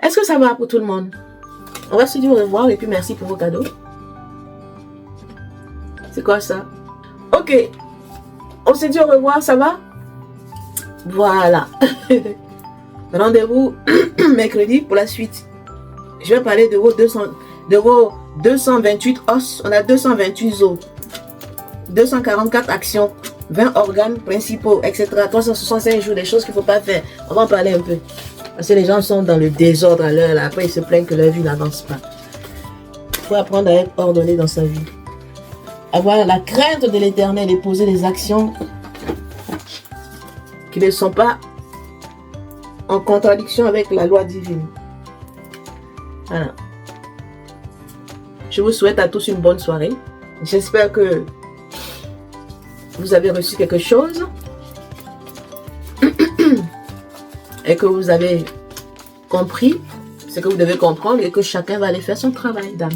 Est-ce que ça va pour tout le monde? On va se dire au revoir et puis merci pour vos cadeaux. C'est quoi ça? Ok. On se dit au revoir, ça va? Voilà. Rendez-vous mercredi pour la suite. Je vais parler de vos 228 os. On a 228 os. 244 actions. 20 organes principaux, etc. 365 jours, des choses qu'il ne faut pas faire. On va en parler un peu. Parce que les gens sont dans le désordre à l'heure. Après, ils se plaignent que leur vie n'avance pas. Il faut apprendre à être ordonné dans sa vie. Avoir la crainte de l'éternel et poser des actions qui ne sont pas en contradiction avec la loi divine. Voilà. Je vous souhaite à tous une bonne soirée. J'espère que vous avez reçu quelque chose et que vous avez compris ce que vous devez comprendre et que chacun va aller faire son travail d'âme.